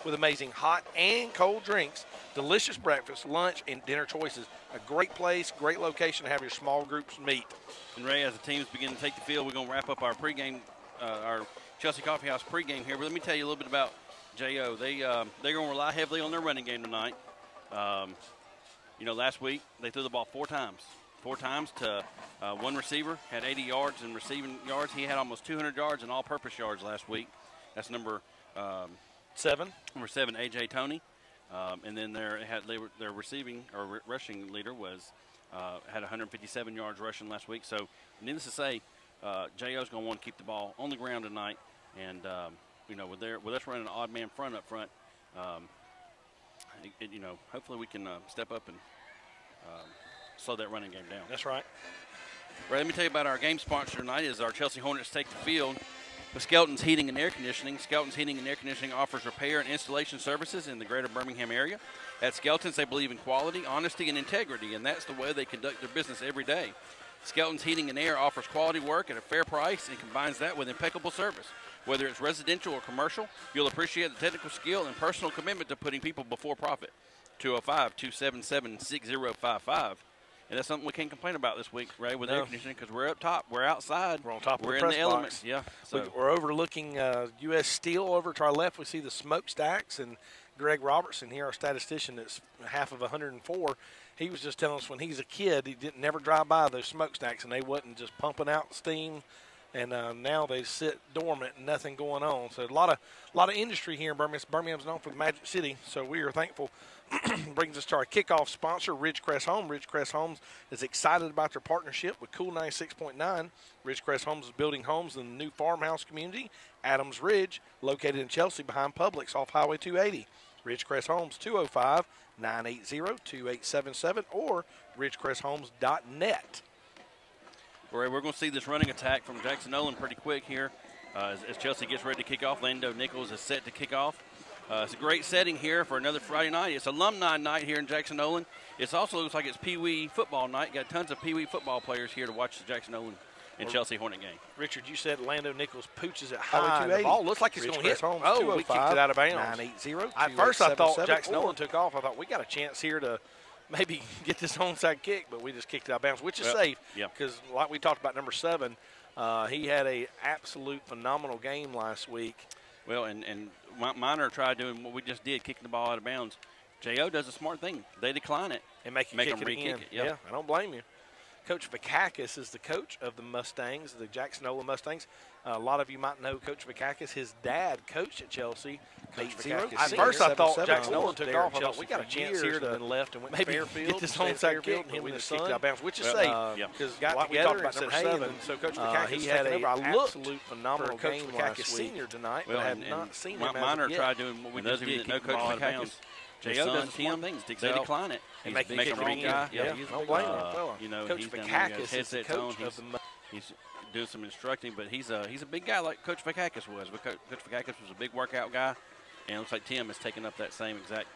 with amazing hot and cold drinks, delicious breakfast, lunch, and dinner choices. A great place, great location to have your small groups meet. And Ray, as the teams begin to take the field, we're going to wrap up our pregame, our Chelsea Coffee House pregame here. But let me tell you a little bit about J.O. They're going to rely heavily on their running game tonight. Last week they threw the ball four times to one receiver, had 80 yards in receiving yards. He had almost 200 yards in all-purpose yards last week. That's number 7. Number 7, A.J. Toney. And then their receiving or rushing leader had 157 yards rushing last week. So, needless to say, J.O.'s going to want to keep the ball on the ground tonight. And, with us running an odd man front up front, hopefully we can step up and slow that running game down. That's right. Right, let me tell you about our game sponsor tonight is our Chelsea Hornets take the field with Skelton's Heating and Air Conditioning. Skelton's Heating and Air Conditioning offers repair and installation services in the greater Birmingham area. At Skelton's, they believe in quality, honesty, and integrity, and that's the way they conduct their business every day. Skelton's Heating and Air offers quality work at a fair price and combines that with impeccable service. Whether it's residential or commercial, you'll appreciate the technical skill and personal commitment to putting people before profit. 205-277-6055. And that's something we can't complain about this week, Ray, with air conditioning, because we're up top. We're outside. We're on top of the press elements. box. Yeah. So. We're overlooking U.S. Steel. Over to our left, we see the smokestacks. And Greg Robertson here, our statistician, that's half of 104. He was just telling us when he was a kid, he didn't never drive by those smokestacks, and they wasn't just pumping out steam. And now they sit dormant and nothing going on. So a lot of industry here in Birmingham. Birmingham's known for the Magic City, so we are thankful. Brings us to our kickoff sponsor, Ridgecrest Home. Ridgecrest Homes is excited about their partnership with Cool 96.9. Ridgecrest Homes is building homes in the new farmhouse community, Adams Ridge, located in Chelsea behind Publix off Highway 280. Ridgecrest Homes, 205-980-2877 or ridgecresthomes.net. All right, we're going to see this running attack from Jackson-Olin pretty quick here as Chelsea gets ready to kick off. Lando Nichols is set to kick off. It's a great setting here for another Friday night. It's alumni night here in Jackson-Olin. It also looks like it's Pee Wee football night. Got tons of Pee Wee football players here to watch the Jackson-Olin and Chelsea Hornet game. Richard, you said Lando Nichols pooches it high. The ball looks like it's going to hit. Oh, we kicked it out of bounds. 980. At first, I thought Jackson-Olin took off. I thought we got a chance here to maybe get this onside kick, but we just kicked it out of bounds, which is safe because, like we talked about, number 7, he had a absolute phenomenal game last week. Well, and Minor tried doing what we just did, kicking the ball out of bounds. J.O. does a smart thing. They decline it. And make them re-kick it. Yeah, I don't blame you. Coach Vakakis is the coach of the Mustangs, the Jackson-Olin Mustangs. A lot of you might know Coach Vakakis. His dad coached at Chelsea. At first, I thought Jackson-Olin took off. I thought we got a chance here to left and went maybe Fairfield, get this onside kick, and him and his son, which is safe because like we talked about number 7. So Coach Vakakis he had an absolute phenomenal game last week. Senior tonight, but I have not seen him. Minor tried doing what we just did, no Coach Vakakis. J.O. does smart things. They decline it. And make him a big guy. Yeah, don't blame him. Coach Vakakis is the coach of the. He's doing some instructing, but he's a big guy like Coach Vakakis was. But Coach Vakakis was a big workout guy, and it looks like Tim has taken up that same exact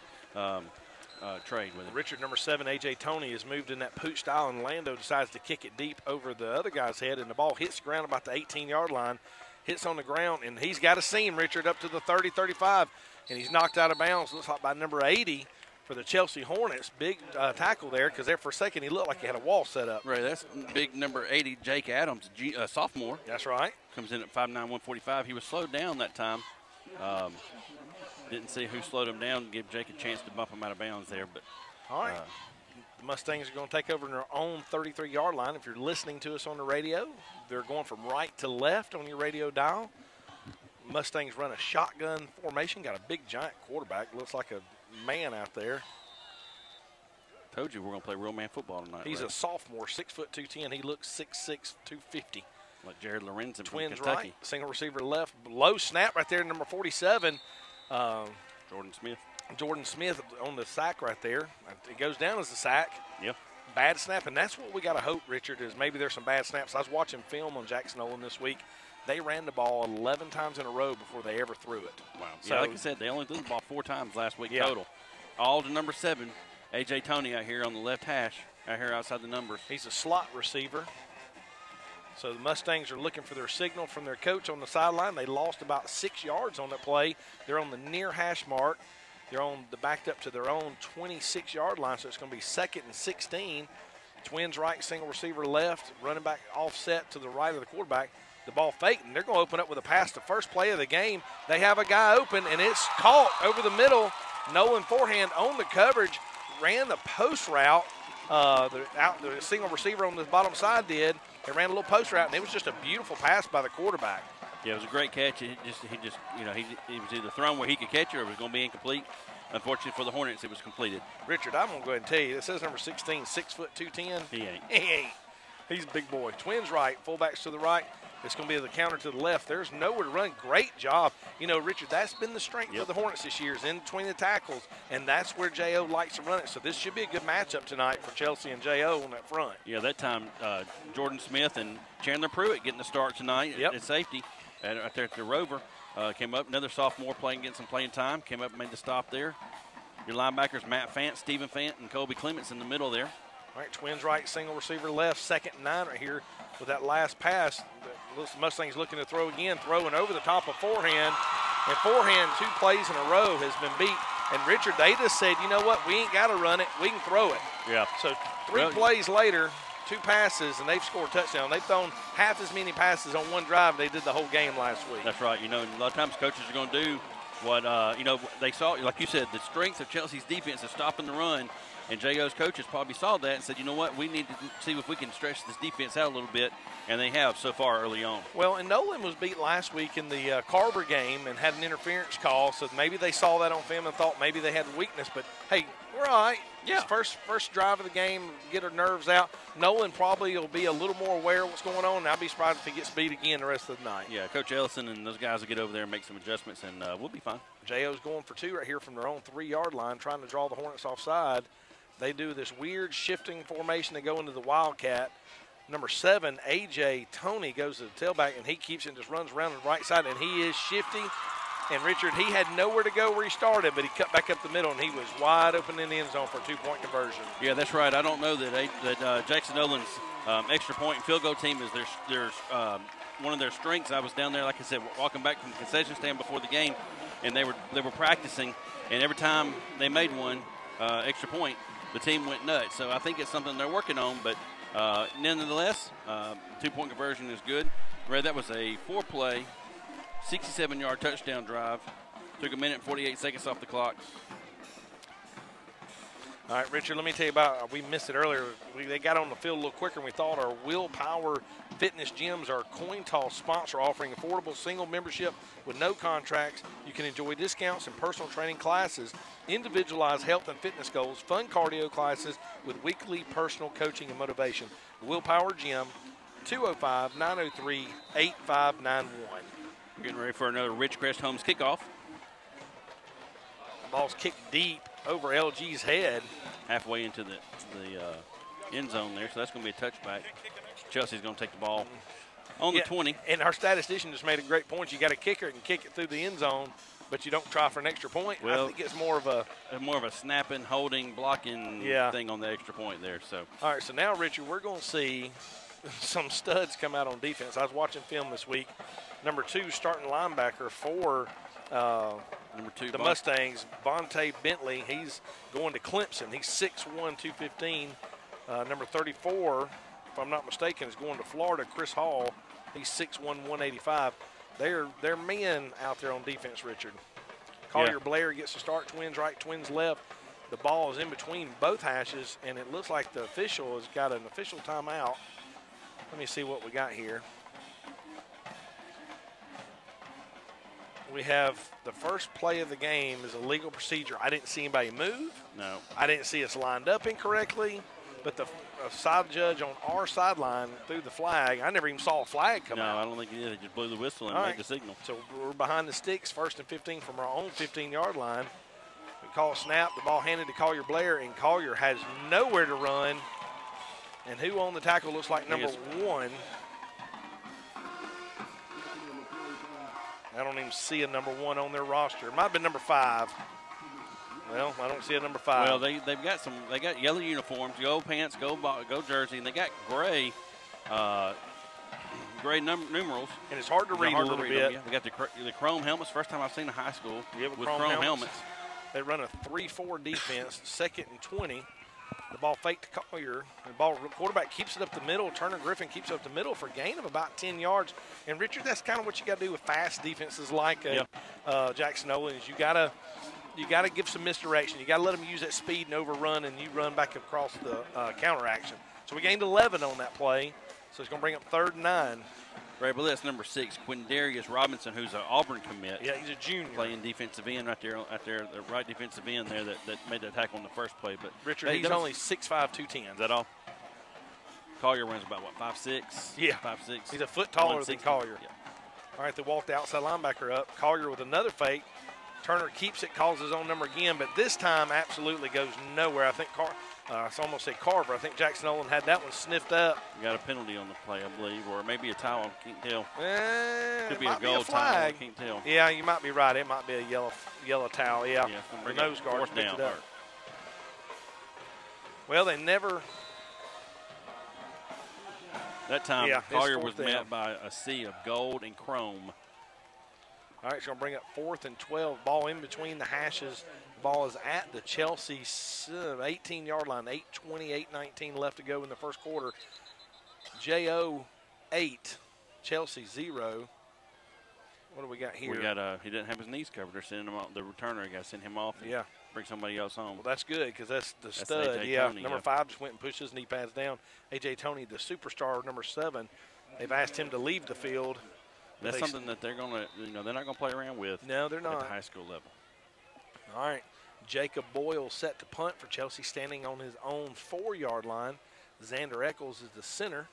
trade with him. Richard, number 7, A.J. Toney, is moved in that pooch style, and Lando decides to kick it deep over the other guy's head, and the ball hits the ground about the 18-yard line, hits on the ground, and he's got a seam, Richard, up to the 30, 35, and he's knocked out of bounds, looks like by number 80 for the Chelsea Hornets. Big tackle there because there for a second he looked like he had a wall set up. Right, that's big number 80, Jake Adams, sophomore. That's right. Comes in at 5'9", 145. He was slowed down that time. Didn't see who slowed him down and give Jake a chance to bump him out of bounds there. But all right. The Mustangs are going to take over in their own 33-yard line. If you're listening to us on the radio, they're going from right to left on your radio dial. Mustangs run a shotgun formation. Got a big, giant quarterback. Looks like a man out there. Told you we're going to play real man football tonight. He's a sophomore, 6'2", 210. He looks 6'6", 250. Like Jared Lorenzen from Twins Kentucky. Right, single receiver left. Low snap right there, number 47. Jordan Smith. Jordan Smith on the sack right there. It goes down as a sack. Yep. Bad snap, and that's what we got to hope, Richard, is maybe there's some bad snaps. I was watching film on Jackson-Olin this week. They ran the ball 11 times in a row before they ever threw it. Wow. So, like I said, they only threw the ball 4 times last week total. All to number 7, A.J. Toney out here on the left hash, out here outside the numbers. He's a slot receiver. So the Mustangs are looking for their signal from their coach on the sideline. They lost about 6 yards on that play. They're on the near hash mark. They're backed up to their own 26-yard line, so it's going to be 2nd and 16. Twins right, single receiver left, running back offset to the right of the quarterback. The ball fake, and they're going to open up with a pass. The first play of the game, they have a guy open, and it's caught over the middle. Nolan forehand on the coverage, ran the post route. The single receiver on the bottom side did. They ran a little post route, and it was just a beautiful pass by the quarterback. Yeah, it was a great catch. He was either thrown where he could catch it or it was going to be incomplete. Unfortunately for the Hornets, it was completed. Richard, I'm going to go ahead and tell you, it says number 16, 6 foot 210. He ain't. He ain't. He's a big boy. Twins right, fullbacks to the right. It's going to be the counter to the left. There's nowhere to run. Great job. You know, Richard, that's been the strength of the Hornets this year, is in between the tackles, and that's where J.O. likes to run it. So this should be a good matchup tonight for Chelsea and J.O. on that front. Yeah, that time Jordan Smith and Chandler Pruitt getting the start tonight at safety right there at the Rover. Came up, another sophomore getting some playing time. Came up and made the stop there. Your linebackers, Matt Fant, Stephen Fant, and Colby Clements in the middle there. All right, Twins right, single receiver left, 2nd and 9 right here with that last pass. The Mustangs looking to throw again, throwing over the top of forehand. And forehand 2 plays in a row has been beat. And, Richard, they just said, you know what, we ain't got to run it, we can throw it. Yeah. So 3 plays later, 2 passes, and they've scored a touchdown. They've thrown half as many passes on one drive they did the whole game last week. That's right. You know, a lot of times coaches are going to do what, they saw, like you said, the strength of Chelsea's defense is stopping the run. And J.O.'s coaches probably saw that and said, you know what, we need to see if we can stretch this defense out a little bit, and they have so far early on. Well, and Nolan was beat last week in the Carver game and had an interference call, so maybe they saw that on film and thought maybe they had weakness. But, hey, we're all right. Yeah. First drive of the game, get our nerves out. Nolan probably will be a little more aware of what's going on, and I'll be surprised if he gets beat again the rest of the night. Yeah, Coach Ellison and those guys will get over there and make some adjustments, and we'll be fine. J.O.'s going for 2 right here from their own 3-yard line, trying to draw the Hornets offside. They do this weird shifting formation. They go into the Wildcat. Number 7, A.J. Tony, goes to the tailback, and he keeps it and just runs around the right side, and he is shifty. And, Richard, he had nowhere to go where he started, but he cut back up the middle, and he was wide open in the end zone for a 2-point conversion. Yeah, that's right. I don't know that Jackson-Olin's extra point and field goal team is their one of their strengths. I was down there, like I said, walking back from the concession stand before the game, and they were practicing, and every time they made one extra point, the team went nuts. So I think it's something they're working on, but nonetheless, 2-point conversion is good. Ray, that was a 4-play, 67-yard touchdown drive. Took 1 minute and 48 seconds off the clock. All right, Richard, let me tell you about, we missed it earlier. They got on the field a little quicker than we thought. Our Willpower Fitness Gyms, our coin toss sponsor, offering affordable single membership with no contracts. You can enjoy discounts and personal training classes, individualized health and fitness goals, fun cardio classes with weekly personal coaching and motivation. Willpower Gym, 205-903-8591. We're getting ready for another Ridgecrest Homes kickoff. The ball's kicked deep over LG's head. Halfway into the end zone there, so that's going to be a touchback. Chelsea's going to take the ball on the 20. And our statistician just made a great point. You got to kick it and kick it through the end zone, but you don't try for an extra point. Well, I think it's more of a snapping, holding, blocking thing on the extra point there. So all right, so now, Richard, we're going to see some studs come out on defense. I was watching film this week. Number 2 starting linebacker for number 2, the Mustangs, Vontae Bentley. He's going to Clemson. He's 6'1", 215. Number 34, if I'm not mistaken, is going to Florida, Chris Hall. He's 6'1", 185. They're men out there on defense, Richard. Collier Blair gets to start, Twins right, Twins left. The ball is in between both hashes, and it looks like the official has got an official timeout. Let me see what we got here. We have the first play of the game is a legal procedure. I didn't see anybody move. No. I didn't see us lined up incorrectly. But the side judge on our sideline threw the flag. I never even saw a flag come out. No, I don't think he did. They just blew the whistle and made the signal. So we're behind the sticks, 1st and 15 from our own 15-yard line. We call a snap. The ball handed to Collier Blair, and Collier has nowhere to run. And who on the tackle looks like number 1? I don't even see a number 1 on their roster. It might have been number 5. Well, I don't see a number 5. Well, they got yellow uniforms, gold pants, gold jersey, and they got gray gray numerals. And it's hard to read a little bit. Yeah. We got the chrome helmets. First time I've seen a high school with chrome helmets. They run a 3-4 defense, 2nd and 20. The ball faked to Collier. The quarterback keeps it up the middle. Turner Griffin keeps it up the middle for a gain of about 10 yards. And, Richard, that's kind of what you got to do with fast defenses like Jackson-Olin is you got to give some misdirection. You got to let them use that speed and overrun, and you run back across the counter action. So we gained 11 on that play. So it's going to bring up 3rd and 9. Right, but that's number 6, Quindarius Robinson, who's an Auburn commit. Yeah, he's a junior. Playing defensive end right there, the right defensive end there that made the tackle on the first play. But Richard, he's only 6'5", 210. Is that all? Collier runs about, what, 5'6"? Yeah. 5'6". He's a foot taller than Collier. Yeah. All right, they walk the outside linebacker up. Collier with another fake. Turner keeps it, calls his own number again, but this time absolutely goes nowhere. I think I almost said Carver. I think Jackson-Olin had that one sniffed up. You got a penalty on the play, I believe, or maybe a towel. I can't tell. Could be a gold towel. I can't tell. Yeah, you might be right. It might be a yellow towel. Yeah, the nose guard picked it up. Well, they never. That time, Collier was met by a sea of gold and chrome. All right, it's going to bring up 4th and 12. Ball in between the hashes. Ball is at the Chelsea 18-yard line. 8:20, 8:19 left to go in the first quarter. J.O. 8, Chelsea 0. What do we got here? We got he didn't have his knees covered. They're sending him off. The returner got to send him off. And bring somebody else home. Well, that's good because that's the stud. Tony, number 5 just went and pushed his knee pads down. A.J. Tony, the superstar, number 7. They've asked him to leave the field. That's something that they're going to, they're not going to play around with. No, they're not. At the high school level. All right. Jacob Boyle set to punt for Chelsea, standing on his own 4-yard line. Xander Eccles is the center,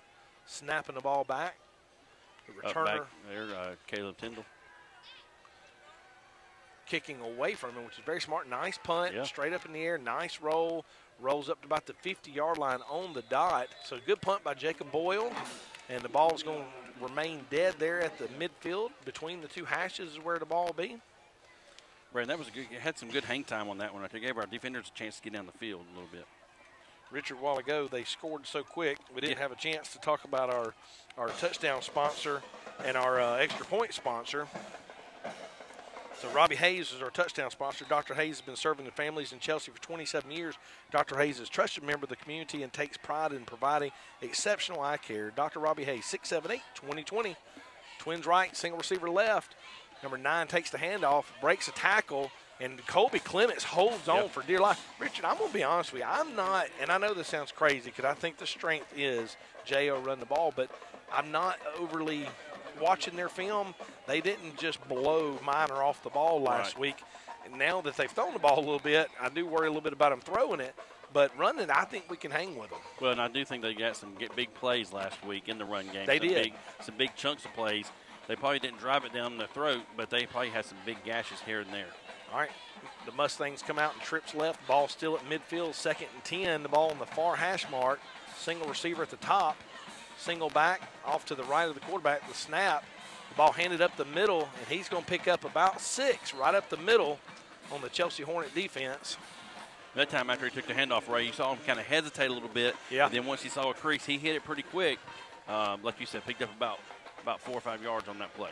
snapping the ball back. The returner. Back there, Caleb Tyndall. Kicking away from him, which is very smart. Nice punt, straight up in the air, nice roll. Rolls up to about the 50-yard line on the dot. So good punt by Jacob Boyle. And the ball is going to remain dead there at the midfield. Between the two hashes is where the ball will be. Right, that was had some good hang time on that one. It gave our defenders a chance to get down the field a little bit. Richard, a while ago, they scored so quick, we didn't have a chance to talk about our touchdown sponsor and our extra point sponsor. So Robbie Hayes is our touchdown sponsor. Dr. Hayes has been serving the families in Chelsea for 27 years. Dr. Hayes is a trusted member of the community and takes pride in providing exceptional eye care. Dr. Robbie Hayes, 6'7", 8'20". Twins right, single receiver left. Number 9 takes the handoff, breaks a tackle, and Colby Clements holds on for dear life. Richard, I'm going to be honest with you. I'm not, and I know this sounds crazy because I think the strength is J.O. run the ball, but I'm not overly watching their film. They didn't just blow Minor off the ball last week. And now that they've thrown the ball a little bit, I do worry a little bit about them throwing it. But running, I think we can hang with them. Well, and I do think they got some big plays last week in the run game. They did. Some big chunks of plays. They probably didn't drive it down their throat, but they probably had some big gashes here and there. All right. The Mustangs come out and trips left. Ball still at midfield, 2nd and 10. The ball on the far hash mark. Single receiver at the top. Single back off to the right of the quarterback. The snap. The ball handed up the middle, and he's going to pick up about 6 right up the middle on the Chelsea Hornet defense. That time after he took the handoff, Ray, you saw him kind of hesitate a little bit. Yeah. And then once he saw a crease, he hit it pretty quick. Like you said, picked up about 4 or 5 yards on that play.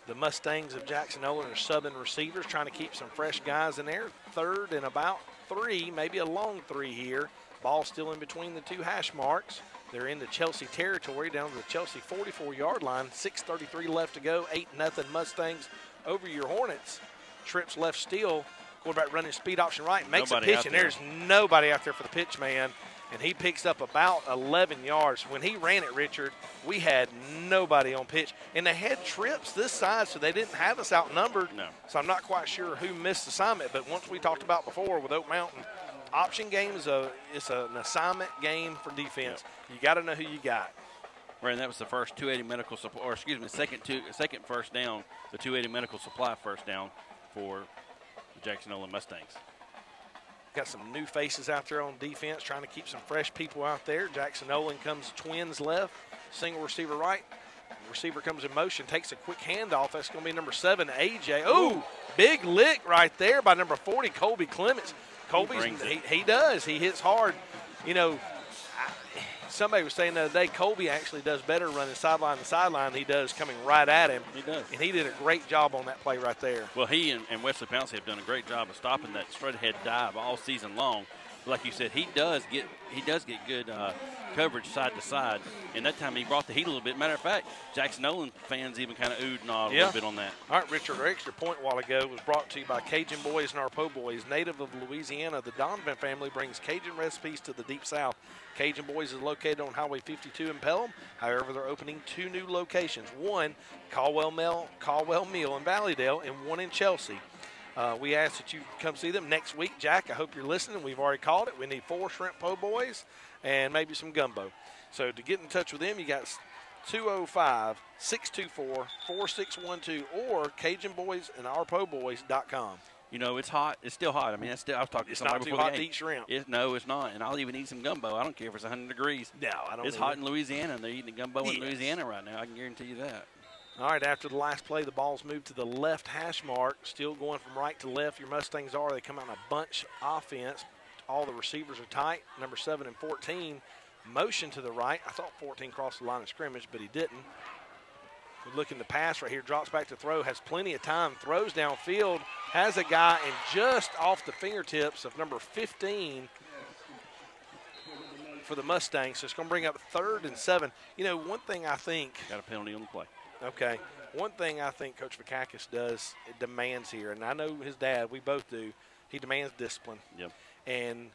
The Mustangs of Jackson-Olin are subbing receivers, trying to keep some fresh guys in there. 3rd and about 3, maybe a long 3 here. Ball still in between the two hash marks. They're in the Chelsea territory down to the Chelsea 44-yard line. 6:33 left to go. 8-0 Mustangs over your Hornets. Trips left steal. Quarterback running speed option right. Makes a pitch, and there's nobody out there for the pitch man. And he picks up about 11 yards. When he ran it, Richard, we had nobody on pitch. And they had trips this side, so they didn't have us outnumbered. No. So I'm not quite sure who missed assignment. But once we talked about before with Oak Mountain, option game is an assignment game for defense. Yep. You got to know who you got. Right, and that was the first 280 medical supply, or excuse me, second first down, the 280 medical supply first down for the Jackson-Olin Mustangs. Got some new faces out there on defense, trying to keep some fresh people out there. Jackson-Olin comes twins left, single receiver right. Receiver comes in motion, takes a quick handoff. That's going to be number 7, AJ. Oh, big lick right there by number 40, Colby Clements. Colby's, he does. He hits hard. You know, somebody was saying the other day, Colby actually does better running sideline to sideline than he does coming right at him. He does. And he did a great job on that play right there. Well, he and Wesley Pouncey have done a great job of stopping that straight ahead dive all season long. Like you said, he does get good coverage side to side, and that time he brought the heat a little bit. Matter of fact, Jackson-Olin fans even kind of oohed and awed a little bit on that. All right, Richard, our extra point a while ago was brought to you by Cajun Boys and our Po Boys. Native of Louisiana, the Donovan family brings Cajun recipes to the Deep South. Cajun Boys is located on Highway 52 in Pelham. However, they're opening 2 new locations, one Caldwell Mill in Valleydale and one in Chelsea. We ask that you come see them next week. Jack, I hope you're listening. We've already called it. We need 4 shrimp po' boys and maybe some gumbo. So to get in touch with them, you got 205-624-4612 or CajunBoysandOurPo'Boys.com. You know, it's hot. It's still hot. I mean, I was talking to somebody before the game. It's not too hot to to eat shrimp. No, it's not. And I'll even eat some gumbo. I don't care if it's 100 degrees. No, I don't. It's hot in Louisiana, and they're eating gumbo in Louisiana right now. I can guarantee you that. All right, after the last play, the ball's moved to the left hash mark. Still going from right to left. Your Mustangs are. They come out in a bunch offense. All the receivers are tight. Number 7 and 14 motion to the right. I thought 14 crossed the line of scrimmage, but he didn't. We're looking to pass right here. Drops back to throw. Has plenty of time. Throws downfield. Has a guy, and just off the fingertips of number 15 for the Mustangs. So it's going to bring up 3rd and 7. You know, one thing I think. Got a penalty on the play. Okay. One thing I think Coach Vakakis does, it demands here, and I know his dad, we both do, he demands discipline. Yep. And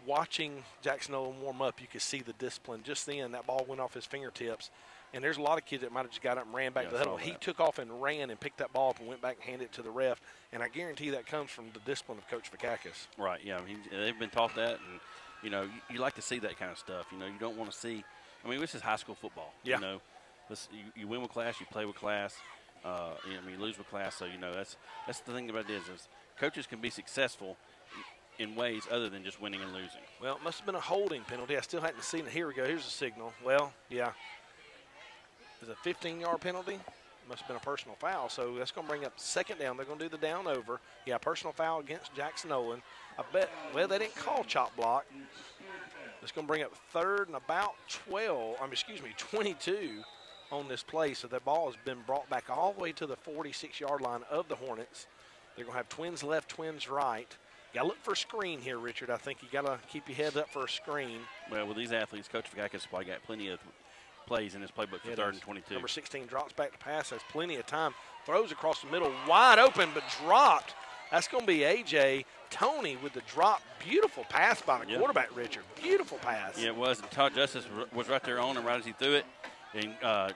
watching Jackson-Olin warm up, you could see the discipline. Just then, that ball went off his fingertips. And there's a lot of kids that might have just got up and ran back to the huddle. He took off and ran and picked that ball up and went back and handed it to the ref. And I guarantee that comes from the discipline of Coach Vakakis. Right, yeah. I mean, they've been taught that. And, you know, you like to see that kind of stuff. You know, you don't want to see – I mean, this is high school football. Yeah. You know, you win with class, you play with class. You lose with class. So, you know, that's the thing about it is coaches can be successful in ways other than just winning and losing. Well, it must have been a holding penalty. I still hadn't seen it. Here we go. Here's the signal. Well, yeah. It's a 15-yard penalty. Must have been a personal foul. So that's going to bring up 2nd down. They're going to do the down over. Yeah, personal foul against Jackson-Olin. I bet, well, they didn't call chop block. It's going to bring up 3rd and about 22 on this play. So that ball has been brought back all the way to the 46-yard line of the Hornets. They're going to have twins left, twins right. You got to look for a screen here, Richard. I think you got to keep your head up for a screen. Well, with these athletes, Coach Vakakis probably got plenty of plays in his playbook for 3rd and 22. Number 16 drops back to pass, has plenty of time. Throws across the middle, wide open, but dropped. That's going to be A.J. Tony with the drop. Beautiful pass by the quarterback, Richard. Beautiful pass. Yeah, it was. And Todd Justice was right there on him right as he threw it. And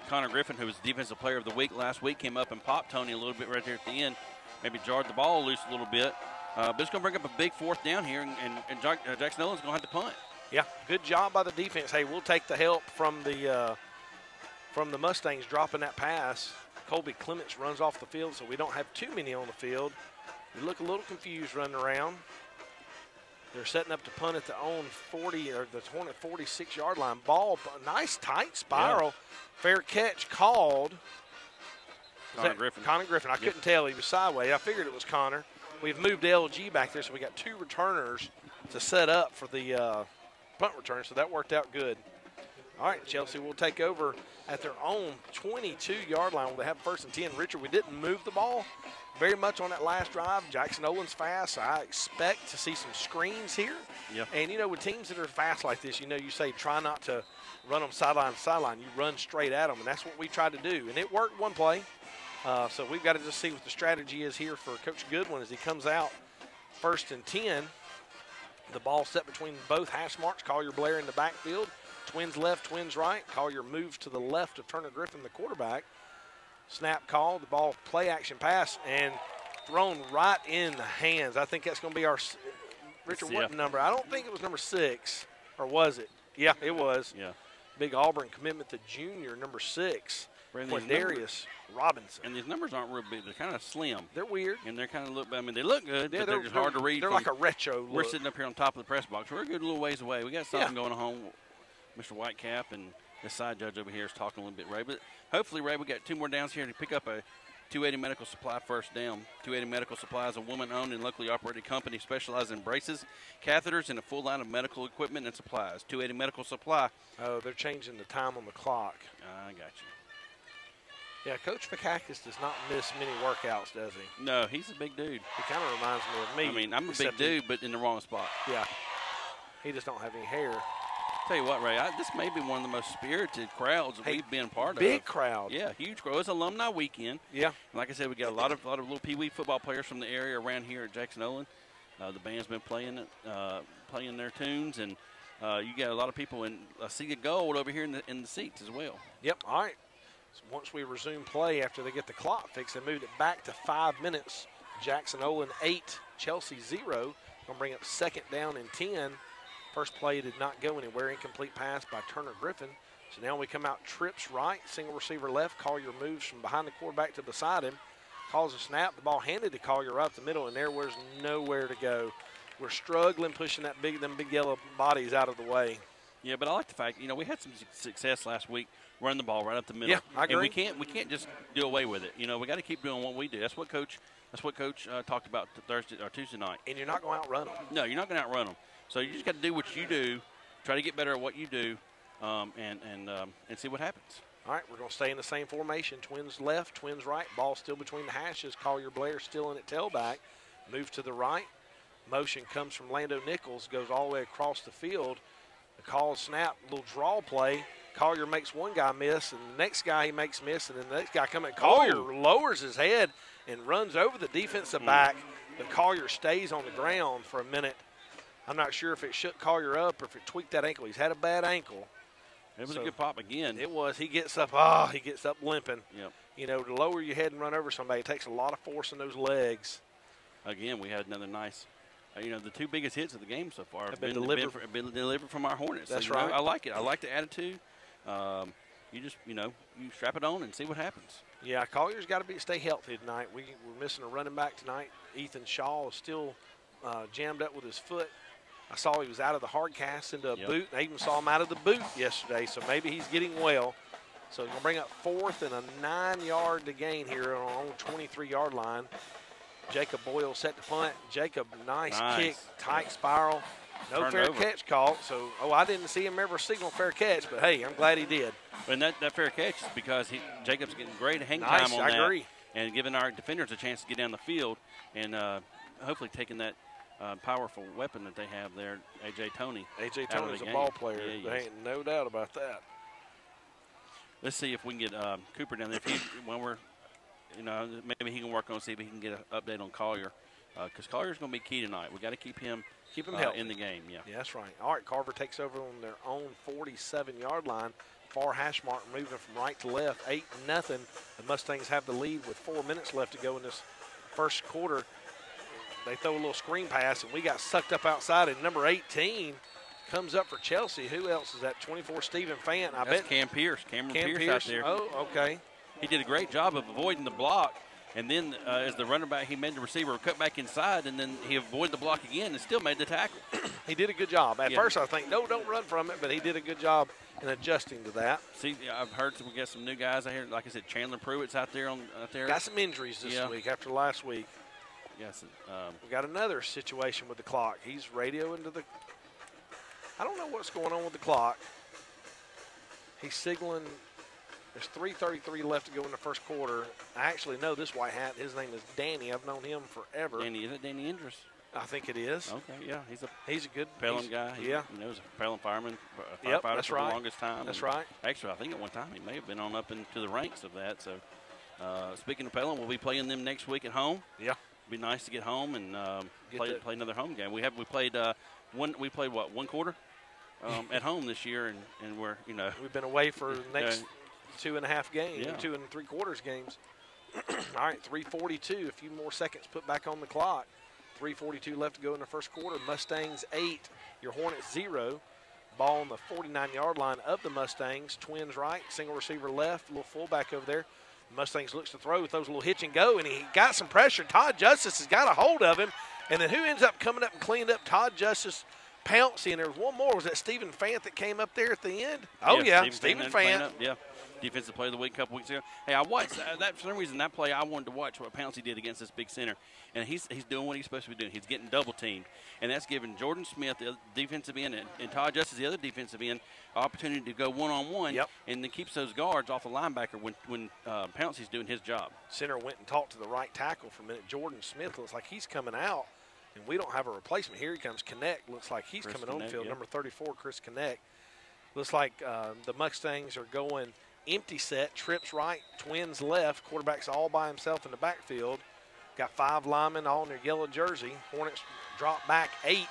Connor Griffin, who was the Defensive Player of the Week last week, came up and popped Tony a little bit right there at the end. Maybe jarred the ball loose a little bit. But it's going to bring up a big 4th down here, and Jackson-Olin's going to have to punt. Yeah, good job by the defense. Hey, we'll take the help from the Mustangs dropping that pass. Colby Clements runs off the field, so we don't have too many on the field. We look a little confused running around. They're setting up to punt at the own 40 or the 46-yard line. Ball, nice tight spiral. Yeah. Fair catch called. Connor Griffin. Connor Griffin. I couldn't tell. He was sideways. I figured it was Connor. We've moved LG back there, so we got 2 returners to set up for the punt return, so that worked out good. All right, Chelsea will take over at their own 22-yard line where they have 1st and 10. Richard, we didn't move the ball very much on that last drive. Jackson-Olin's fast. So I expect to see some screens here. Yep. And, you know, with teams that are fast like this, you know, you say try not to run them sideline to sideline. You run straight at them, and that's what we tried to do. And it worked one play. So we've got to just see what the strategy is here for Coach Goodwin as he comes out 1st and 10. The ball set between both hash marks. Collier Blair in the backfield. Twins left, twins right. Collier moves to the left of Turner Griffin, the quarterback. Snap called. The ball play action pass and thrown right in the hands. I think that's going to be our – Richard, what number? I don't think it was number 6. Or was it? Yeah, it was. Yeah. Big Auburn commitment to junior, number 6. Darius Robinson. And these numbers aren't real big. They're kind of slim. They're weird. And they're kind of look – I mean, they look good, but they're just hard to read. They're like a retro look. We're sitting up here on top of the press box. We're a good little ways away. We got something going on. Mr. Whitecap and the side judge over here is talking a little bit, Ray. But hopefully, Ray, we got 2 more downs here to pick up a 280 Medical Supply first down. 280 Medical Supply is a woman-owned and locally operated company specializing in braces, catheters, and a full line of medical equipment and supplies. 280 Medical Supply. Oh, they're changing the time on the clock. I got you. Yeah, Coach Fakakis does not miss many workouts, does he? No, he's a big dude. He kind of reminds me of me. I mean, I'm a big dude, but in the wrong spot. Yeah. He just don't have any hair. Tell you what, Ray, this may be one of the most spirited crowds that we've been part of. Big crowd. Yeah, huge crowd. It's alumni weekend. Yeah. And like I said, we got a lot of little pee-wee football players from the area around here at Jackson-Olin. The band's been playing their tunes, and you got a lot of people in a sea of gold over here in the seats as well. Yep. All right. So once we resume play after they get the clock fixed, they moved it back to 5 minutes. Jackson-Olin 8, Chelsea 0. Going to bring up second down and 10. First play did not go anywhere. Incomplete pass by Turner Griffin. So now we come out trips right, single receiver left. Collier moves from behind the quarterback to beside him. Calls a snap. The ball handed to Collier right up the middle, and there was nowhere to go. We're struggling pushing them big yellow bodies out of the way. Yeah, but I like the fact, we had some success last week running the ball right up the middle. Yeah, I agree. And we can't just do away with it. We got to keep doing what we do. That's what Coach talked about Thursday or Tuesday night. And you're not going to outrun them. No, you're not going to outrun them. So you just got to do what you do, try to get better at what you do, and see what happens. All right, we're going to stay in the same formation. Twins left, twins right. Ball still between the hashes. Collier Blair still in at tailback. Move to the right. Motion comes from Lando Nichols, goes all the way across the field. The call snap, little draw play. Collier makes one guy miss, and the next guy he makes miss, and then the next guy coming. Collier lowers his head and runs over the defensive back, but Collier stays on the ground for a minute. I'm not sure if it shook Collier up or if it tweaked that ankle. He's had a bad ankle. It was a good pop again. It was. He gets up limping. Yep. To lower your head and run over somebody, it takes a lot of force in those legs. Again, we had another nice, the two biggest hits of the game so far have been delivered from our Hornets. That's so, right. I like it. I like the attitude. You just, you strap it on and see what happens. Yeah, Collier's got to stay healthy tonight. We're missing a running back tonight. Ethan Shaw is still jammed up with his foot. I saw he was out of the hard cast into a boot. I even saw him out of the boot yesterday, so maybe he's getting well. So we're going to bring up fourth and a 9-yard to gain here on our own 23-yard line. Jacob Boyle set the punt. Jacob, nice kick, tight spiral. No fair catch call. So, I didn't see him ever signal fair catch, but, hey, I'm glad he did. And that fair catch is because Jacob's getting great hang time on that. I agree. And giving our defenders a chance to get down the field and hopefully taking that powerful weapon that they have there, A.J. Toney. A.J. Toney's a ball player. Yeah, there ain't no doubt about that. Let's see if we can get Cooper down there. When we're, maybe he can work on see if he can get an update on Collier, because Collier's going to be key tonight. We got to keep him healthy in the game. Yeah, that's right. All right, Carver takes over on their own 47-yard line. Far hash mark moving from right to left, 8-0. The Mustangs have the lead with 4 minutes left to go in this first quarter. They throw a little screen pass, and we got sucked up outside, and number 18 comes up for Chelsea. Who else is that? 24, Stephen Fant. That's Cam Pierce. Cameron Pierce out there. Oh, okay. He did a great job of avoiding the block, and then as the running back, he made the receiver cut back inside, and then he avoided the block again and still made the tackle. He did a good job. At first, I think, no, don't run from it, but he did a good job in adjusting to that. See, I've heard we got some new guys out here. Like I said, Chandler Pruitt's out there. Got some injuries this week after last week. Yes. We got another situation with the clock. He's radioing to the – I don't know what's going on with the clock. He's signaling – there's 3:33 left to go in the first quarter. I actually know this white hat. His name is Danny. I've known him forever. Danny, is it Danny Indris? I think it is. Okay, yeah. He's a good Pelham guy. He was a Pelham fireman, firefighter for the longest time. That's right. Actually, I think at one time he may have been on up into the ranks of that. So, speaking of Pelham, we'll be playing them next week at home. Yeah. Be nice to get home and play another home game. We played one quarter at home this year, and we're we've been away for the next 2.5 games, 2 3/4 games. All right, 3:42. A few more seconds put back on the clock. 3:42 left to go in the first quarter. Mustangs 8, your Hornets 0. Ball on the 49-yard line of the Mustangs. Twins right, single receiver left, little fullback over there. Mustangs looks to throw, throws a little hitch and go, and he got some pressure. Todd Justice has got a hold of him. And then who ends up coming up and cleaned up? Todd Justice pouncing. And there was one more. Was that Stephen Fant that came up there at the end? Oh, yeah, Stephen Fant. Yeah. Defensive Player of the Week a couple weeks ago. Hey, I watched that for some reason. That play, I wanted to watch what Pouncey did against this big center, and he's doing what he's supposed to be doing. He's getting double teamed, and that's giving Jordan Smith, the defensive end, and Todd Justice, the other defensive end, opportunity to go one-on-one, and then keeps those guards off the linebacker when Pouncey's doing his job. Center went and talked to the right tackle for a minute. Jordan Smith looks like he's coming out, and we don't have a replacement. Here he comes. Connect looks like he's coming on the field. Number 34, Chris Connect. Looks like the Mustangs are going empty set, trips right, twins left. Quarterback's all by himself in the backfield. Got 5 linemen all in their yellow jersey. Hornets drop back 8.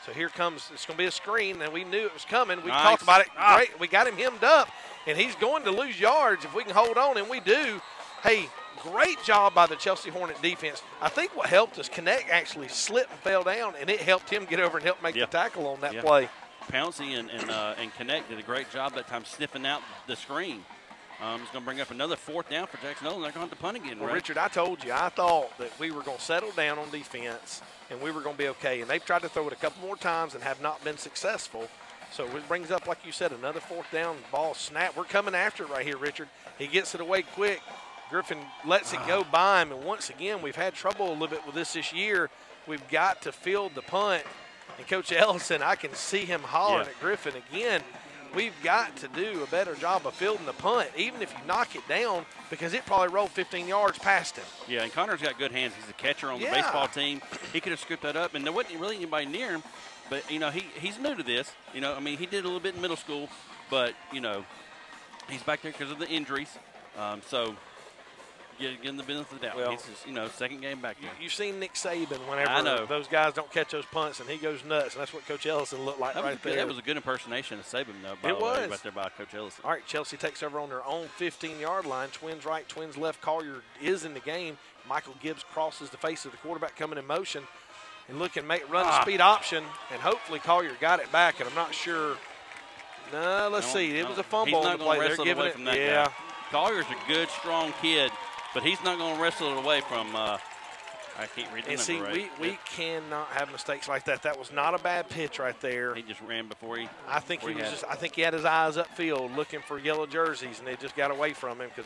So here comes, it's going to be a screen, and we knew it was coming. We talked about it. Great. We got him hemmed up, and he's going to lose yards if we can hold on, and we do. Hey, great job by the Chelsea Hornet defense. I think what helped us, Connect actually slipped and fell down, and it helped him get over and help make the tackle on that play. Pouncey and Connect did a great job that time sniffing out the screen. He's going to bring up another 4th down for Jackson-Olin. They're going to have to punt again, Well, Richard, I told you, I thought that we were going to settle down on defense and we were going to be okay. And they've tried to throw it a couple more times and have not been successful. So it brings up, like you said, another 4th down, ball snap. We're coming after it right here, Richard. He gets it away quick. Griffin lets it go by him. And once again, we've had trouble a little bit with this year. We've got to field the punt. And Coach Ellison, I can see him hollering at Griffin again. We've got to do a better job of fielding the punt, even if you knock it down, because it probably rolled 15 yards past him. Yeah, and Connor's got good hands. He's a catcher on the baseball team. He could have scooped that up, and there wasn't really anybody near him. But, you know, he's new to this. You know, I mean, he did a little bit in middle school, but, you know, he's back there because of the injuries. So, getting the benefit of the doubt. Well, he's just, you know, second game back there. You've seen Nick Saban whenever those guys don't catch those punts, and he goes nuts, and that's what Coach Ellison looked like right there. That was a good impersonation of Saban, though, by the way, right there by Coach Ellison. All right, Chelsea takes over on their own 15-yard line. Twins right, twins left. Collier is in the game. Michael Gibbs crosses the face of the quarterback coming in motion and looking run the speed option, and hopefully Collier got it back, and I'm not sure. No, let's see. It was a fumble on the play. They're giving it. From that guy. Collier's a good, strong kid. But he's not going to wrestle it away from I can't read the number right. We cannot have mistakes like that. That was not a bad pitch right there. He just ran before he. I think I think he had his eyes upfield looking for yellow jerseys, and they just got away from him because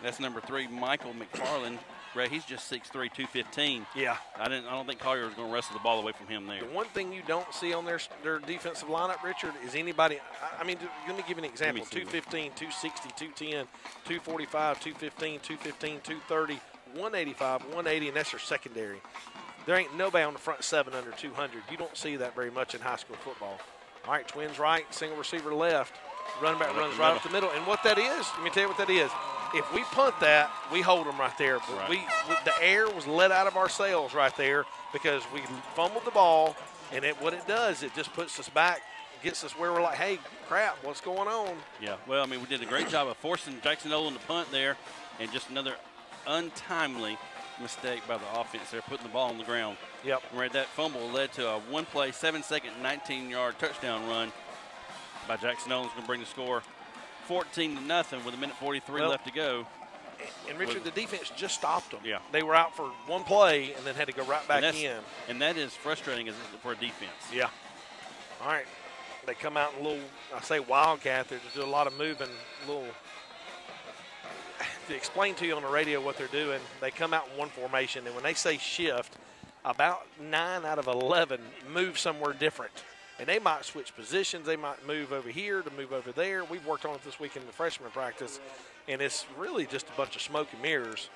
that's number 3, Michael McFarland. Ray, he's just 6'3", 215. Yeah. I don't think Collier was going to wrestle the ball away from him there. The one thing you don't see on their defensive lineup, Richard, is anybody. I mean, let me give you an example. 215, 260, 210, 245, 215, 215, 230, 185, 180, and that's your secondary. There ain't nobody on the front 7 under 200. You don't see that very much in high school football. All right, twins right, single receiver left. Running back runs right up the middle. And what that is, let me tell you what that is. If we punt that, we hold them right there. But the air was let out of our sails right there because we fumbled the ball, and what it does, it just puts us back, gets us where we're like, hey, crap, what's going on? Yeah, well, I mean, we did a great job of forcing Jackson-Olin to punt there, and just another untimely mistake by the offense there, putting the ball on the ground. Yep. Where that fumble led to a one-play, 7-second, 19-yard touchdown run by Jackson-Olin. Going to bring the score 14-0 with 1:43 left to go. And Richard, the defense just stopped them. Yeah. They were out for one play and then had to go right back in. And that is frustrating for a defense. Yeah. All right. They come out in a little, I say wildcat. They just do a lot of moving, to explain to you on the radio what they're doing, they come out in one formation, and when they say shift, about 9 out of 11 move somewhere different. And they might switch positions. They might move over here to move over there. We've worked on it this week in the freshman practice, and it's really just a bunch of smoke and mirrors.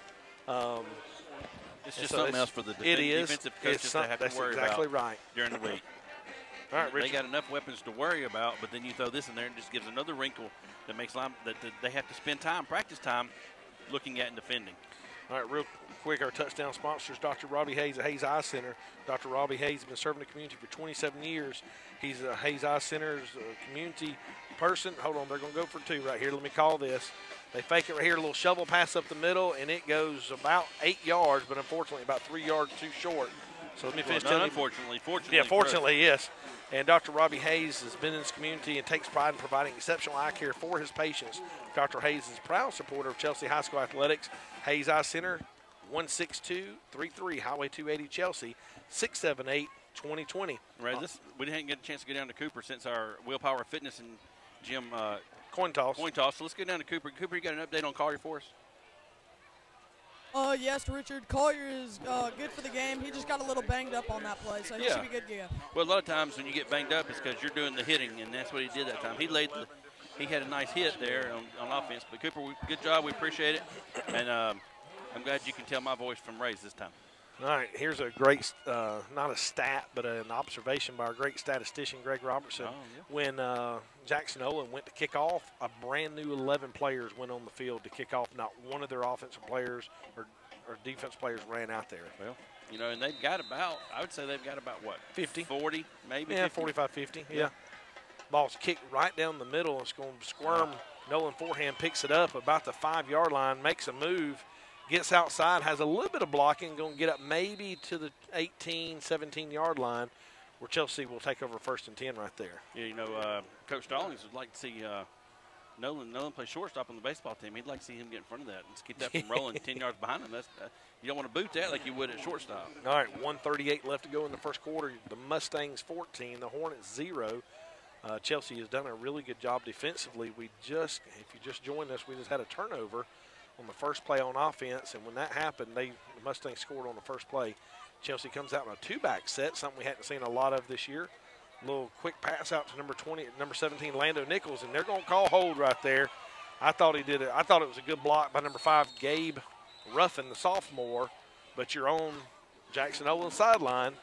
It's just something else for the defensive coaches to have to worry about during the week. All right, Richard. They got enough weapons to worry about, but then you throw this in there and it just gives another wrinkle that makes that they have to spend practice time, looking at and defending. All right, real quick, our touchdown sponsors, Dr. Robbie Hayes at Hayes Eye Center. Dr. Robbie Hayes has been serving the community for 27 years. He's a Hayes Eye Center's community person. Hold on, they're going to go for 2 right here. Let me call this. They fake it right here, a little shovel pass up the middle, and it goes about 8 yards, but unfortunately about 3 yards too short. So let me finish telling you. Fortunately. Yeah, fortunately, yes. And Dr. Robbie Hayes has been in this community and takes pride in providing exceptional eye care for his patients. Dr. Hayes is a proud supporter of Chelsea High School Athletics. Hayes Eye Center, 16233 Highway 280 Chelsea, 678-2020. Right, we didn't get a chance to go down to Cooper since our Willpower Fitness and Gym Coin toss. Coin toss. So let's get down to Cooper. Cooper, you got an update on Collier for us? Yes, Richard. Collier is good for the game. He just got a little banged up on that play, so he should be good to go. Well, a lot of times when you get banged up, it's because you're doing the hitting, and that's what he did that time. He had a nice hit there on offense. But Cooper, good job. We appreciate it, and I'm glad you can tell my voice from Ray's this time. All right, here's a great, not a stat, but an observation by our great statistician, Greg Robertson. Oh, yeah. When Jackson-Olin went to kick off, a brand new 11 players went on the field to kick off. Not one of their offensive players or defense players ran out there. Well, you know, and they've got about, I would say they've got about, what, 50? 40, maybe? Yeah, 50? 45, 50, yeah. Ball's kicked right down the middle, and it's going to squirm. Nolan forehand picks it up about the 5-yard line, makes a move, gets outside, has a little bit of blocking, going to get up maybe to the 18, 17-yard line, where Chelsea will take over 1st and 10 right there. Yeah, you know, Coach Stallings would like to see Nolan play shortstop on the baseball team. He'd like to see him get in front of that and keep that from rolling 10 yards behind him. That's you don't want to boot that like you would at shortstop. All right, 1:38 left to go in the first quarter. The Mustangs 14, the Hornets 0. Chelsea has done a really good job defensively. If you just joined us, we just had a turnover on the first play on offense, and when that happened, the Mustangs scored on the first play. Chelsea comes out in a 2-back set, something we hadn't seen a lot of this year. A little quick pass out to number 17, Lando Nichols, and they're going to call hold right there. I thought he did it. I thought it was a good block by number 5, Gabe Ruffin, the sophomore, but you're on Jackson-Olin sideline,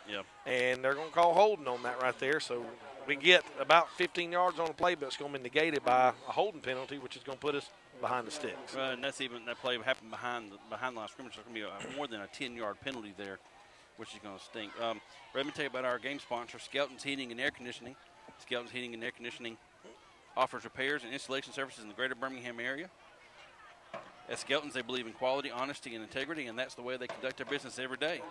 and they're going to call holding on that right there. So we get about 15 yards on the play, but it's going to be negated by a holding penalty, which is going to put us behind the sticks. And that play happened behind the line of scrimmage. So it's going to be more than a 10-yard penalty there, which is going to stink. Let me tell you about our game sponsor, Skelton's Heating and Air Conditioning. Skelton's Heating and Air Conditioning offers repairs and installation services in the greater Birmingham area. At Skelton's, they believe in quality, honesty, and integrity, and that's the way they conduct their business every day.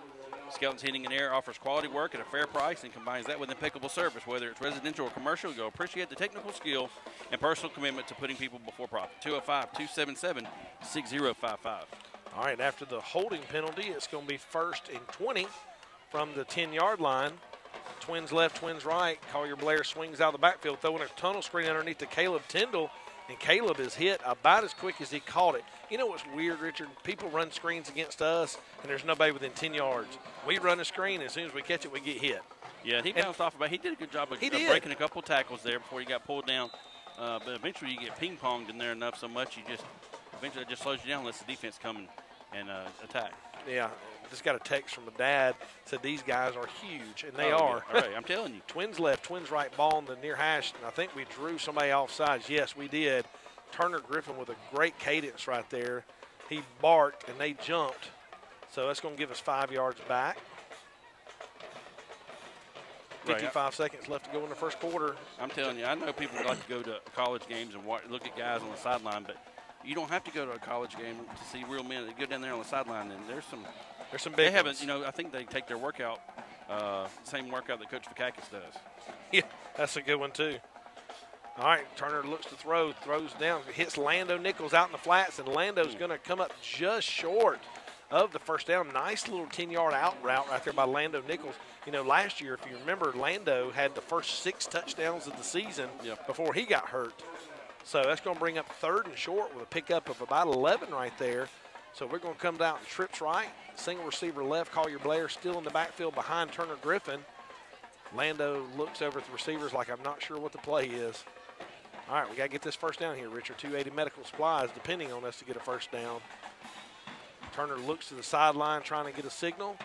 Skelton's Heating and Air offers quality work at a fair price and combines that with impeccable service. Whether it's residential or commercial, you'll appreciate the technical skill and personal commitment to putting people before profit. 205-277-6055. All right, after the holding penalty, it's going to be 1st and 20 from the 10-yard line. Twins left, twins right. Collier Blair swings out of the backfield, throwing a tunnel screen underneath to Caleb Tyndall, and Caleb is hit about as quick as he caught it. You know what's weird, Richard? People run screens against us, and there's nobody within 10 yards. We run a screen, and as soon as we catch it, we get hit. Yeah, he bounced off about. He did a good job of breaking a couple tackles there before he got pulled down. But eventually you get ping-ponged in there enough so much eventually it just slows you down unless the defense come and attack. Yeah, just got a text from a dad, said these guys are huge, and they are. Yeah. All right, I'm telling you. Twins left, twins right, ball on the near hash, and I think we drew somebody off sides. Yes, we did. Turner Griffin with a great cadence right there. He barked, and they jumped. So that's going to give us 5 yards back. 55 seconds left to go in the first quarter. I'm telling you, I know people like to go to college games and look at guys on the sideline, but you don't have to go to a college game to see real men. They go down there on the sideline, and there's some big they haven't, you know, I think they take their workout, same workout that Coach Vakakis does. Yeah, that's a good one, too. All right, Turner looks to throw, throws down, hits Lando Nichols out in the flats, and Lando's going to come up just short of the first down. Nice little 10-yard out route right there by Lando Nichols. You know, last year, if you remember, Lando had the first 6 touchdowns of the season before he got hurt. So that's going to bring up 3rd and short with a pickup of about 11 right there. So we're going to come down and trips right, single receiver left. Collier Blair still in the backfield behind Turner Griffin. Lando looks over at the receivers like I'm not sure what the play is. All right, we got to get this first down here, Richard. 280 Medical Supplies depending on us to get a first down. Turner looks to the sideline trying to get a signal.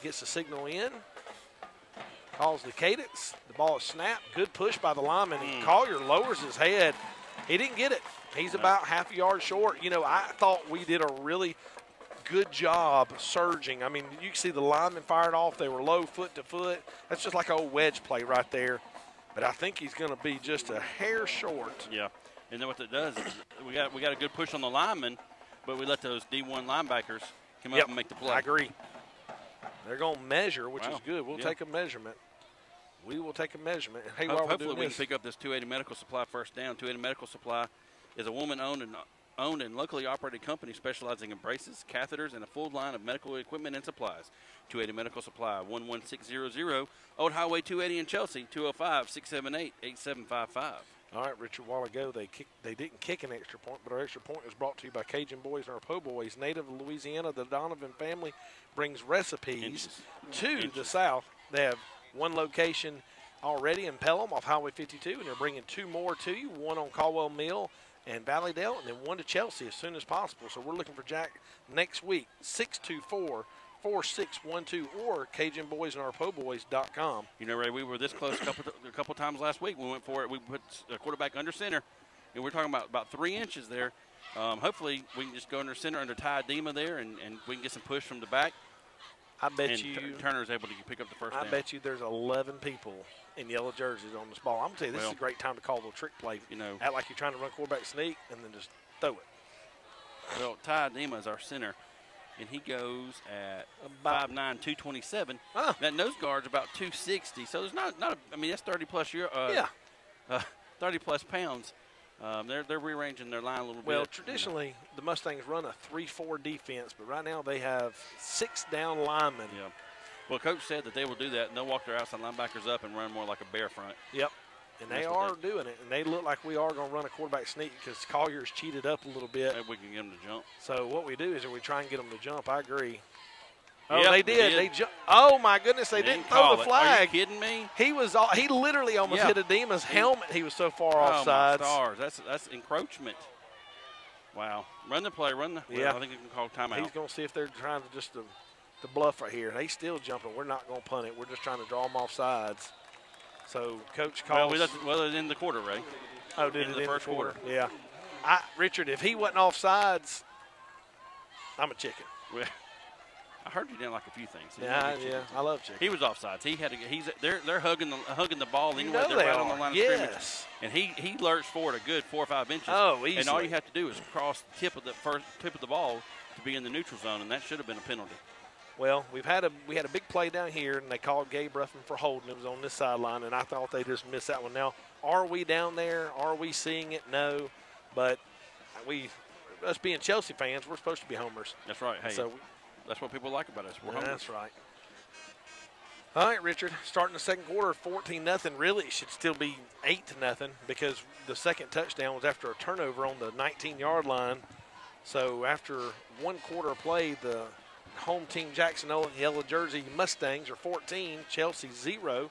Gets the signal in. Calls the cadence. The ball is snapped. Good push by the lineman. Collier lowers his head. He didn't get it. He's about half a yard short. You know, I thought we did a really good job surging. I mean, you can see the linemen fired off. They were low foot to foot. That's just like an old wedge play right there. But I think he's going to be just a hair short. Yeah, and then what that does is we got a good push on the lineman, but we let those D1 linebackers come up and make the play. I agree. They're going to measure, which is good. We'll take a measurement. We will take a measurement. Hey, hopefully we can pick up this 280 Medical Supply first down. 280 Medical Supply is a woman-owned and locally operated company specializing in braces, catheters, and a full line of medical equipment and supplies. 280 Medical Supply, 11600 Old Highway 280 in Chelsea, 205-678-8755. All right, Richard, a while ago they didn't kick an extra point, but our extra point is brought to you by Cajun Boys and our Po Boys. Native of Louisiana, the Donovan family brings recipes to the South. They have one location already in Pelham off Highway 52, and they're bringing 2 more to you, one on Caldwell Mill and Valleydale, and then one to Chelsea as soon as possible. So we're looking for Jack next week, 624-4612 or CajunBoysandOurPoBoys.com. You know, Ray, we were this close a couple times last week. We went for it. We put a quarterback under center, and we're talking about 3 inches there. Hopefully, we can just go under center under Ty Dema there, and we can get some push from the back. I bet you Turner's able to pick up the first down. I bet you there's 11 people in yellow jerseys on this ball. I'm going to tell you, this is a great time to call a little trick play. You know, act like you're trying to run quarterback sneak and then just throw it. Well, Ty Dema is our center, and he goes at 5'9", 227. That nose guard's about 260, so there's not I mean, that's 30-plus 30-plus pounds. They're rearranging their line a little bit. Well, traditionally, the Mustangs run a 3-4 defense, but right now they have 6 down linemen. Yeah. Well, Coach said that they will do that, and they'll walk their outside linebackers up and run more like a bear front. Yep. And they are doing it, and they look like we are going to run a quarterback sneak because Collier's cheated up a little bit. Maybe we can get them to jump. So what we do is we try and get them to jump. I agree. Oh, yep, they did. They jumped. Oh my goodness, they didn't throw the flag. Are you kidding me? He literally almost hit Adema's helmet. He was so far offsides. Oh, my stars. That's encroachment. Wow. Run the play. I think you can call timeout. He's going to see if they're trying to just to bluff right here. They still jumping. We're not going to punt it. We're just trying to draw them off sides. So Coach calls. Well, it's in the quarter, Ray. Oh, did it in the first quarter? Yeah. Richard, if he wasn't off sides, I'm a chicken. Well, I heard you didn't like a few things. Yeah, I love chicken. He was offsides. They're hugging the ball anyway. They're right on the line of scrimmage. And he lurched forward a good 4 or 5 inches. Oh, easily. And all you have to do is cross the tip of the ball to be in the neutral zone, and that should have been a penalty. Well, we had a big play down here, and they called Gabe Ruffin for holding. It was on this sideline, and I thought they just missed that one. Now, are we down there? Are we seeing it? No, but us being Chelsea fans, we're supposed to be homers. That's right. Hey, so that's what people like about us. We're homers. That's right. All right, Richard. Starting the second quarter, 14-0. Really, it should still be 8-0 because the second touchdown was after a turnover on the 19-yard line. So after 1 quarter of play, the home team Jackson-Olin yellow jersey Mustangs are 14, Chelsea 0.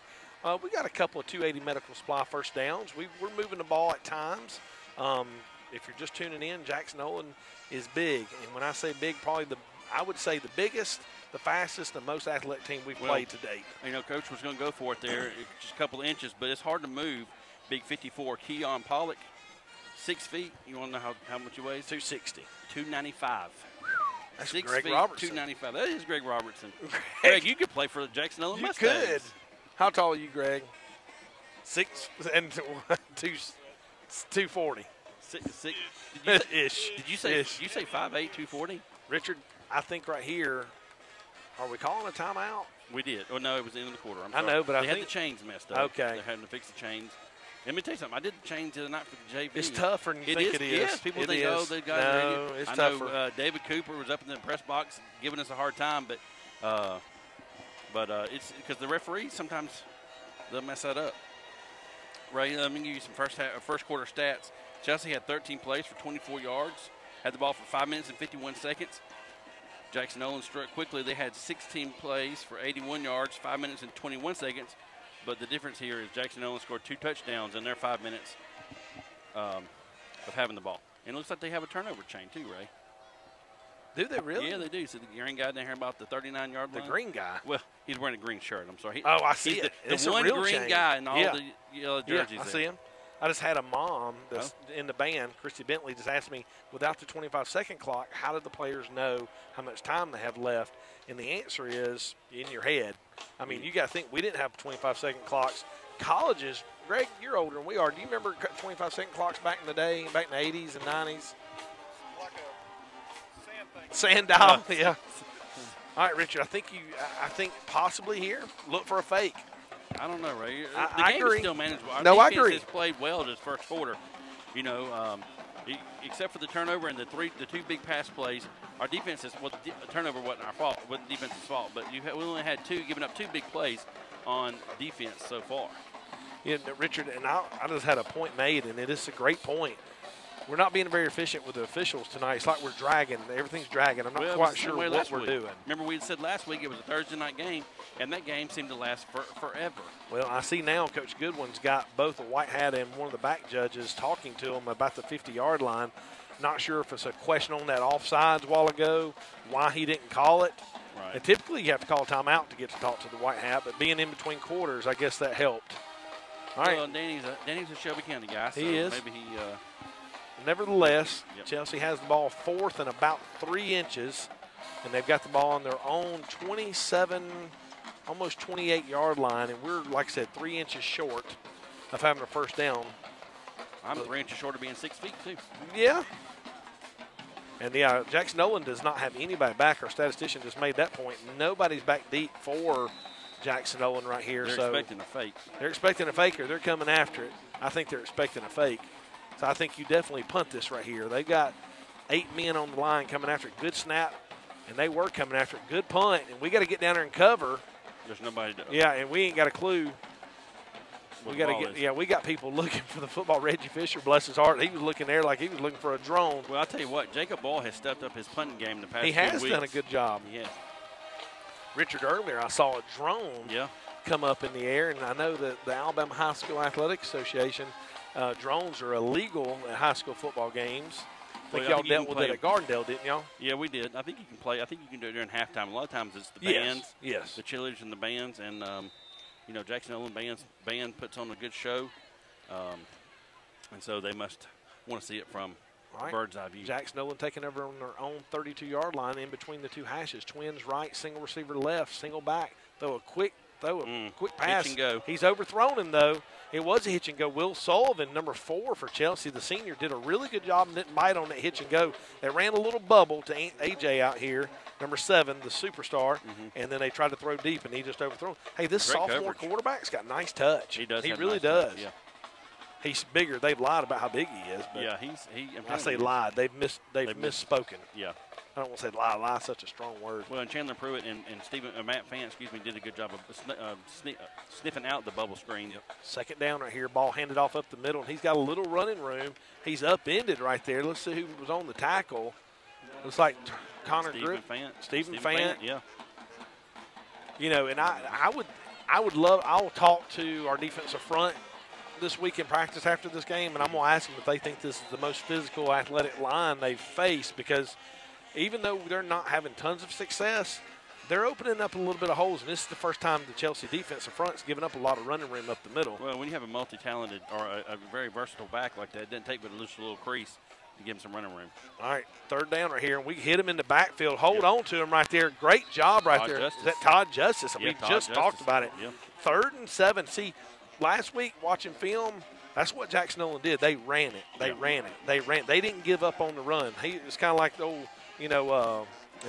We got a couple of 280 medical supply first downs. We're moving the ball at times. If you're just tuning in, Jackson-Olin is big. And when I say big, probably I would say the biggest, the fastest, the most athletic team we've played to date. You know, Coach was going to go for it there, just a couple of inches, but it's hard to move. Big 54, Keon Pollock, 6 feet. You want to know how much he weighs? 260. 295. That's 6 Greg feet, Robertson. 295. That is Greg Robertson. Greg, you could play for the Jackson-Olin Mustangs. You could. How tall are you, Greg? 6 and 240. 6. Ish. Did you say 5'8", 240? Richard, I think right here, are we calling a timeout? We did. Oh, no, it was the end of the quarter. I know, but they had the chains messed up. Okay. They're having to fix the chains. Let me tell you something. I did the chains the other night for the JV. It's tougher than you think it is. Yes, people think, they got no, ready. it's tougher. I know David Cooper was up in the press box giving us a hard time, but it's because the referees sometimes they'll mess that up. Ray, let me give you some first quarter stats. Chelsea had 13 plays for 24 yards, had the ball for 5 minutes and 51 seconds. Jackson-Olin struck quickly. They had 16 plays for 81 yards, 5 minutes and 21 seconds. But the difference here is Jackson-Olin scored 2 touchdowns in their 5 minutes of having the ball. And it looks like they have a turnover chain too, Ray. Do they really? Yeah, they do. So the green guy down here about the 39-yard line. The green guy? Well, he's wearing a green shirt. I'm sorry. I see it. The one green chain. guy in all the yellow jerseys. Yeah, I see him. I just had a mom that's in the band, Christy Bentley, just asked me, without the 25-second clock, how did the players know how much time they have left? And the answer is in your head. I mean, you got to think, we didn't have 25-second clocks. Colleges, Greg, you're older than we are. Do you remember 25-second clocks back in the day, back in the 80s and 90s? Like a sand dial, yeah. All right, Richard, I think possibly here, look for a fake. I don't know, Ray. I the game agree. is still manageable. Our I defense agree. has played well this first quarter. You know, except for the turnover and the 2 big pass plays, our defense is the turnover wasn't our fault, wasn't defense's fault. But we only had giving up 2 big plays on defense so far. You know, Richard, and I just had a point made, and it is a great point. We're not being very efficient with the officials tonight. It's like we're dragging. Everything's dragging. I'm not quite sure what we're doing. Remember we said last week it was a Thursday night game, and that game seemed to last forever. Well, I see now Coach Goodwin's got both a white hat and one of the back judges talking to him about the 50-yard line. Not sure if it's a question on that offsides a while ago, why he didn't call it. Right. And typically you have to call a timeout to get to talk to the white hat, but being in between quarters, I guess that helped. All right. Well, Danny's a Shelby County guy, so he is. Maybe he. Nevertheless, Yep. Chelsea has the ball 4th and about 3 inches, and they've got the ball on their own 27, almost 28-yard line, and we're, like I said, 3 inches short of having a first down. I'm 3 inches short of being 6 feet, too. Yeah. And, yeah, Jackson-Olin does not have anybody back. Our statistician just made that point. Nobody's back deep for Jackson-Olin right here. They're expecting a fake. They're expecting a fake, or they're coming after it. I think they're expecting a fake. So I think you definitely punt this right here. They've got 8 men on the line coming after it. Good snap, and they were coming after it. Good punt, and we got to get down there and cover. There's nobody to. Yeah, and we ain't got a clue. We got to get. Yeah, we got people looking for the football. Reggie Fisher, bless his heart, he was looking there like he was looking for a drone. Well, I'll tell you what, Jacob Ball has stepped up his punting game in the past 2 weeks. He has done a good job. Yeah. Richard, earlier I saw a drone come up in the air, and I know that the Alabama High School Athletic Association, drones are illegal at high school football games. I think y'all dealt with it at Gardendale, didn't y'all? Yeah, we did. I think you can play. I think you can do it during halftime. A lot of times it's the bands, yes, the cheerleaders and the bands, and you know, Jackson-Olin band puts on a good show, and so they must want to see it from bird's eye view. Jackson-Olin taking over on their own 32-yard line in between the two hashes. Twins right, single receiver left, single back. Throw a quick pass. Hitch and go. He's overthrown him, though. It was a hitch and go. Will Sullivan, number 4 for Chelsea, the senior, did a really good job and didn't bite on that hitch and go. They ran a little bubble to A.J. out here, number 7, the superstar, and then they tried to throw deep, and he just overthrown. Hey, this Great sophomore coverage. Quarterback's got nice touch. He does. He have really nice does. touch, yeah. He's bigger. They've lied about how big he is. But yeah, I say lied. They've misspoken. Yeah. I don't want to say lie. Lie is such a strong word. Well, and Chandler Pruitt and Matt Fant, did a good job of sniffing out the bubble screen. Yep. Second down right here. Ball handed off up the middle, and he's got a little running room. He's upended right there. Let's see who was on the tackle. Looks like Connor Griffin. Stephen Fant. Yeah. You know, and I would love. I'll talk to our defensive front this week in practice after this game, and I'm going to ask them if they think this is the most physical, athletic line they've faced, because even though they're not having tons of success, they're opening up a little bit of holes, and this is the first time the Chelsea defensive front's given up a lot of running room up the middle. Well, when you have a multi-talented or a very versatile back like that, it doesn't take but a little crease to give him some running room. All right, third down right here, and we hit him in the backfield. Hold on to him right there. Great job right there. Is that Todd Justice? We just talked about it. Yep. 3rd and 7. See, last week watching film, that's what Jackson-Olin did. They ran it. They ran it. They didn't give up on the run. It's kind of like the old, the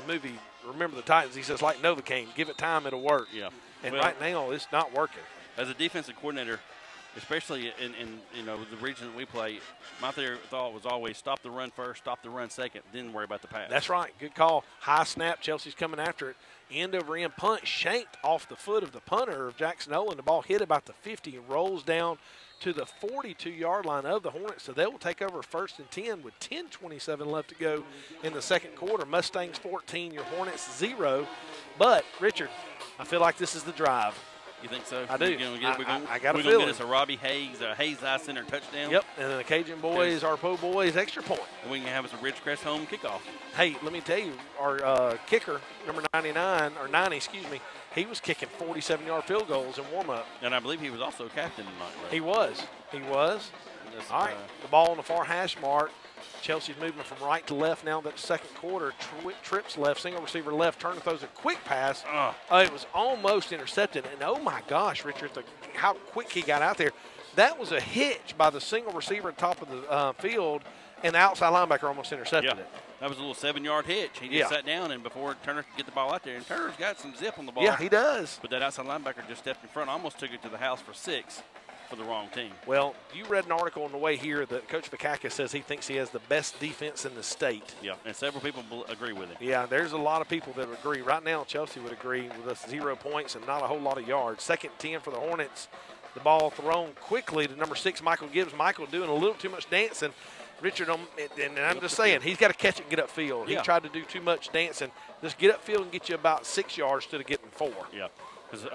movie Remember the Titans. He says, like Novocaine, give it time, it'll work. Yeah. And right now, it's not working. As a defensive coordinator, especially in the region that we play, my thought was always stop the run first, stop the run second, then worry about the pass. That's right. Good call. High snap. Chelsea's coming after it. End over end punt shanked off the foot of the punter of Jackson-Olin. The ball hit about the 50 and rolls down to the 42-yard line of the Hornets. So they will take over 1st and 10 with 10:27 left to go in the second quarter. Mustangs 14, your Hornets 0. But, Richard, I feel like this is the drive. You think so? I do. I got a feeling. We're going to get us a Robbie Hayes Eye Center touchdown. Yep, and then the Cajun boys, our Po boys, extra point. And we can have us a Ridgecrest home kickoff. Hey, let me tell you, our kicker, number 90, he was kicking 47-yard field goals in warm-up. And I believe he was also captain tonight, right? He was. All right, the ball on the far hash mark. Chelsea's moving from right to left now. That second quarter, trips left, single receiver left. Turner throws a quick pass. It was almost intercepted. And, oh, my gosh, Richard, how quick he got out there. That was a hitch by the single receiver at the top of the field, and the outside linebacker almost intercepted it. That was a little 7-yard hitch. He just sat down, and before Turner could get the ball out there, and Turner's got some zip on the ball. Yeah, he does. But that outside linebacker just stepped in front, almost took it to the house for 6 for the wrong team. Well, you read an article on the way here that Coach Vakakis says he thinks he has the best defense in the state. Yeah, and several people agree with him. Yeah, there's a lot of people that agree. Right now, Chelsea would agree with us 0 points and not a whole lot of yards. 2nd and 10 for the Hornets. The ball thrown quickly to number 6, Michael Gibbs. Michael doing a little too much dancing. Richard, and I'm just saying, he's got to catch it and get upfield. Yeah. He tried to do too much dancing. Just get upfield and get you about 6 yards instead of getting 4. Yeah, because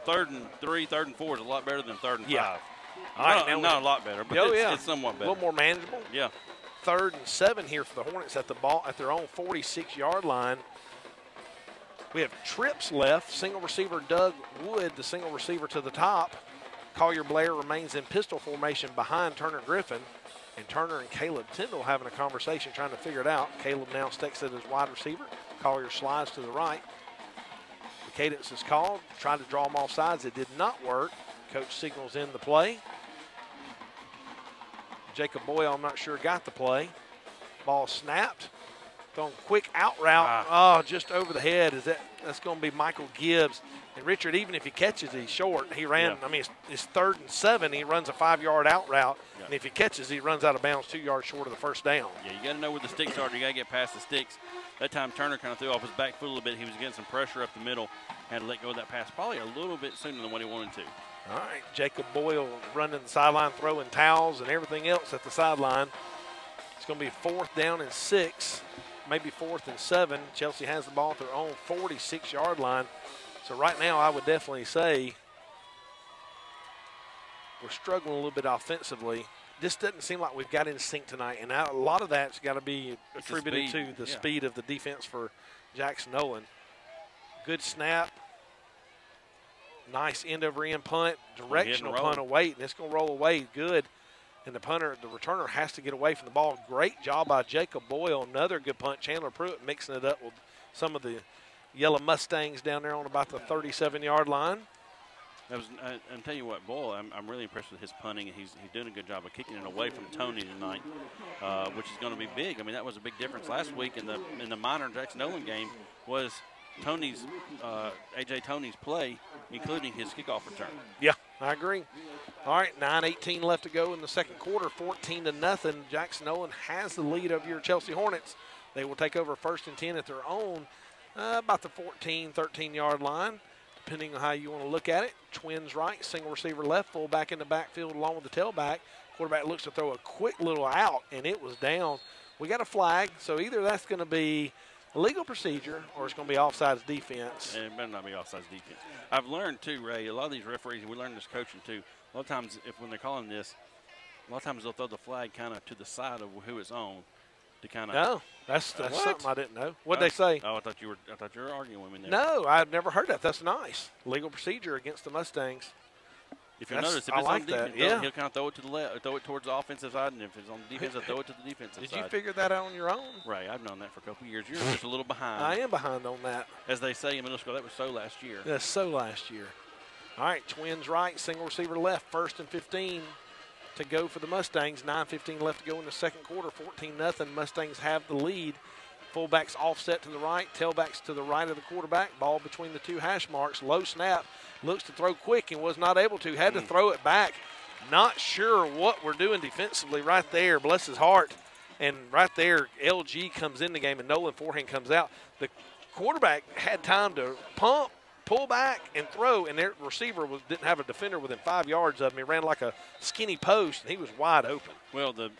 3rd and 3, 3rd and 4 is a lot better than 3rd and 5. All right, Not a lot better, but it's somewhat better. A little more manageable. Yeah. 3rd and 7 here for the Hornets at their own 46-yard line. We have trips left. Single receiver Doug Wood, the single receiver to the top. Collier Blair remains in pistol formation behind Turner Griffin. And Turner and Caleb Tyndall having a conversation trying to figure it out. Caleb now sticks it as wide receiver. Collier slides to the right. The cadence is called. Tried to draw them off sides. It did not work. Coach signals in the play. Jacob Boyle, I'm not sure, got the play. Ball snapped. Going quick out route. Oh, just over the head. That's going to be Michael Gibbs. And Richard, even if he catches, he's short. He ran, I mean, it's 3rd and 7. He runs a 5-yard out route. Yeah. And if he catches, he runs out of bounds 2 yards short of the first down. Yeah, you got to know where the sticks are. You got to get past the sticks. That time Turner kind of threw off his back foot a little bit. He was getting some pressure up the middle. Had to let go of that pass probably a little bit sooner than what he wanted to. All right, Jacob Boyle running the sideline, throwing towels and everything else at the sideline. It's going to be 4th down and 6, maybe 4th and 7. Chelsea has the ball at their own 46-yard line. So right now I would definitely say we're struggling a little bit offensively. This doesn't seem like we've got in sync tonight, and a lot of that's got to be attributed to the speed of the defense for Jackson-Olin. Good snap. Nice end-over-end punt, directional punt away, and it's going to roll away good. And the returner has to get away from the ball. Great job by Jacob Boyle. Another good punt. Chandler Pruitt mixing it up with some of the yellow Mustangs down there on about the 37-yard line. I'll tell you what, Boyle, I'm really impressed with his punting, and he's doing a good job of kicking it away from Tony tonight, which is going to be big. I mean, that was a big difference last week in the minor Jackson-Olin game was Tony's A.J. Tony's play, including his kickoff return. Yeah, I agree. All right, 9:18 left to go in the second quarter, 14-0. Jackson-Olin has the lead over your Chelsea Hornets. They will take over 1st and 10 at their own, about the 14, 13-yard line, depending on how you want to look at it. Twins right, single receiver left, fullback in the backfield along with the tailback. Quarterback looks to throw a quick little out, and it was down. We got a flag, so either that's going to be a legal procedure or it's going to be offsides defense. And it better not be offsides defense. I've learned, too, Ray, a lot of these referees, we learned this coaching, too, a lot of times when they're calling this, a lot of times they'll throw the flag kind of to the side of who it's on. To kind of no, that's something I didn't know. What'd they say? Oh, I thought you were arguing with me there. No, I've never heard that. That's nice. Legal procedure against the Mustangs. If you notice, if it's on defense, he'll kind of throw it to the left, throw it towards the offensive side, and if it's on the defense, he'll throw it to the defensive side. Did you figure that out on your own? Right, I've known that for a couple of years. You're just a little behind. I am behind on that. As they say in middle school, that was so last year. That's so last year. All right, Twins right, single receiver left, 1st and 15 to go for the Mustangs. 9:15 left to go in the second quarter, 14-0. Mustangs have the lead. Fullbacks offset to the right, tailbacks to the right of the quarterback. Ball between the two hash marks. Low snap. Looks to throw quick and was not able to. Had to throw it back. Not sure what we're doing defensively right there. Bless his heart. And right there, LG comes in the game and Nolan forehand comes out. The quarterback had time to pump, pull back, and throw, and their receiver didn't have a defender within 5 yards of him. He ran like a skinny post, and he was wide open. Well, the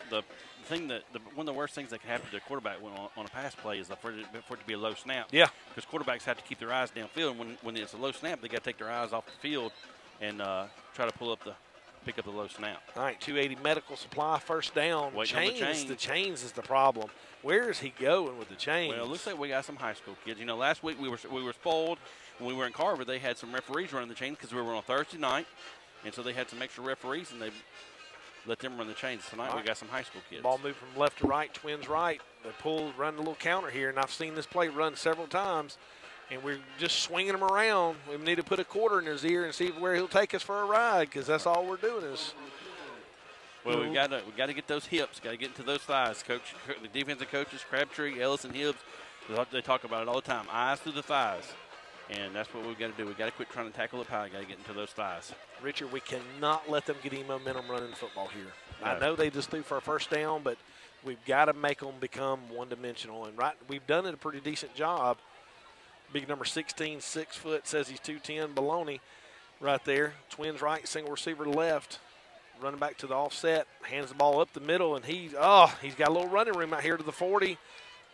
thing one of the worst things that can happen to a quarterback on a pass play is for it to be a low snap. Yeah. Because quarterbacks have to keep their eyes downfield. When it's a low snap, they got to take their eyes off the field and try to pick up the low snap. All right, 280 medical supply, 1st down. Chains. The chains is the problem. Where is he going with the chains? Well, it looks like we got some high school kids. You know, last week we were spoiled. When we were in Carver, they had some referees running the chains because we were on Thursday night, and so they had some extra referees, and they let them run the chains. Tonight we got some high school kids. Ball moved from left to right, Twins right. They run a little counter here, and I've seen this play run several times, and we're just swinging him around. We need to put a quarter in his ear and see where he'll take us for a ride because that's all we're doing is. Well, we got to get those hips, got to get into those thighs. Coach, the defensive coaches, Crabtree, Ellis, and Hibbs, they talk about it all the time. Eyes through the thighs. And that's what we've got to do. We've got to quit trying to tackle up high. Got to get into those thighs. Richard, we cannot let them get any momentum running football here. No. I know they just threw for a 1st down, but we've got to make them become one-dimensional. And we've done it a pretty decent job. Big number 16, 6 foot, says he's 210, Baloney. right there. Twins right, single receiver left. Running back to the offset, hands the ball up the middle, and he's got a little running room out here to the 40.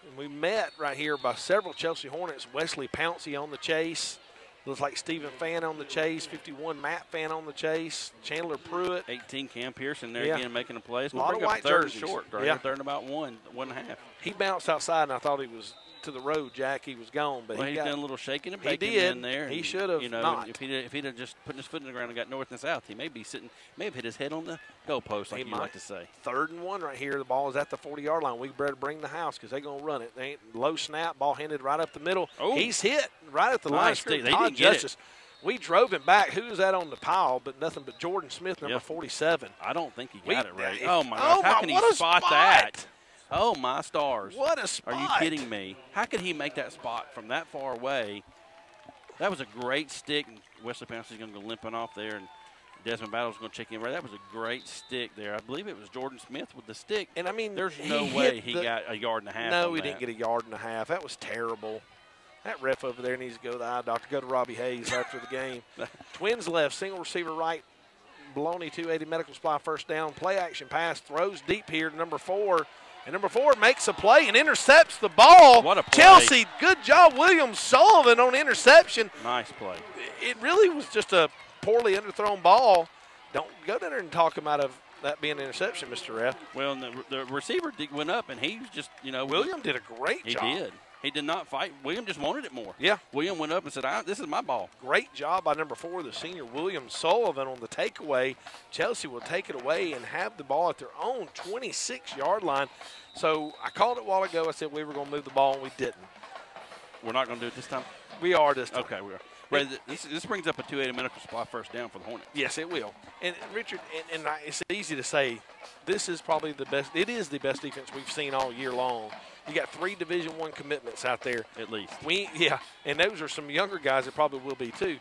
And we met right here by several Chelsea Hornets. Wesley Pouncey on the chase. Looks like Stephen Fan on the chase. 51 Matt Fan on the chase. Chandler Pruitt. 18 Cam Pearson there again making a play. It's a lot of white third jerseys. Short, right? Yeah. Third and about one and a half. He bounced outside, and I thought he was to the road, Jack. He was gone, but he's done a little shaking and baking in there. He should have not. If he'd have just put his foot in the ground and got north and south, he may have hit his head on the goalpost, like you like to say. 3rd and 1 right here. The ball is at the 40-yard line. We better bring the house because they're going to run it. They ain't low snap, ball handed right up the middle. Oh. He's hit right at the line. They didn't get it. We drove him back. Who was that on the pile? But nothing but Jordan Smith, number 47. I don't think he got it right. Oh, my gosh. How can he spot that? Oh, my stars. What a spot. Are you kidding me? How could he make that spot from that far away? That was a great stick. And Wesley Pouncey's going to go limping off there, and Desmond Battle's going to check in right. That was a great stick there. I believe it was Jordan Smith with the stick. And, I mean, there's no way he got a yard and a half. No, he didn't get a yard and a half. That was terrible. That ref over there needs to go to the eye doctor. Go to Robbie Hayes after the game. Twins left, single receiver right. Baloney 280 Medical Supply first down. Play action pass, throws deep here to number 4. And number 4 makes a play and intercepts the ball. What a play. Chelsea, good job. William Sullivan on interception. Nice play. It really was just a poorly underthrown ball. Don't go down there and talk him out of that being an interception, Mr. Ref. Well, the receiver went up, and he was just, William did a great job. He did. He did not fight. William just wanted it more. Yeah. William went up and said, this is my ball. Great job by number 4, the senior William Sullivan on the takeaway. Chelsea will take it away and have the ball at their own 26-yard line. So I called it a while ago. I said we were going to move the ball, and we didn't. We're not going to do it this time? We are this time. Okay, we are. Right, this brings up a 280 Medical Supply first down for the Hornets. Yes, it will. And Richard, it's easy to say this is probably the best. It is the best defense we've seen all year long. You got 3 Division I commitments out there. At least. And those are some younger guys that probably will be too.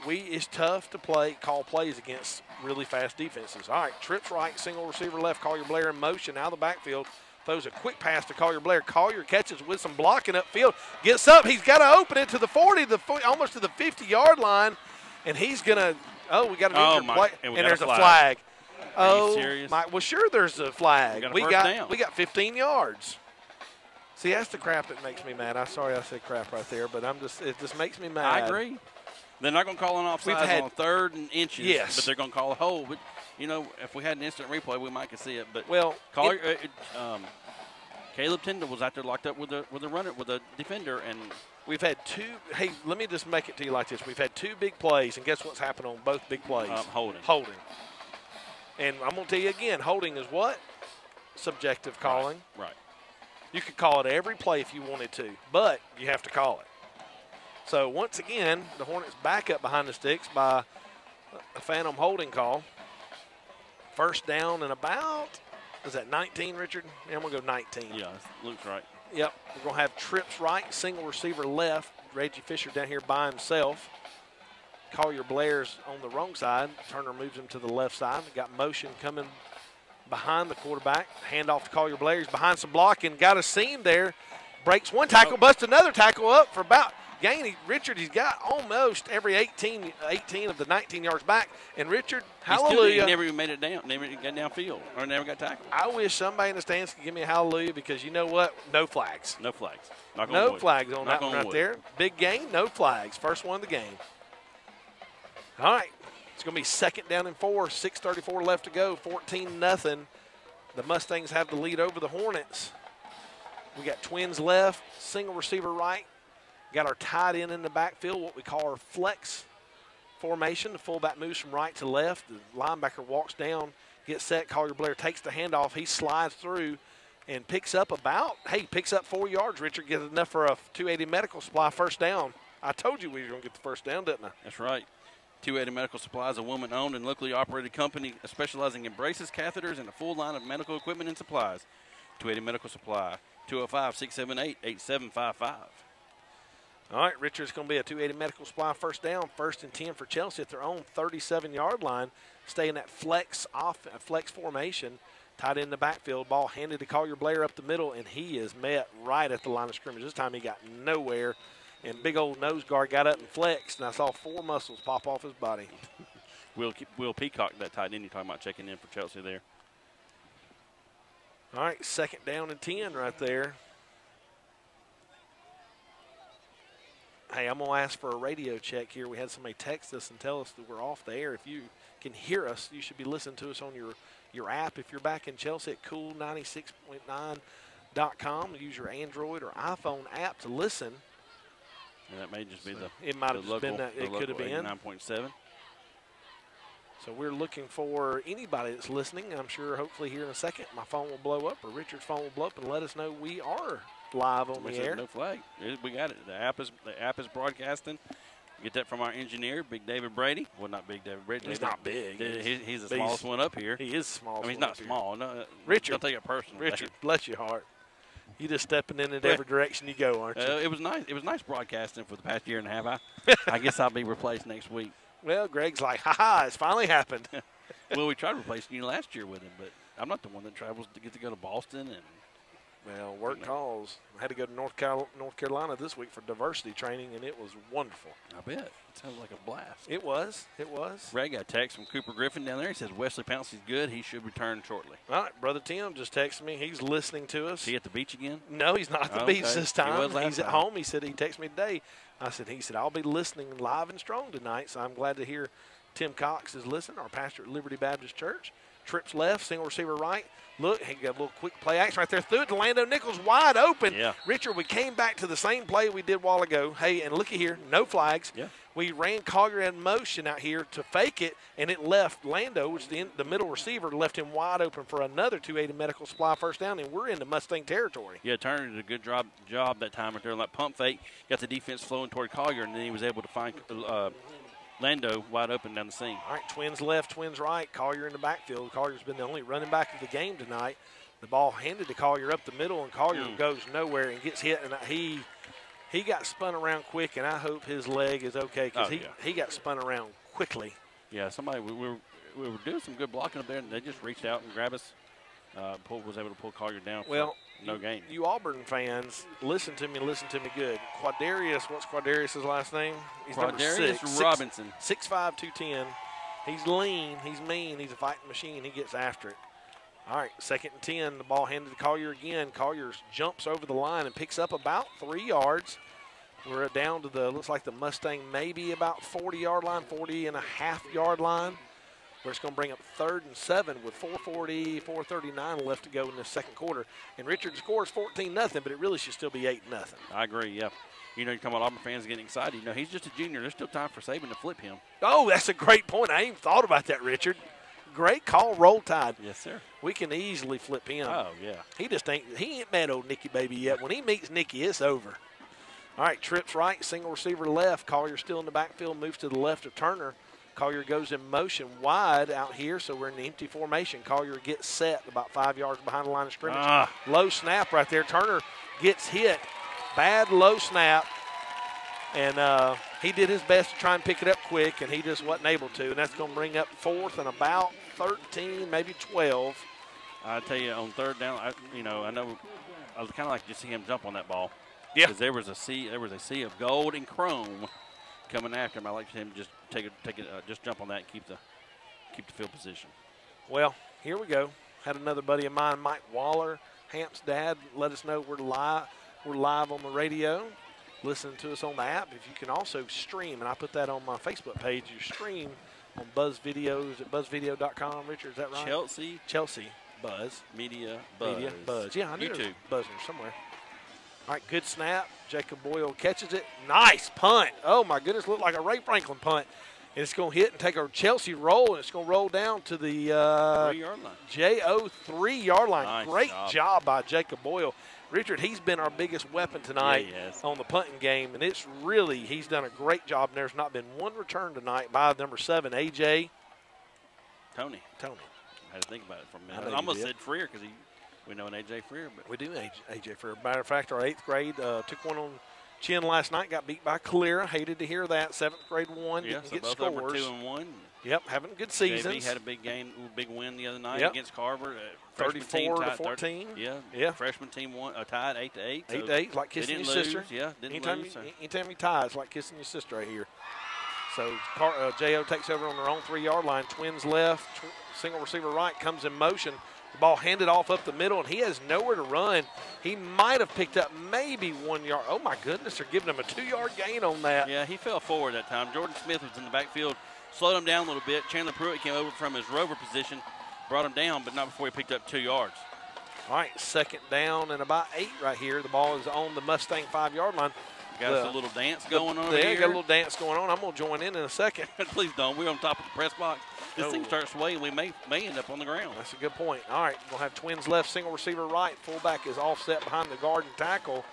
It's tough to call plays against really fast defenses. All right, trips right, single receiver left, Collier Blair in motion out of the backfield. Throws a quick pass to Collier Blair. Collier catches with some blocking upfield. Gets up. He's got to open it to the 40, almost to the 50-yard line. And he's going to – we got an injured play. And there's a flag. Are you serious? Well, sure there's a flag. We got 15 yards. See, that's the crap that makes me mad. I'm sorry I said crap right there, but it just makes me mad. I agree. They're not going to call an offside on 3rd and inches. Yes. But they're going to call a hold. But, if we had an instant replay, we might could see it. But Caleb Tyndall was out there locked up with a defender, and we've had 2. Hey, let me just make it to you like this: we've had 2 big plays, and guess what's happened on both big plays? Holding. And I'm going to tell you again, holding is what? Subjective calling. Right. You could call it every play if you wanted to, but you have to call it. So once again, the Hornets back up behind the sticks by a phantom holding call. First down and about, is that 19, Richard? Yeah, I'm going to go 19. Yeah, Luke's right. Yep, we're going to have trips right, single receiver left. Reggie Fisher down here by himself. Collier Blair's on the wrong side. Turner moves him to the left side. Got motion coming behind the quarterback. Hand off to Collier Blair. He's behind some blocking. Got a seam there. Breaks one tackle, busts another tackle up for about gain. He's got almost every 18 of the 19 yards back. And Richard, hallelujah. He never even made it down. Never got downfield or never got tackled. I wish somebody in the stands could give me a hallelujah because you know what? No flags. No flags. No flags on that one right there. Big gain, no flags. First one of the game. All right. It's going to be 2nd down and 4. 6:34 left to go. 14-0. The Mustangs have the lead over the Hornets. We got twins left, single receiver right. Got our tight end in the backfield, what we call our flex formation. The fullback moves from right to left. The linebacker walks down, gets set. Collier Blair takes the handoff. He slides through and picks up 4 yards. Richard gets enough for a 280 Medical Supply first down. I told you we were going to get the first down, didn't I? That's right. 280 Medical Supply is a woman-owned and locally operated company specializing in braces, catheters, and a full line of medical equipment and supplies. 280 Medical Supply, 205-678-8755. All right, Richard's going to be a 280 Medical Supply first down, 1st and 10 for Chelsea at their own 37-yard line. Stay in that flex formation. Tight end in the backfield, ball handed to Collier Blair up the middle, and he is met right at the line of scrimmage. This time he got nowhere. and big old nose guard got up and flexed, and I saw 4 muscles pop off his body. Will Peacock, that tight end you're talking about, checking in for Chelsea there. All right, 2nd down and 10 right there. Hey, I'm going to ask for a radio check here. We had somebody text us and tell us that we're off the air. If you can hear us, you should be listening to us on your app. If you're back in Chelsea at cool96.9.com, use your Android or iPhone app to listen. And that may just be it might have just been that. It could have been 9.7. So we're looking for anybody that's listening. I'm sure hopefully here in a second my phone will blow up or Richard's phone will blow up and let us know we are live on the air. No flag. We got it. The app is broadcasting. Get that from our engineer, Big David Brady. Well, not Big David Brady. He's not big. He's the smallest one up here. He is the smallest. I mean, he's not small. No, Richard, don't take it personal. Richard, bless your heart. You just stepping in every direction you go, aren't you? It was nice. It was nice broadcasting for the past year and a half. I guess I'll be replaced next week. Well, Greg's like, ha, it's finally happened. Well, we tried replacing you last year with him, but I'm not the one that travels to get to go to Boston. And well, work calls. I had to go to North Carolina this week for diversity training, and it was wonderful. I bet. It sounds like a blast. It was. It was. Ray got a text from Cooper Griffin down there. He says Wesley Pouncey's good. He should return shortly. All right, Brother Tim just texted me. He's listening to us. Is he at the beach again? No, he's not at the beach this time. He's at time. home. He said he texted me today. He said, I'll be listening live and strong tonight, so I'm glad to hear Tim Cox is listening, our pastor at Liberty Baptist Church. Trips left, single receiver right. Look, he got a little quick play action right there. Threw it to Lando Nichols, wide open. Yeah. Richard, we came back to the same play we did a while ago. Hey, and looky here, no flags. Yeah. We ran Collier in motion out here to fake it, and it left Lando, which is the middle receiver, left him wide open for another 280 medical supply first down, and we're into Mustang territory. Yeah, Turner did a good job that time right there on that pump fake. Got the defense flowing toward Collier, and then he was able to find Lando wide open down the seam. All right, twins left, twins right. Collier in the backfield. Collier's been the only running back of the game tonight. The ball handed to Collier up the middle, and Collier goes nowhere and gets hit. And he got spun around quick, and I hope his leg is okay because he got spun around quickly. Yeah, somebody we were doing some good blocking up there, and they just reached out and grabbed us. Was able to pull Collier down. Well, no gain. You Auburn fans, listen to me good. Quadarius, what's Quadarius' last name? He's Quadarius Robinson. 6'5", 210. He's lean, he's mean, he's a fighting machine. He gets after it. All right, 2nd and 10. The ball handed to Collier again. Collier jumps over the line and picks up about 3 yards. We're down to looks like the Mustang maybe about 40-yard line, 40.5-yard line. Where it's going to bring up 3rd and 7 with 4:39 left to go in the second quarter. And Richard scores 14-0, but it really should still be 8-0. I agree, yeah. You know, you're talking about Auburn fans getting excited. You know, he's just a junior. There's still time for Saban to flip him. Oh, that's a great point. I ain't even thought about that, Richard. Great call, Roll Tide. Yes, sir. We can easily flip him. Oh, yeah. He ain't met old Nicky Baby yet. When he meets Nicky, it's over. All right, trips right, single receiver left. Collier still in the backfield, moves to the left of Turner. Collier goes in motion wide out here, so we're in the empty formation. Collier gets set about 5 yards behind the line of scrimmage. Low snap right there. Turner gets hit. Bad low snap. And he did his best to try and pick it up quick, and he just wasn't able to. And that's going to bring up 4th and about 13, maybe 12. I tell you, on 3rd down, I know I was kind of like to see him jump on that ball. Yeah. Because there was a sea of gold and chrome coming after him. I like him just just jump on that and keep the field position. Well, here we go. Had another buddy of mine, Mike Waller, Hamp's dad, let us know we're live on the radio. Listen to us on the app. If you can also stream, and I put that on my Facebook page, you stream on Buzz Videos at buzzvideo.com. Richard, is that right? Chelsea Buzz. Media Buzz. Yeah, I knew YouTube. Buzzer somewhere. All right, good snap. Jacob Boyle catches it. Nice punt. Oh, my goodness, looked like a Ray Franklin punt. And it's going to hit and take a Chelsea roll, and it's going to roll down to the 3-yard line. JO 3-yard line. Nice Great job by Jacob Boyle. Richard, he's been our biggest weapon tonight on the punting game, and he's done a great job, and there's not been one return tonight by number 7, A.J. Tony. I had to think about it for a minute. I almost said Freer because we know an A.J. Freer. But we do A.J. Freer. Matter of fact, our 8th grade took one on Chin last night got beat by Calera. Hated to hear that. 7th grade won. Yeah, Didn't so get both scores. of them were 2-1. Yep, having good seasons. JB had a big game, big win the other night Yep. against Carver. 34-14. Yeah. Freshman team won, tied 8-8. 8-8, like kissing your sister. Yeah, didn't lose. Anytime you tie, it's like kissing your sister right here. So J.O. takes over on their own 3-yard line. Twins left, single receiver right, comes in motion. The ball handed off up the middle, and he has nowhere to run. He might have picked up maybe 1 yard. Oh, my goodness, they're giving him a 2-yard gain on that. Yeah, he fell forward that time. Jordan Smith was in the backfield, slowed him down a little bit. Chandler Pruitt came over from his rover position, brought him down, but not before he picked up 2 yards. All right, 2nd down and about 8 right here. The ball is on the Mustang 5-yard line. Got us a little dance going on here. here. Got a little dance going on. I'm going to join in a second. Please don't. We're on top of the press box. This thing starts swaying. We may end up on the ground. That's a good point. All right, we'll have Twins left, single receiver right. Fullback is offset behind the guard and tackle.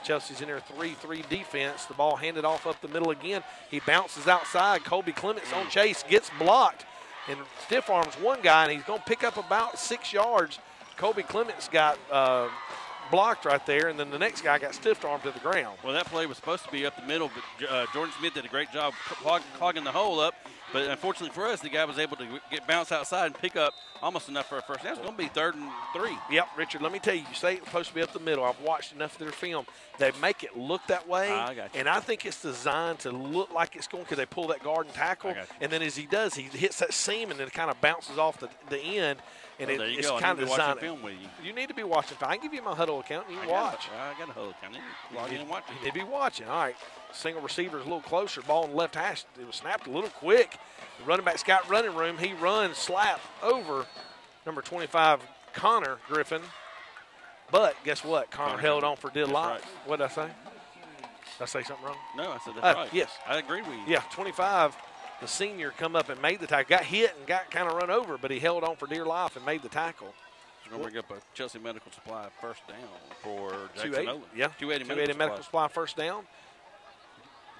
Chelsea's in their 3-3 defense. The ball handed off up the middle again. He bounces outside. Colby Clements on chase, gets blocked, and stiff arms one guy, and he's going to pick up about 6 yards. Colby Clements got blocked right there, and then the next guy got stiff armed to the ground. Well, that play was supposed to be up the middle, but Jordan Smith did a great job clogging the hole up. But unfortunately for us, the guy was able to bounce outside and pick up almost enough for a first down. It's going to be 3rd and 3. Yep, Richard, let me tell you, you say it's supposed to be up the middle. I've watched enough of their film. They make it look that way, and I think it's designed to look like it's going because they pull that guard and tackle, and then as he does, he hits that seam, and then it kind of bounces off the end. And it's kind of designed. Film with you. You need to be watching. I can give you my huddle account, and you watch. I got a huddle account. Log in and watch. You need to be watching. All right. Single receiver is a little closer. Ball in the left hash. It was snapped a little quick. The running back's got running room. He runs, slap over number 25, Connor Griffin. But guess what? Connor held on for dear life. Right. What did I say? Did I say something wrong? No, I said that's right. Yes. I agree with you. Yeah, 25. The senior come up and made the tackle. Got hit and got kind of run over, but he held on for dear life and made the tackle. We're going to bring up a Chelsea Medical Supply first down for Jackson-Olin. Yeah, 280 Medical Supply first down.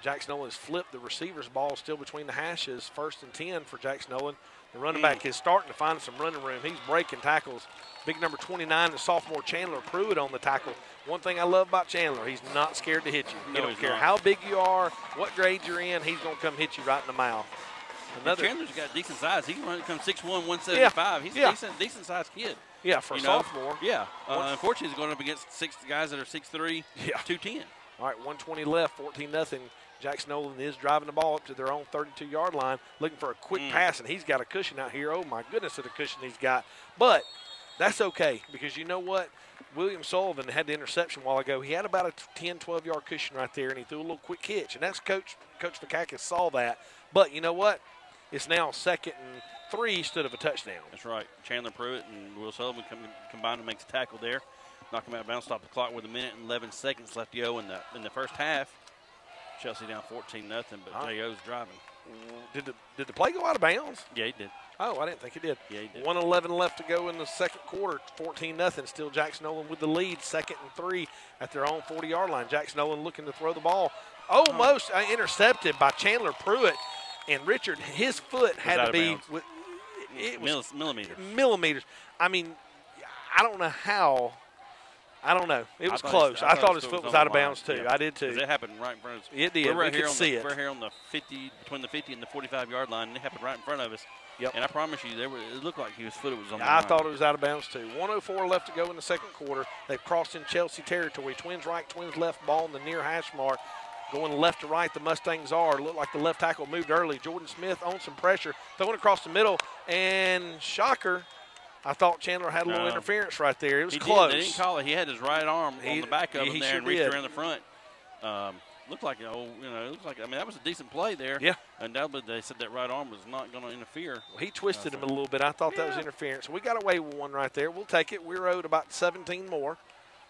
Jackson-Olin has flipped the receiver's ball still between the hashes. 1st and 10 for Jackson-Olin. The running back is starting to find some running room. He's breaking tackles. Big number 29, the sophomore Chandler Pruitt on the tackle. One thing I love about Chandler, he's not scared to hit you. He don't care how big you are, what grade you're in, he's going to come hit you right in the mouth. Chandler's got decent size. He can come 6'1", 175. He's a decent sized kid. Yeah, for a sophomore. Yeah. Unfortunately, he's going up against 6 guys that are 6'3", 210. All right, 120 left, 14-0. Jackson-Olin is driving the ball up to their own 32-yard line, looking for a quick pass, and he's got a cushion out here. Oh, my goodness, what a cushion he's got. But that's okay because you know what? William Sullivan had the interception a while ago. He had about a 10, 12-yard cushion right there, and he threw a little quick hitch. And that's Coach Fakakis saw that. But you know what? It's now 2nd and 3 instead of a touchdown. That's right. Chandler Pruitt and Will Sullivan combine to make the tackle there. Knock him out of bounds, stop the clock with 1 minute and 11 seconds left to go in the first half. Chelsea down 14-0, but J.O.'s driving. Did the play go out of bounds? Yeah, he did. Oh, I didn't think it did. Yeah, he did. 1:11 left to go in the second quarter. 14-0. Still Jackson-Olin with the lead. 2nd and 3 at their own 40-yard line. Jackson-Olin looking to throw the ball. Almost intercepted by Chandler Pruitt. And Richard, his foot had to be millimeters. I mean, I don't know how. I don't know. It was close. I thought his foot was out of bounds, too. Yeah. I did, too. It happened right in front of us. It did. We could see it. We're here on the 50, between the 50 and the 45-yard line, and it happened right in front of us. Yep. And I promise you, it looked like his foot was on the line. I thought it was out of bounds, too. 1:04 left to go in the second quarter. They've crossed in Chelsea territory. Twins right, Twins left, ball in the near hash mark. Going left to right, the Mustangs are. Looked like the left tackle moved early. Jordan Smith on some pressure. Throwing across the middle, and shocker, I thought Chandler had a little interference right there. It was close. They didn't call it. He had his right arm on the back of him there and reached around the front. Looked like, that was a decent play there. Yeah. Undoubtedly, they said that right arm was not going to interfere. Well, he twisted him a little bit. I thought that was interference. We got away with one right there. We'll take it. We're owed about 17 more.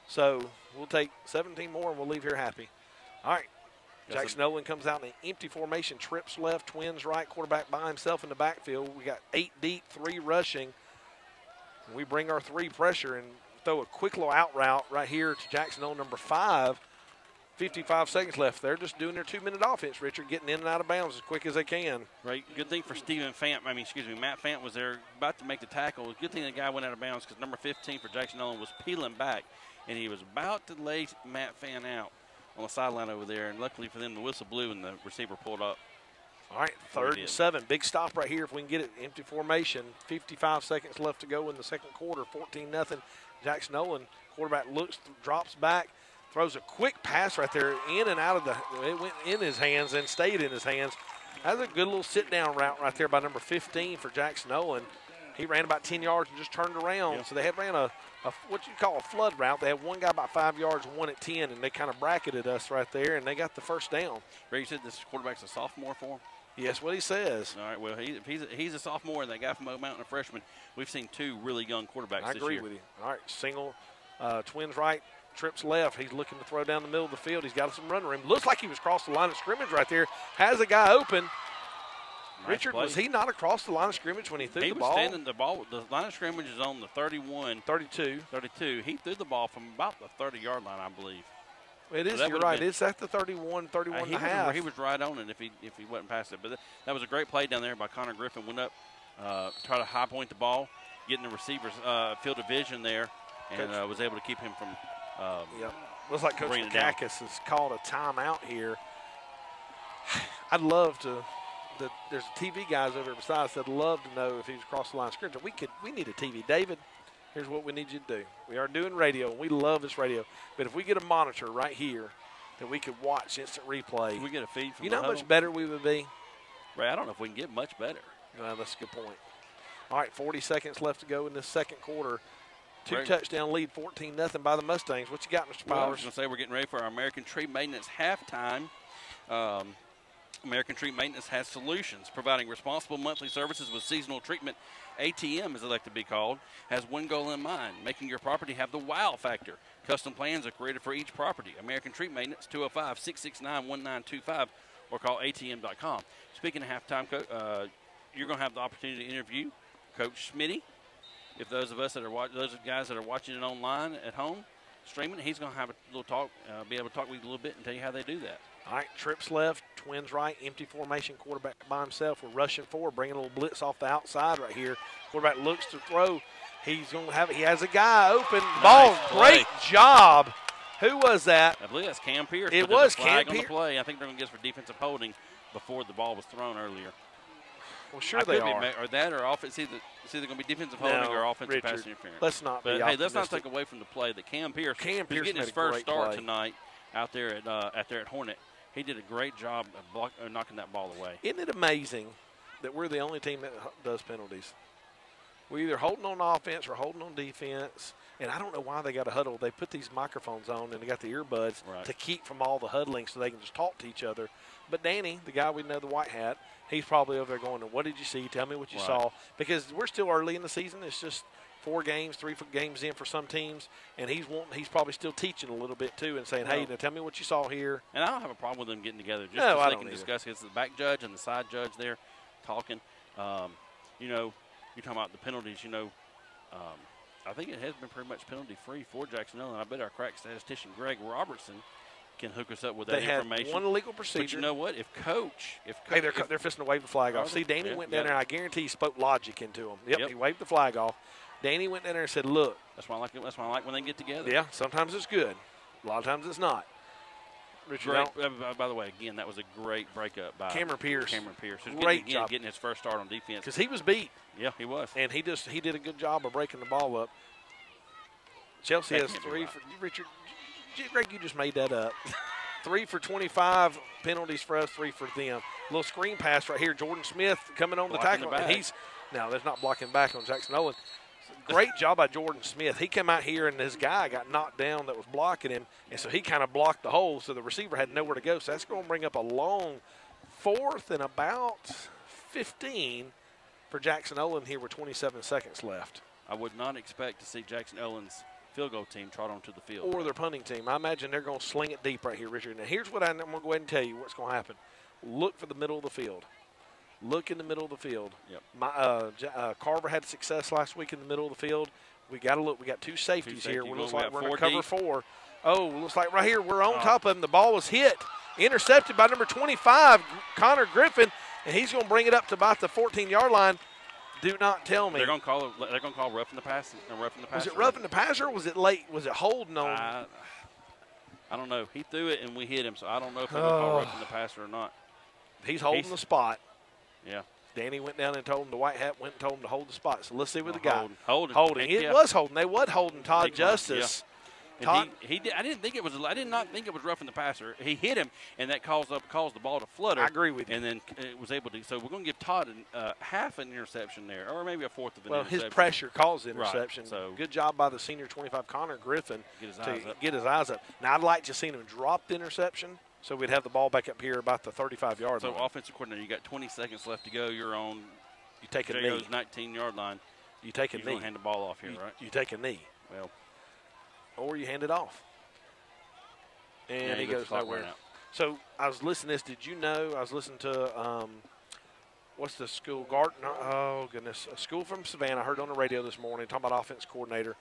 So we'll take 17 more, and we'll leave here happy. All right. Jackson-Olin comes out in an empty formation. Trips left, Twins right, quarterback by himself in the backfield. We got 8 deep, 3 rushing. We bring our 3 pressure and throw a quick little out route right here to Jackson-Olin number 5. 55 seconds left. They're just doing their 2-minute offense, Richard, getting in and out of bounds as quick as they can. Right. Good thing for Matt Fant was there about to make the tackle. Good thing the guy went out of bounds because number 15 for Jackson-Olin was peeling back, and he was about to lay Matt Fant out. on the sideline over there. And luckily for them, the whistle blew and the receiver pulled up. All right, 3rd and 7. Big stop right here if we can get it. Empty formation. 55 seconds left to go in the second quarter. 14-0. Jackson-Olin. Quarterback looks, drops back, throws a quick pass right there in and out of the – it went in his hands and stayed in his hands. That's a good little sit-down route right there by number 15 for Jackson-Olin. He ran about 10 yards and just turned around. Yeah. So they had ran a what you call a flood route. They had one guy about 5 yards and one at 10, and they kind of bracketed us right there, and they got the first down. Ray, you said this quarterback's a sophomore for him? Yes, what he says. All right, well, he's a sophomore, and that guy from Oak Mountain, a freshman. We've seen 2 really young quarterbacks this year. I agree with you. All right, single, twins right, trips left. He's looking to throw down the middle of the field. He's got some run room. Looks like he was across the line of scrimmage right there. Has a guy open. Nice Richard, play. Was he not across the line of scrimmage when he threw the ball? He was standing the ball. The line of scrimmage is on the 31. 32. 32. He threw the ball from about the 30-yard line, I believe. It is, you're right. It's at the 31 and a half. He was right on it if he wasn't past it. But that was a great play down there by Connor Griffin. Went up, try to high point the ball, getting the receivers field of vision there, and was able to keep him from yep. Looks like Coach Kakis has called a timeout here. I'd love to – there's TV guys over beside us that'd love to know if he was across the line of scrimmage. We need a TV. David, here's what we need you to do. We are doing radio, and we love this radio. But if we get a monitor right here that we could watch instant replay. Can we get a feed from you know how much better we would be? Ray, I don't know if we can get much better. Well, that's a good point. All right, 40 seconds left to go in this second quarter. Touchdown lead, 14-0 by the Mustangs. What you got, Mr. Powers? Well, I was going to say we're getting ready for our American Tree Maintenance halftime. American Tree Maintenance has solutions, providing responsible monthly services with seasonal treatment. ATM, as elected to be called, has one goal in mind, making your property have the wow factor. Custom plans are created for each property. American Tree Maintenance, 205-669-1925, or call ATM.com. Speaking of halftime, you're going to have the opportunity to interview Coach Smitty. If those of us that are those guys that are watching it online at home, streaming, he's going to have a little talk, be able to talk with you a little bit and tell you how they do that. All right, trips left, twins right, empty formation, quarterback by himself. We're rushing forward, bringing a little blitz off the outside right here. Quarterback looks to throw. He's going to have it. He has a guy open. Ball, great job. Who was that? I believe that's Cam Pierce. It was Cam Pierce. On the play. I think they're going to get for defensive holding before the ball was thrown earlier. Well, sure they are. Or that or offense. It's either going to be defensive holding or offensive pass interference. Let's not be optimistic. Hey, let's not take away from the play that Cam Pierce who's getting his first start tonight out there at Hornet. He did a great job of knocking that ball away. Isn't it amazing that we're the only team that does penalties? We're either holding on offense or holding on defense. And I don't know why they got a huddle. They put these microphones on and they got the earbuds to keep from all the huddling so they can just talk to each other. But Danny, the guy we know, the white hat, he's probably over there going, what did you see? Tell me what you saw. Because we're still early in the season. It's just 4 games, 3 games in for some teams, and he's probably still teaching a little bit too and saying, hey, now tell me what you saw here. And I don't have a problem with them getting together just so they can discuss it. It's the back judge and the side judge there talking. You're talking about the penalties, I think it has been pretty much penalty-free for Jackson-Olin. I bet our crack statistician, Greg Robertson, can hook us up with that information. They had one illegal procedure. But you know what? If coach hey, they're fixing to wave the flag off. See, Danny went down there, and I guarantee he spoke logic into him. Yep, he waved the flag off. Danny went down there and said, look. That's why I like it. That's why I like when they get together. Yeah, sometimes it's good. A lot of times it's not. Richard, by the way, again, that was a great breakup by Cameron Pierce. Great job. Getting his first start on defense. Because he was beat. Yeah, he was. And he did a good job of breaking the ball up. Chelsea has 3 for Richard. Greg, you just made that up. 3 for 25 penalties for us, 3 for them. A little screen pass right here. Jordan Smith coming on the tackle. And there's not blocking back on Jackson-Olin. Great job by Jordan Smith. He came out here, and his guy got knocked down that was blocking him, and so he kind of blocked the hole, so the receiver had nowhere to go. So that's going to bring up a long 4th and about 15 for Jackson-Olin here with 27 seconds left. I would not expect to see Jackson-Olin's field goal team trot onto the field. Or their punting team. I imagine they're going to sling it deep right here, Richard. Now, here's what I'm going to go ahead and tell you what's going to happen. Look for the middle of the field. Look in the middle of the field. Yep. Carver had success last week in the middle of the field. We got to look. We got 2 safeties here. It looks like we're going to cover 4. Oh, looks like right here we're on top of him. The ball was hit, intercepted by number 25, Connor Griffin, and he's going to bring it up to about the 14-yard line. Do not tell me. They're going to call roughing the pass. Was it roughing the passer or was it late? Was it holding on? I don't know. He threw it and we hit him, so I don't know if they're going to call roughing the passer or not. He's holding the spot. Yeah. Danny went down and told him, the white hat went and told him to hold the spot. So let's see what the guy. Holding. It was holding. They was holding Todd Justice. Todd, he did. I did not think it was roughing the passer. He hit him, and that caused the ball to flutter. I agree with you. And then it was able to. So we're going to give Todd half an interception there, or maybe a fourth of an interception. Well, his pressure caused the interception. Right, so good job by the senior 25 Connor Griffin to get his eyes up. Now I'd like to see him drop the interception, so we'd have the ball back up here about the 35-yard line. So offensive coordinator, you got 20 seconds left to go. You're on. You take a knee. JO's 19-yard line. You take a knee. You're hand the ball off here, right? You take a knee. Well, or you hand it off. And he goes nowhere. So I was listening to this. Did you know I was listening to what's the school? Gardner. Oh goodness, a school from Savannah. I heard on the radio this morning talking about offense coordinator,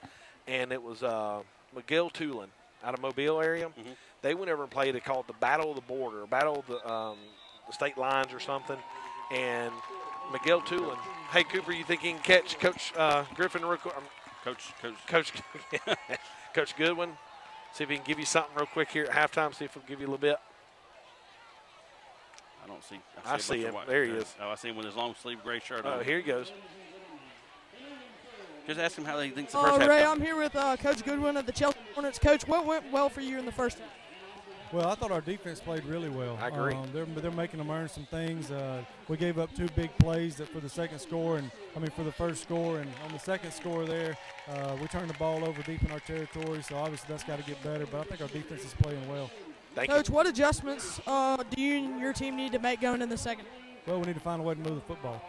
and it was Miguel Tulin out of Mobile area. Mm-hmm. They went over and played. They called it the Battle of the Border, Battle of the state lines or something. And Miguel Tulin. Hey Cooper, you think he can catch Coach Griffin? Coach Goodwin. See if he can give you something real quick here at halftime. See if he'll give you a little bit. I don't see. I see him. There he is. Oh, I see him with his long sleeve gray shirt on. Oh, here he goes. Just ask him how he thinks the first half. Ray, I'm here with Coach Goodwin of the Chelsea Hornets. Coach, what went well for you in the first half? Well, I thought our defense played really well. I agree. They're making them earn some things. We gave up 2 big plays for the second score, for the first score, and on the second score there, we turned the ball over deep in our territory. So obviously that's got to get better. But I think our defense is playing well. Coach, what adjustments do you and your team need to make going in the second? Well, we need to find a way to move the football.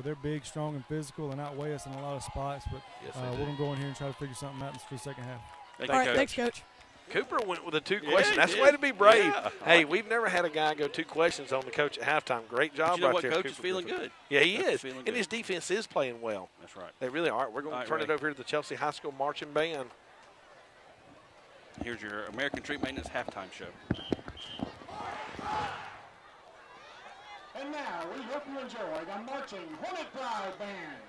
They're big, strong, and physical, and outweigh us in a lot of spots. But we're going to go in here and try to figure something out for the second half. All right, thanks, Coach. Cooper went with a 2 question. That's the way to be brave. Yeah. Hey, we've never had a guy go 2 questions on the coach at halftime. Great job right there. Coach is feeling good. Yeah, he is. And his defense is playing well. That's right. They really are. We're going to turn it over here to the Chelsea High School Marching Band. Here's your American Tree Maintenance halftime show. And now we hope you enjoy the Marching Hornet Pride Band.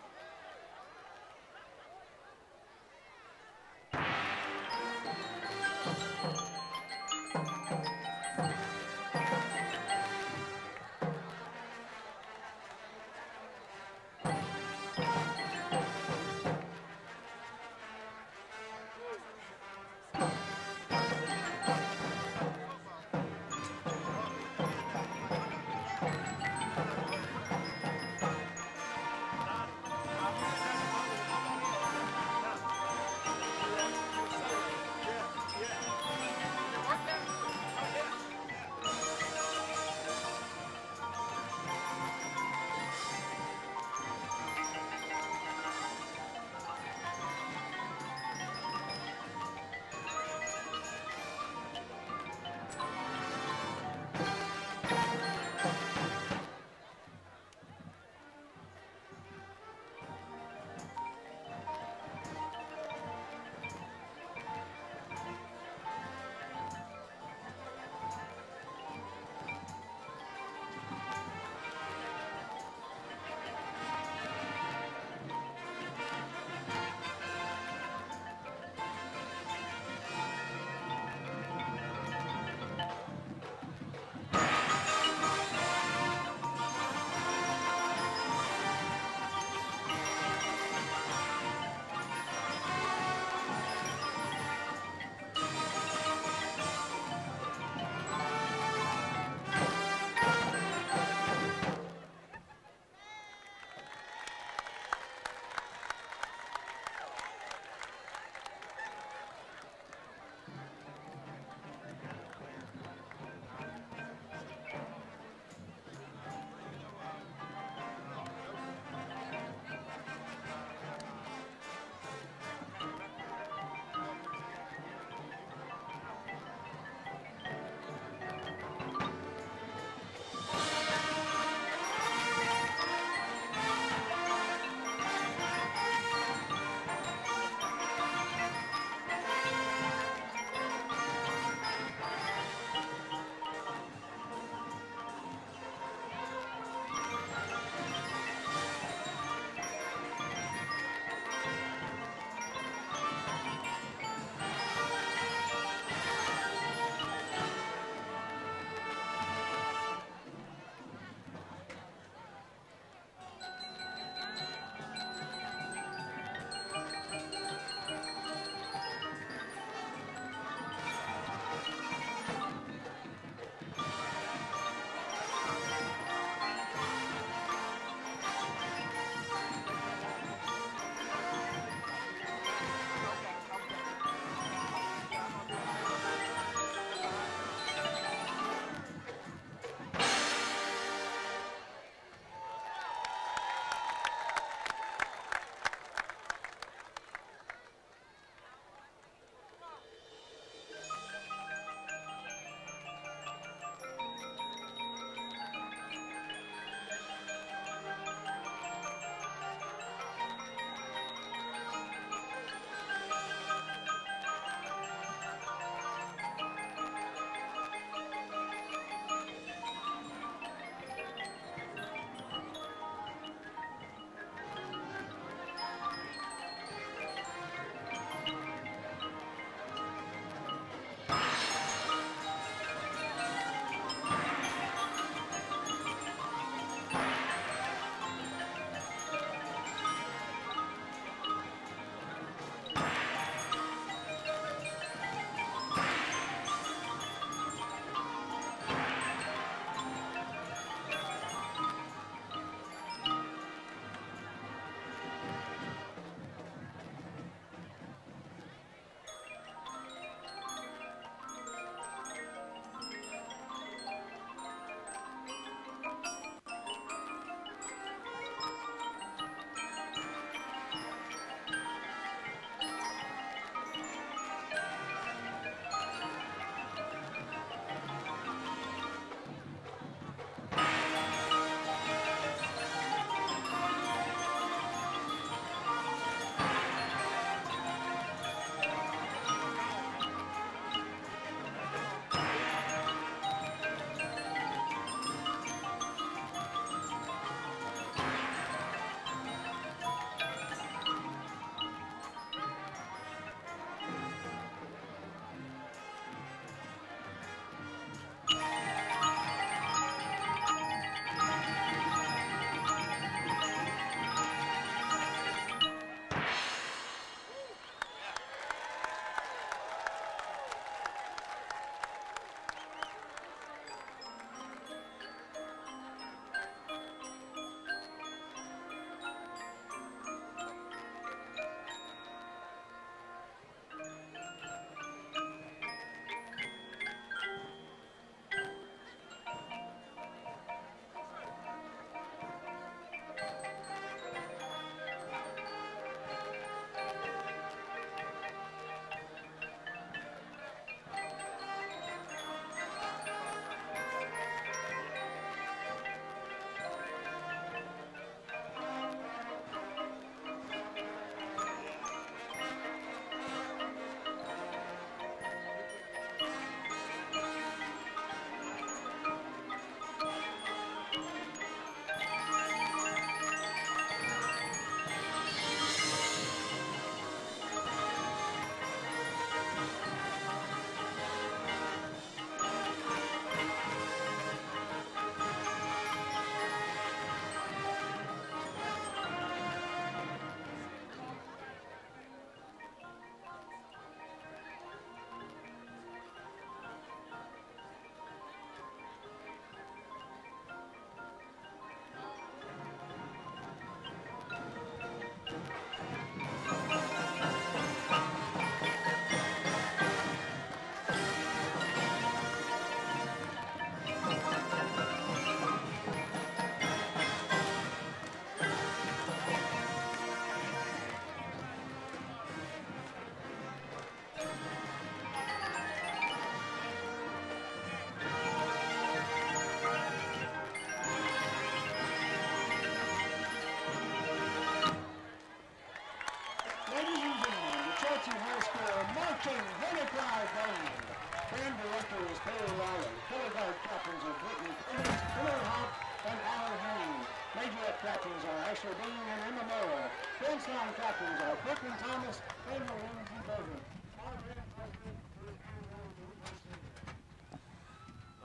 marching Hornet Pride Band. Band director is Perry Lawler. Color guard captains are Brittany Clemens, Hillary Hop, and Alan Henning. Majorette captains are Ashley Bean and Emma Mora. Dance line captains are Brooklyn Thomas and Lindsay Berger.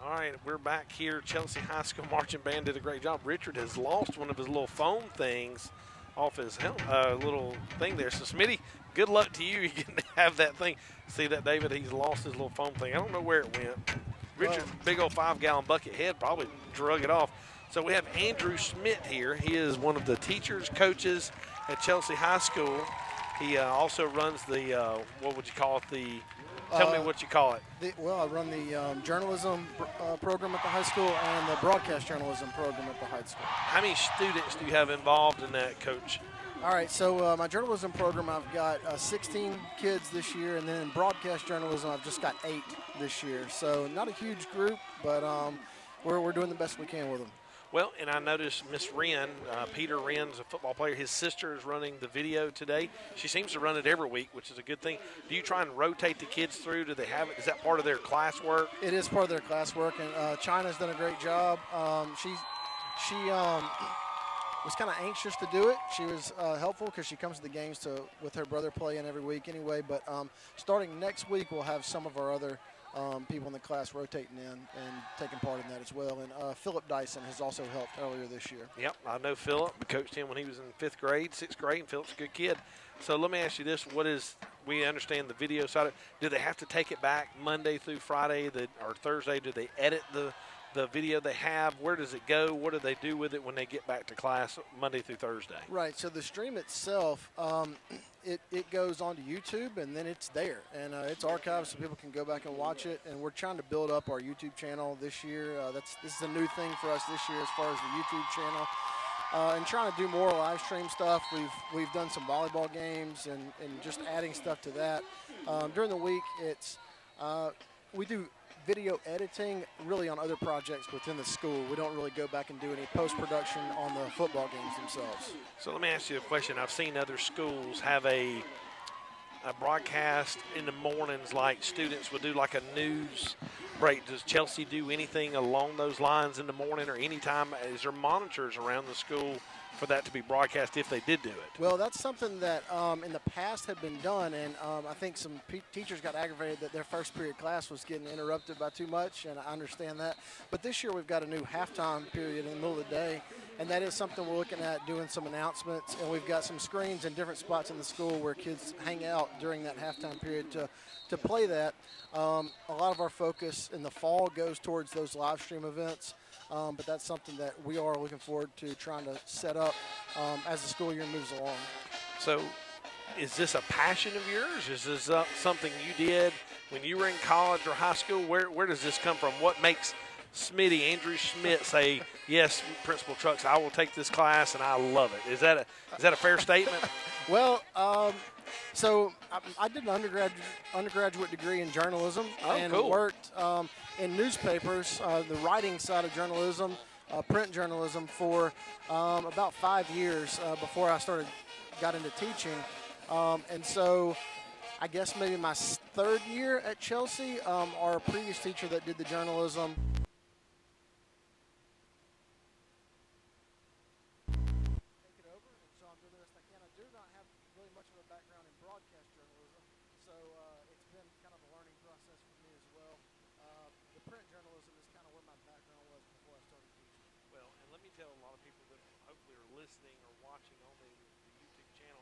All right, we're back here. Chelsea High School Marching Band did a great job. Richard has lost one of his little foam things off his little thing there. So, Smitty, good luck to you. You can have that thing. See that, David? He's lost his little foam thing. I don't know where it went. Richard's big old 5-gallon bucket head probably drug it off. So we have Andrew Schmidt here. He is one of the teachers, coaches at Chelsea High School. He also runs the, what would you call it, tell me what you call it. I run the journalism program at the high school and the broadcast journalism program at the high school. How many students do you have involved in that, Coach? All right, so my journalism program, I've got 16 kids this year, and then in broadcast journalism, I've just got 8 this year. So not a huge group, but we're doing the best we can with them. Well, and I noticed Miss Wren, Peter Wren's a football player. His sister is running the video today. She seems to run it every week, which is a good thing. Do you try and rotate the kids through? Do they have it? Is that part of their classwork? It is part of their classwork, and China's done a great job. She was kind of anxious to do it. She was helpful because she comes to the games with her brother playing every week anyway. But starting next week, we'll have some of our other people in the class rotating in and taking part in that as well. And Philip Dyson has also helped earlier this year. Yep, I know Philip. I coached him when he was in 5th grade, 6th grade, and Philip's a good kid. So let me ask you this. We understand the video side of it. Do they have to take it back Monday through Friday or Thursday? Do they edit the video they have? Where does it go? What do they do with it when they get back to class Monday through Thursday? Right, so the stream itself, it goes onto YouTube, and then it's there. And it's archived so people can go back and watch it. And we're trying to build up our YouTube channel this year. This is a new thing for us this year as far as the YouTube channel. And trying to do more live stream stuff. We've done some volleyball games and just adding stuff to that. During the week, we do video editing really on other projects within the school. We don't really go back and do any post-production on the football games themselves. So let me ask you a question. I've seen other schools have a broadcast in the mornings, like students would do like a news break. Does Chelsea do anything along those lines in the morning or anytime? Is there monitors around the school for that to be broadcast if they did do it? Well, that's something that in the past had been done, and I think some teachers got aggravated that their first period class was getting interrupted by too much, and I understand that. But this year we've got a new halftime period in the middle of the day, and that is something we're looking at doing some announcements, and we've got some screens in different spots in the school where kids hang out during that halftime period to play that. A lot of our focus in the fall goes towards those live stream events. But that's something that we are looking forward to trying to set up as the school year moves along. So is this a passion of yours? Is this something you did when you were in college or high school? Where does this come from? What makes Smitty, Andrew Schmidt, say, yes, Principal Trucks, I will take this class and I love it? Is that a fair statement? Well, so I did an undergraduate degree in journalism and worked in newspapers, the writing side of journalism, print journalism for about 5 years before I got into teaching. And so I guess maybe my 3rd year at Chelsea, our previous teacher that did the journalism listening or watching on the YouTube channel,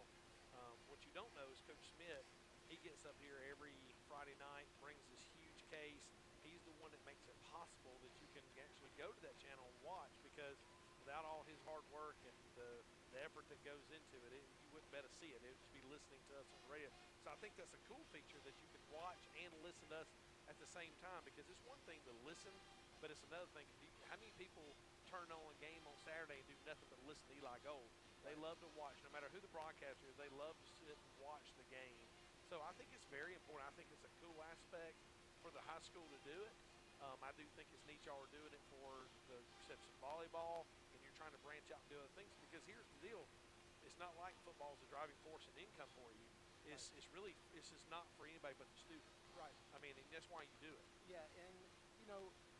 what you don't know is Coach Smith, he gets up here every Friday night, brings this huge case. He's the one that makes it possible that you can actually go to that channel and watch, because without all his hard work and the effort that goes into it, you wouldn't be able to see it. It would just be listening to us on the radio. So I think that's a cool feature that you could watch and listen to us at the same time, because it's one thing to listen, but it's another thing. How many people turn on a game on Saturday and do nothing but listen to Eli Gold? They love to watch. No matter who the broadcaster is, they love to sit and watch the game. So I think it's very important. I think it's a cool aspect for the high school to do it. I do think it's neat y'all are doing it for the reception volleyball, and you're trying to branch out and do other things, because here's the deal. It's not like football is a driving force in income for you. It's really this is not for anybody but the student. Right. I mean, and that's why you do it. Yeah, and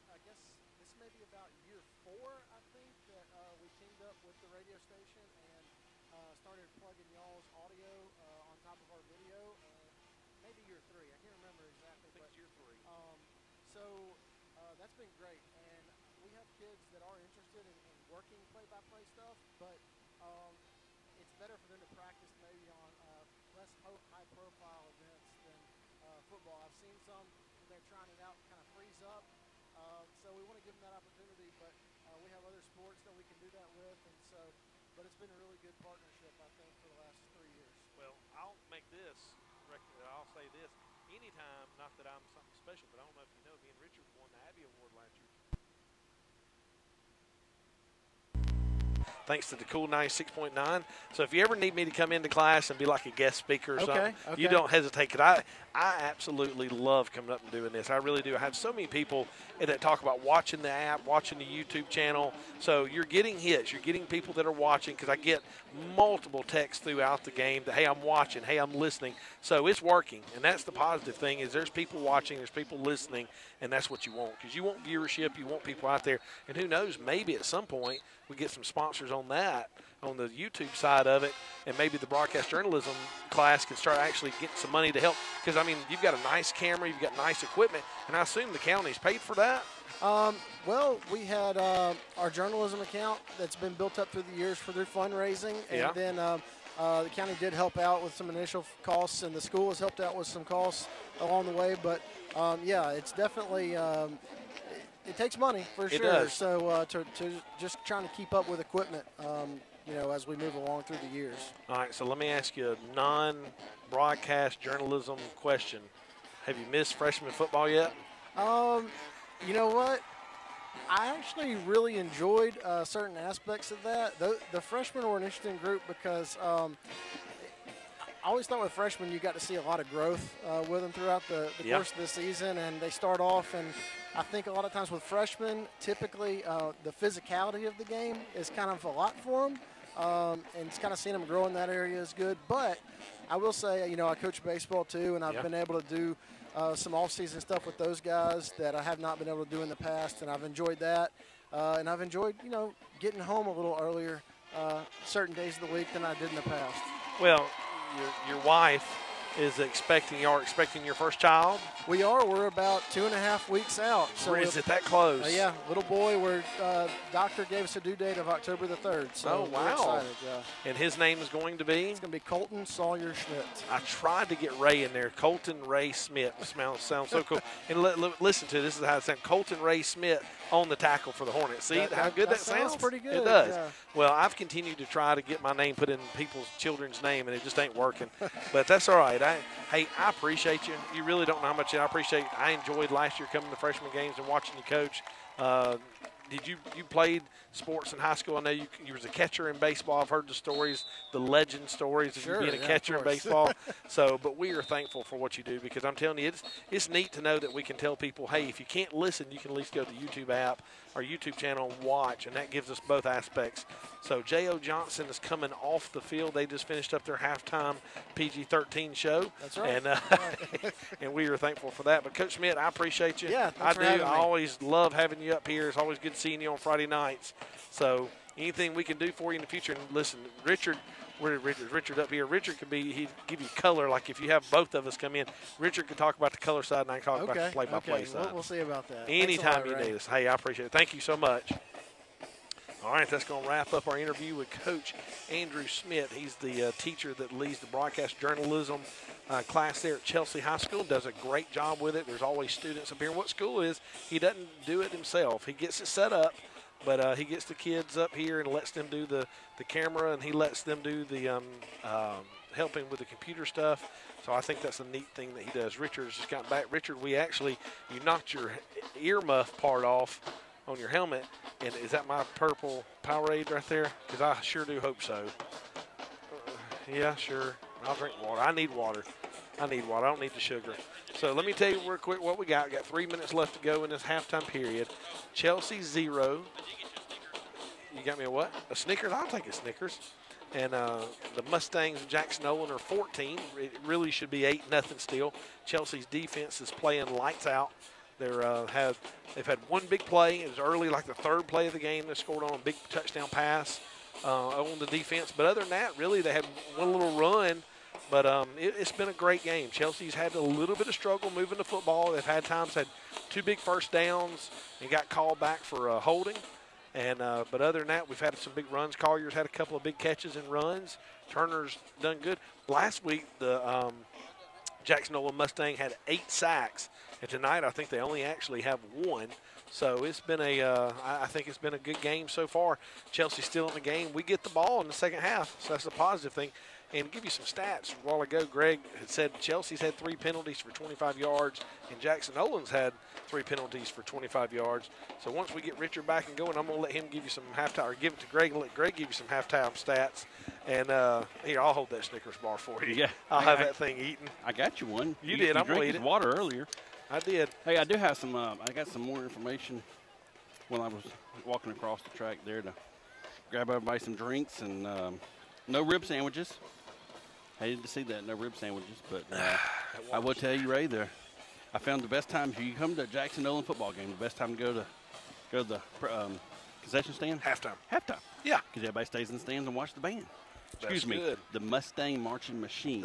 I guess this may be about year 4. I think that we teamed up with the radio station and started plugging y'all's audio on top of our video. Maybe year 3. I can't remember exactly. I think it's year 3. So that's been great, and we have kids that are interested in working play-by-play stuff, but it's better for them to practice maybe on less high-profile events than football. I've seen some when they're trying it out kind of freeze up, so we want to give them that opportunity, but we have other sports that we can do that with, and so, but it's been a really good partnership, I think, for the last 3 years. Well, I'll make this. I'll say this. Anytime, not that I'm something special, but I don't know if you know, me and Richard won the Abbey Award last year. Thanks to the Cool 96.9. So if you ever need me to come into class and be like a guest speaker or something, you don't hesitate. Because I absolutely love coming up and doing this. I really do. I have so many people that talk about watching the app, watching the YouTube channel. So you're getting hits. You're getting people that are watching, because I get multiple texts throughout the game that, hey, I'm watching, hey, I'm listening. So it's working. And that's the positive thing, is there's people watching, there's people listening, and that's what you want. Because you want viewership, you want people out there. And who knows, maybe at some point we get some sponsors on that, on the YouTube side of it, and maybe the broadcast journalism class can start actually getting some money to help. Because, I mean, you've got a nice camera, you've got nice equipment, and I assume the county's paid for that? Well, we had our journalism account that's been built up through the years for their fundraising, and then the county did help out with some initial costs, and the school has helped out with some costs along the way. But, yeah, it's definitely it takes money for sure. It does. So to just trying to keep up with equipment, as we move along through the years. All right, so let me ask you a non-broadcast journalism question. Have you missed freshman football yet? You know what? I actually really enjoyed certain aspects of that. The freshmen were an interesting group because I always thought with freshmen you got to see a lot of growth with them throughout the course of the season, and they start off, and I think a lot of times with freshmen, typically the physicality of the game is kind of a lot for them, and it's kind of seeing them grow in that area is good. But I will say, I coach baseball too, and I've been able to do some off-season stuff with those guys that I have not been able to do in the past, and I've enjoyed that. And I've enjoyed, getting home a little earlier certain days of the week than I did in the past. Well, your wife is expecting your first child. We are. We're about 2.5 weeks out. So is it that close? Yeah, little boy. We're doctor gave us a due date of October the 3rd. So wow! We're excited, And his name is going to be? It's going to be Colton Sawyer Schmidt. I tried to get Ray in there. Colton Ray Smith sounds so cool. And listen to this is how it sounds. Colton Ray Smith on the tackle for the Hornets. See how good that sounds? Pretty good. It does. Yeah. Well, I've continued to try to get my name put in people's children's name, and it just ain't working. But that's all right. I appreciate you. You really don't know how much I appreciate it. I enjoyed last year coming to freshman games and watching you coach. Did you played sports in high school? I know you was a catcher in baseball. I've heard the stories, the legend stories of you being a catcher in baseball. So, but we are thankful for what you do, because I'm telling you, it's neat to know that we can tell people, hey, if you can't listen, you can at least go to the YouTube app or YouTube channel and watch, and that gives us both aspects. So J.O. Johnson is coming off the field. They just finished up their halftime PG-13 show. That's right. And, and we are thankful for that. But Coach Schmidt, I appreciate you. Yeah, I thanks for having me. I always love having you up here. It's always good seeing you on Friday nights. So anything we can do for you in the future. And listen, Richard up here. Richard could he'd give you color. Like if you have both of us come in, Richard could talk about the color side and I can talk about the play-by-play side. We'll see about that. Anytime you need us. Hey, I appreciate it. Thank you so much. All right, that's going to wrap up our interview with Coach Andrew Schmidt. He's the teacher that leads the broadcast journalism class there at Chelsea High School. Does a great job with it. There's always students up here. What school is, he doesn't do it himself. He gets it set up, but he gets the kids up here and lets them do the camera, and he lets them do the helping with the computer stuff. So I think that's a neat thing that he does. Richard's just gotten back. Richard, you knocked your earmuff part off on your helmet, and is that my purple Powerade right there? Because I sure do hope so. Yeah, sure. I'll drink water. I need water. I don't need the sugar. So let me tell you real quick what we got. We got 3 minutes left to go in this halftime period. Chelsea 0. You got me a what? A Snickers? I'll take a Snickers. And the Mustangs and Jackson-Olin are 14. It really should be 8-0 still. Chelsea's defense is playing lights out. They've had one big play. It was early, like the third play of the game. They scored on a big touchdown pass on the defense. But other than that, really, they had one little run. But it's been a great game. Chelsea's had a little bit of struggle moving the football. They've had two big first downs and got called back for holding. And but other than that, we've had some big runs. Collier's had a couple of big catches and runs. Turner's done good. Last week, the Jackson-Olin Mustang had 8 sacks, and tonight I think they only actually have 1. So it's been I think it's been a good game so far. Chelsea's still in the game. We get the ball in the second half, so that's a positive thing. And to give you some stats, a while ago, Greg had said Chelsea's had 3 penalties for 25 yards, and Jackson-Olin's had 3 penalties for 25 yards. So once we get Richard back and going, I'm going to let him give you some halftime, or give it to Greg and let Greg give you some halftime stats. And here, I'll hold that Snickers bar for you. Yeah. I'll have that thing eaten. I got you one. You did. I'm going to eat it. Water earlier. I did. Hey, I do have some, I got some more information when I was walking across the track there to grab everybody some drinks, and no rib sandwiches. Hated to see that, no rib sandwiches, but I will tell you, Ray, I found the best time, if you come to a Jackson-Olin football game, the best time to go to the concession stand? Halftime. Halftime. Yeah. Because everybody stays in the stands and watch the band. Excuse me. Good. The Mustang Marching Machine.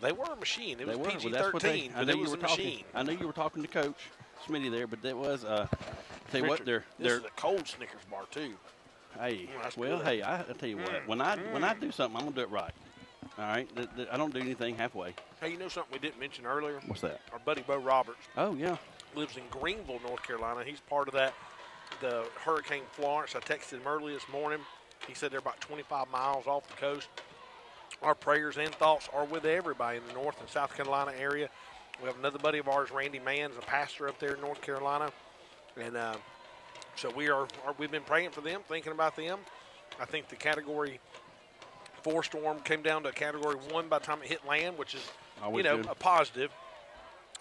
They were a machine. It was PG-13, well, but it was a machine. I know you were talking to Coach Smitty there, but that was, tell you Richard, what, this is a cold Snickers bar, too. Hey, well, good. Hey, I tell you what, when I do something, I'm going to do it right. All right? I don't do anything halfway. Hey, you know something we didn't mention earlier? What's that? Our buddy Bo Roberts. Oh, yeah. Lives in Greenville, North Carolina. He's part of the Hurricane Florence. I texted him early this morning. He said they're about 25 miles off the coast. Our prayers and thoughts are with everybody in the North and South Carolina area. We have another buddy of ours, Randy Mann, is a pastor up there in North Carolina. And so we've been praying for them, thinking about them. I think the Category 4 storm came down to a Category 1 by the time it hit land, which is, a positive.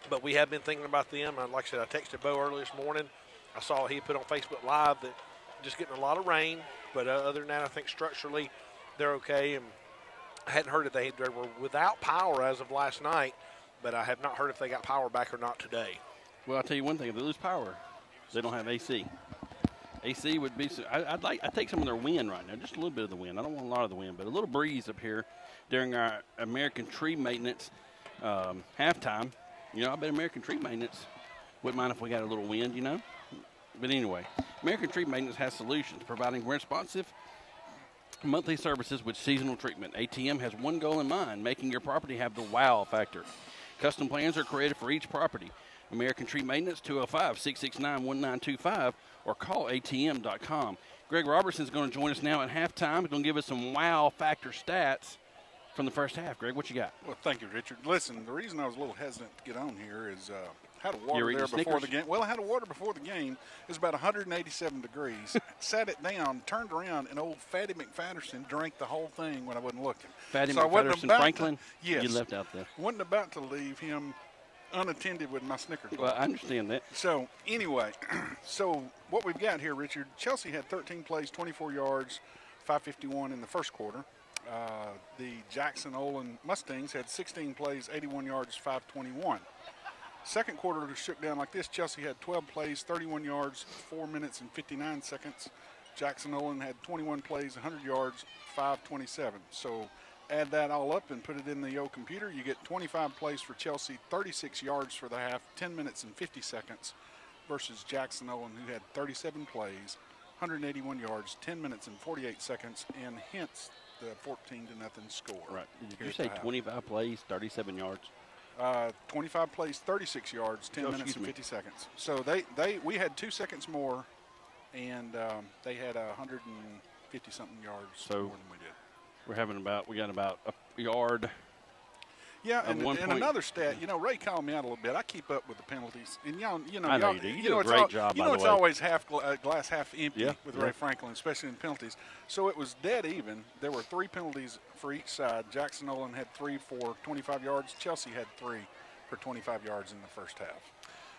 But we have been thinking about them. And like I said, I texted Bo early this morning. I saw he put on Facebook Live that just getting a lot of rain. But other than that, I think structurally they're okay. And I hadn't heard if they were without power as of last night, but I have not heard if they got power back or not today. Well, I'll tell you one thing. If they lose power, they don't have AC. AC would be – I'd take some of their wind right now, just a little bit of the wind. I don't want a lot of the wind, but a little breeze up here during our American Tree Maintenance halftime. I bet American Tree Maintenance wouldn't mind if we got a little wind, But anyway, American Tree Maintenance has solutions, providing responsive monthly services with seasonal treatment. ATM has one goal in mind, making your property have the wow factor. Custom plans are created for each property. American Tree Maintenance, 205-669-1925, or call atm.com. Greg Robertson's going to join us now at halftime. He's going to give us some wow factor stats from the first half. Greg, what you got? Well, thank you, Richard. Listen, the reason I was a little hesitant to get on here is had water there before Snickers? the game. Well, I had water before the game. It was about 187 degrees. Sat it down, turned around, and old Fatty McFadderson drank the whole thing when I wasn't looking. Fatty so McFadderson Franklin? Yes. You left out there. Wasn't about to leave him unattended with my Snickers bar. Well, I understand that. So, anyway, so what we've got here, Richard, Chelsea had 13 plays, 24 yards, 551 in the first quarter. The Jackson-Olin Mustangs had 16 plays, 81 yards, 521. Second quarter shook down like this. Chelsea had 12 plays, 31 yards, 4 minutes and 59 seconds. Jackson-Olin had 21 plays, 100 yards, 527. So add that all up and put it in the old computer. You get 25 plays for Chelsea, 36 yards for the half, 10 minutes and 50 seconds versus Jackson-Olin, who had 37 plays, 181 yards, 10 minutes and 48 seconds, and hence the 14-0 score. Right. Did you say 25 plays, 37 yards? 25 plays, 36 yards, 10 minutes and 50 seconds. So we had 2 seconds more, and they had 150-something yards more than we did. We got about a yard. Yeah, and another stat, Ray called me out a little bit. I keep up with the penalties, and I know you do. You do a great job. By the way, it's always glass half empty with Ray Yeah. Franklin, especially in penalties. So it was dead even. There were 3 penalties for each side. Jackson-Olin had 3 for 25 yards. Chelsea had 3 for 25 yards in the first half.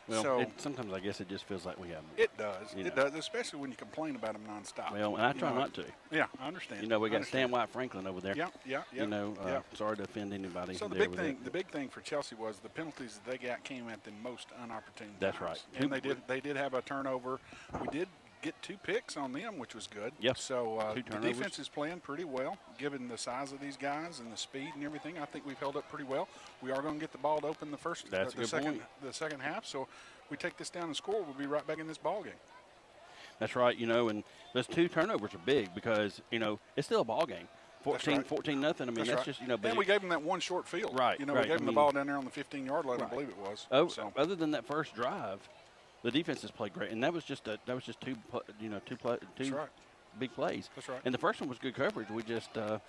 Well, So sometimes I guess it just feels like we have. it does. You It know. does, especially when you complain about them nonstop. Well, and I try You know, not to. Yeah, I understand. You know, we I got understand. Stan White Franklin over there. Yeah, yeah, yeah. You know, yeah. sorry to offend anybody. So the there big with thing, it. the big thing for Chelsea was the penalties that they got came at the most unopportune That's times. right. And they did have a turnover. We did get 2 picks on them, which was good. Yep. So 2 the turnovers. defense is playing pretty well, given the size of these guys and the speed and everything. I think we've held up pretty well. We are going to get the ball to open the first, That's a the good second, point. the second half. So we take this down and score, we'll be right back in this ball game. That's right. You know, and those 2 turnovers are big because you know it's still a ball game. 14, right. 14 nothing. I mean, that's right. just, you know. But And we gave them that one short field. Right, You know, right. we gave I them mean- the ball down there on the 15-yard line, Right. I believe it was. Oh, So other than that first drive, the defense has played great, and that was just 2 right. big plays. That's right. And the first one was good coverage. We just let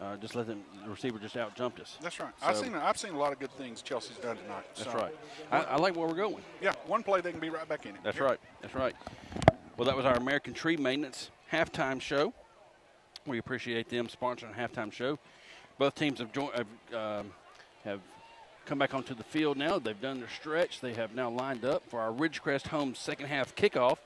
the receiver just out jumped us. That's right. So- I've seen a lot of good things Chelsea's done tonight. That's So, right. I like where we're going. Yeah, one play they can be right back in it. That's Here. right. That's right. Well, that was our American Tree Maintenance halftime show. We appreciate them sponsoring a halftime show. Both teams have come back onto the field now. They've done their stretch. They have now lined up for our Ridgecrest Homes second half kickoff.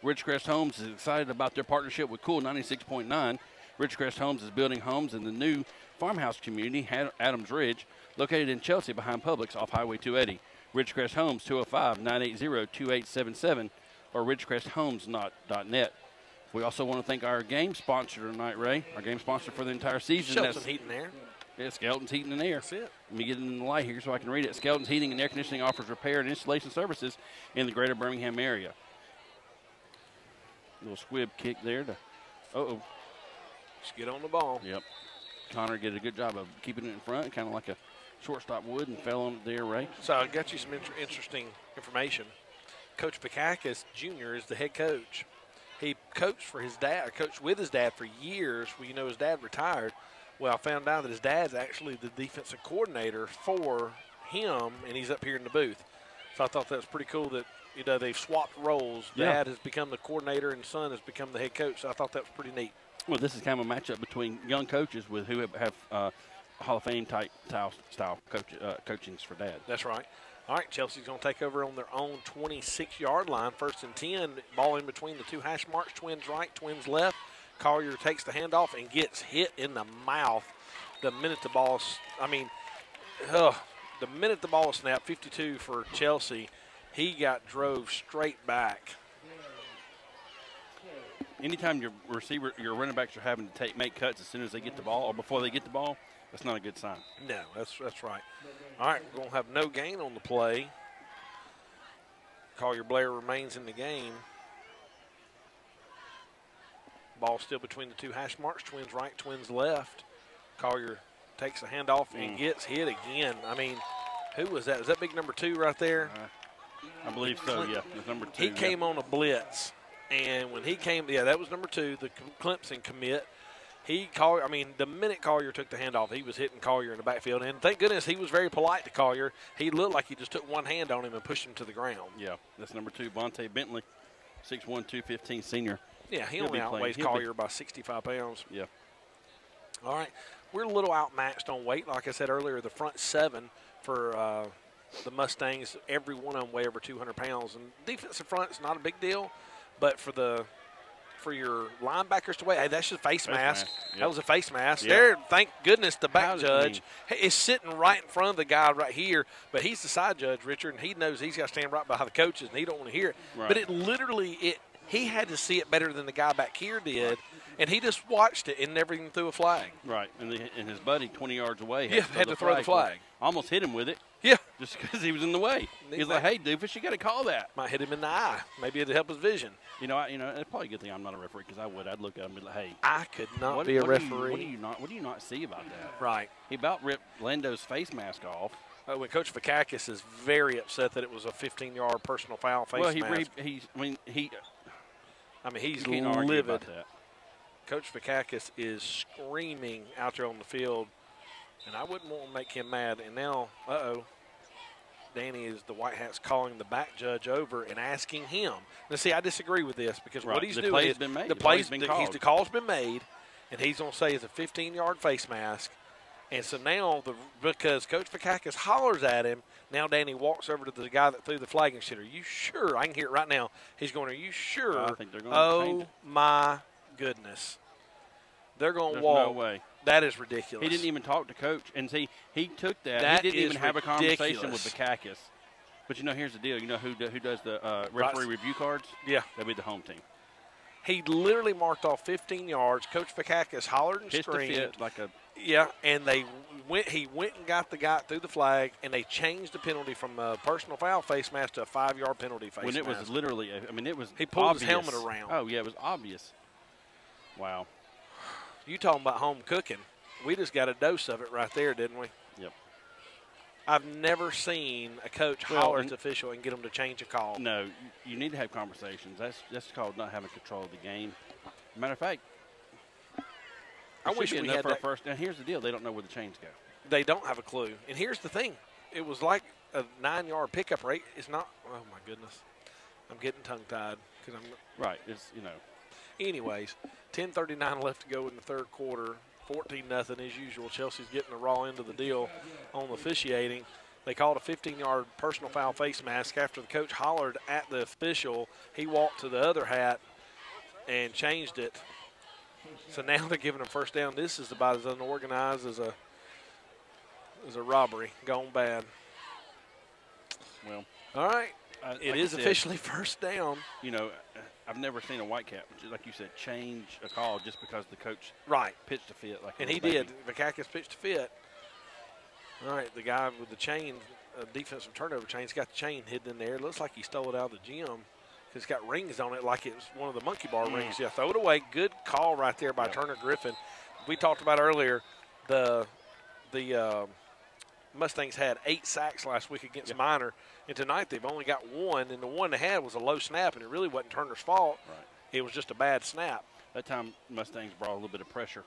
Ridgecrest Homes is excited about their partnership with Cool 96.9. Ridgecrest Homes is building homes in the new farmhouse community, Adams Ridge, located in Chelsea behind Publix off Highway 280. Ridgecrest Homes, 205-980-2877, or ridgecresthomes.net. We also want to thank our game sponsor tonight, Ray. Our game sponsor for the entire season. Shelton Heat and Air. Yeah, Skelton's Heating and Air. That's it. Let me get it in the light here so I can read it. Skelton's Heating and Air Conditioning offers repair and installation services in the greater Birmingham area. Little squib kick there to, Just get on the ball. Yep. Connor did a good job of keeping it in front, kind of like a shortstop would, and fell on it there, Ray. So I got you some interesting information. Coach Bakakis Jr. is the head coach. He coached for his dad, coached with his dad for years. Well, you know, his dad retired. Well, I found out that his dad's actually the defensive coordinator for him, and he's up here in the booth. So I thought that was pretty cool that, you know, they've swapped roles. Yeah. Dad has become the coordinator and son has become the head coach. So I thought that was pretty neat. Well, this is kind of a matchup between young coaches with who have Hall of Fame type style coachings for Dad. That's right. All right, Chelsea's going to take over on their own 26-yard line. 1st and 10, ball in between the 2 hash marks, Twins right, Twins left. Collier takes the handoff and gets hit in the mouth the minute the ball snapped, 52 for Chelsea. He drove straight back. Anytime your running backs are having to make cuts as soon as they get the ball or before they get the ball, that's not a good sign. No, that's right. All right, we're going to have no gain on the play. Collier Blair remains in the game. Ball still between the 2 hash marks, Twins right, Twins left. Collier takes the handoff and gets hit again. I mean, who was that? Was that big number 2 right there? I believe so, yeah. That's number 2. He came on a blitz, and when he came, that was number 2, the Clemson commit. The minute Collier took the handoff, he was hitting Collier in the backfield, and thank goodness he was very polite to Collier. He looked like he just took one hand on him and pushed him to the ground. Yeah, that's number 2, Vontae Bentley, 6'1", 215 senior. Yeah, he He'll only be playing. outweighs He'll be- Collier by 65 pounds. Yeah. All right, we're a little outmatched on weight. Like I said earlier, the front 7 for the Mustangs, every one of them weigh over 200 pounds. And defensive front is not a big deal, but for your linebackers to weigh, hey, that's just face mask. Yep. That was a face mask. Yep. There, thank goodness the How back does it judge is sitting right in front of the guy right here, but he's the side judge, Richard, and he knows he's got to stand right behind the coaches, and he don't want to hear it. Right. But he had to see it better than the guy back here did, and he just watched it and never even threw a flag. Right, and his buddy 20 yards away had to throw the flag. Almost hit him with it. Yeah. Just because he was in the way. He's like, hey, doofus, you got to call that. Might hit him in the eye. Maybe it'd help his vision. You know, it's probably a good thing I'm not a referee because I'd look at him and be like, hey. I could not what be a do referee. What do you not see about that? Right. He about ripped Lando's face mask off. When Coach Vakakis is very upset that it was a 15-yard personal foul face mask. He's He's you can't argue livid. about that. Coach Vakakis is screaming out there on the field, and I wouldn't want to make him mad. And now, Danny is the White Hats calling the back judge over and asking him. Now, see, I disagree with this because what he's The doing play's is been made. the The play's been the called. call's been made, and he's going to say it's a 15-yard face mask. And so now, because Coach Vakakis hollers at him, now Danny walks over to the guy that threw the flag and said, "Are you sure?" I can hear it right now. He's going, "Are you sure?" I think they're going to change it. My goodness. They're going to There's walk. no way. That is ridiculous. He didn't even talk to Coach. And see, he took that. That he didn't is even have a conversation ridiculous. with Vakakis. But, here's the deal. You know who does the referee review cards? Yeah. That'd be the home team. He literally marked off 15 yards. Coach Vakakis hollered and Pitched a screamed. fit like a Yeah, and he went and got the guy through the flag, and they changed the penalty from a personal foul face mask to a 5-yard penalty face when it mask. was literally, it was He pulled obvious. his helmet around. Oh, yeah, it was obvious. Wow. You talking about home cooking. We just got a dose of it right there, didn't we? Yep. I've never seen a coach holler at the official and get him to change a call. No, you need to have conversations. That's called not having control of the game. Matter of fact, I wish we had that. First. And here's the deal: they don't know where the chains go. They don't have a clue. And here's the thing: it was like a 9-yard pickup rate. It's not. Oh my goodness, I'm getting tongue-tied because I'm. Right. It's Anyways, 10:39 left to go in the third quarter. 14-0 as usual. Chelsea's getting the raw end of the deal on the officiating. They called a 15-yard personal foul face mask after the coach hollered at the official. He walked to the other hat and changed it. So now they're giving them first down. This is about as unorganized as a robbery gone bad. Well, all right. It like is said, officially first down. I've never seen a Whitecap, like you said, change a call just because the coach pitched a fit. And he did. Vakakis pitched a fit. All right, the guy with the chain, defensive turnover chain, he's got the chain hidden in there. It looks like he stole it out of the gym because it's got rings on it like it was one of the monkey bar rings. Yeah, throw it away. Good call right there by Turner Griffin. We talked about earlier the Mustangs had 8 sacks last week against Minor, and tonight they've only got 1, and the one they had was a low snap, and it really wasn't Turner's fault. Right. It was just a bad snap. That time Mustangs brought a little bit of pressure.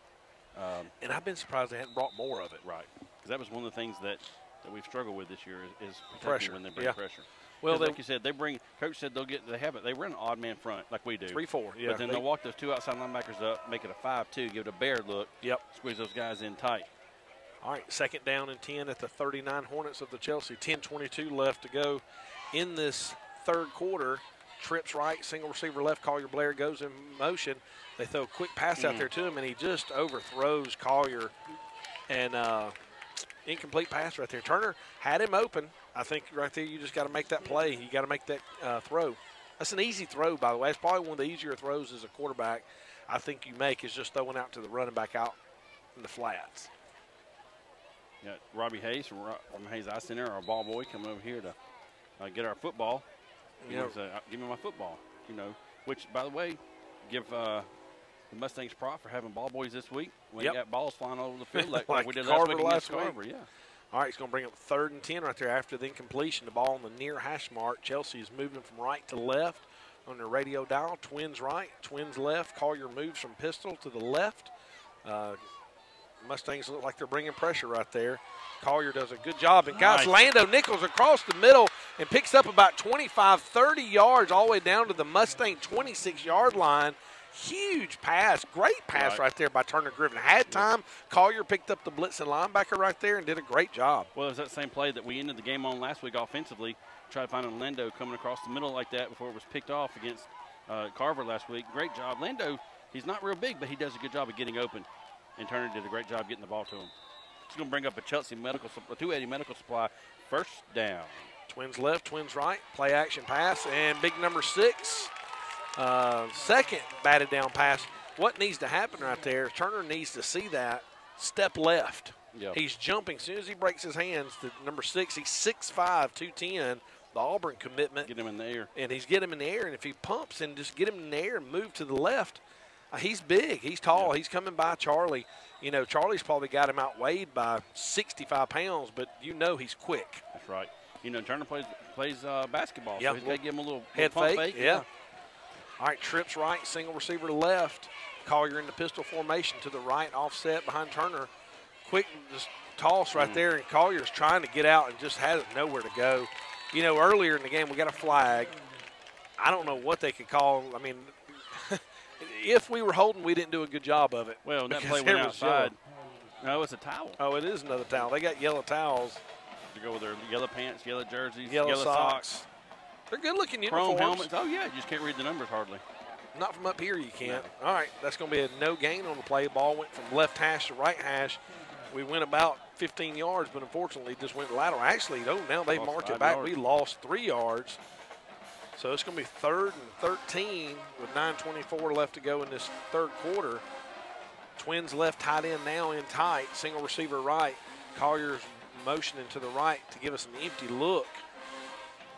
And I've been surprised they hadn't brought more of it. Right. Because that was one of the things that we've struggled with this year is pressure when they bring pressure. Well, like you said, Coach said they run an odd man front like we do. 3-4, yeah. But then they'll walk those 2 outside linebackers up, make it a 5-2, give it a bear look. Yep. Squeeze those guys in tight. All right, second down and 10 at the 39 Hornets of the Chelsea. 10:22 left to go in this third quarter. Trips right, single receiver left. Collier Blair goes in motion. They throw a quick pass out there to him, and he just overthrows Collier. And incomplete pass right there. Turner had him open. I think right there you just got to make that play. You got to make that throw. That's an easy throw, by the way. It's probably one of the easier throws as a quarterback I think you make is just throwing out to the running back out in the flats. Yeah, Robbie Hayes from Hayes Eye Center, our ball boy, coming over here to get our football. Give me my football. Which, by the way, give the Mustangs prop for having ball boys this week. We got balls flying all over the field like we did last week. Carver, yeah. All right, he's going to bring up 3rd and 10 right there after the incompletion. The ball on the near hash mark. Chelsea is moving from right to left on their radio dial. Twins right, Twins left. Collier moves from pistol to the left. Mustangs look like they're bringing pressure right there. Collier does a good job. And, guys, Lando Nichols across the middle and picks up about 25, 30 yards all the way down to the Mustang 26-yard line. Huge pass. Great pass right there by Turner Griffin. Had time. Collier picked up the blitzing linebacker right there and did a great job. Well, it was that same play that we ended the game on last week offensively. Tried finding Lando coming across the middle like that before it was picked off against Carver last week. Great job. Lando, he's not real big, but he does a good job of getting open. And Turner did a great job getting the ball to him. He's going to bring up a Chelsea 280 medical supply first down. Twins left, Twins right. Play action pass, and big number 6. Second batted down pass. What needs to happen right there, Turner needs to see that, step left. Yep. He's jumping. As soon as he breaks his hands, the number 6, he's 6'5", 210, the Auburn commitment. Get him in the air. And he's getting him in the air, and if he pumps and just get him in the air and move to the left, he's big. He's tall. Yep. He's coming by Charlie. Charlie's probably got him outweighed by 65 pounds, but he's quick. That's right. Turner plays basketball, so he's got to give him a little head pump fake. Yeah. All right, trips right, single receiver left. Collier in the pistol formation to the right, offset behind Turner. Quick just toss right there, and Collier's trying to get out and just has nowhere to go. Earlier in the game we got a flag. I don't know what they could call. I mean, if we were holding, we didn't do a good job of it. Well, that play went outside. No, it's a towel. Oh, it is another towel. They got yellow towels. To go with their yellow pants, yellow jerseys, Yellow socks. They're good-looking chrome uniforms. helmets. Oh, yeah, you just can't read the numbers hardly. Not from up here, you can't. No. All right, that's going to be a no gain on the play. Ball went from left hash to right hash. We went about 15 yards, but unfortunately just went lateral. Actually, now they marked it back. We lost 3 yards. So it's going to be 3rd and 13 with 9:24 left to go in this third quarter. Twins left tight end now in tight. Single receiver right. Collier's motioning to the right to give us an empty look.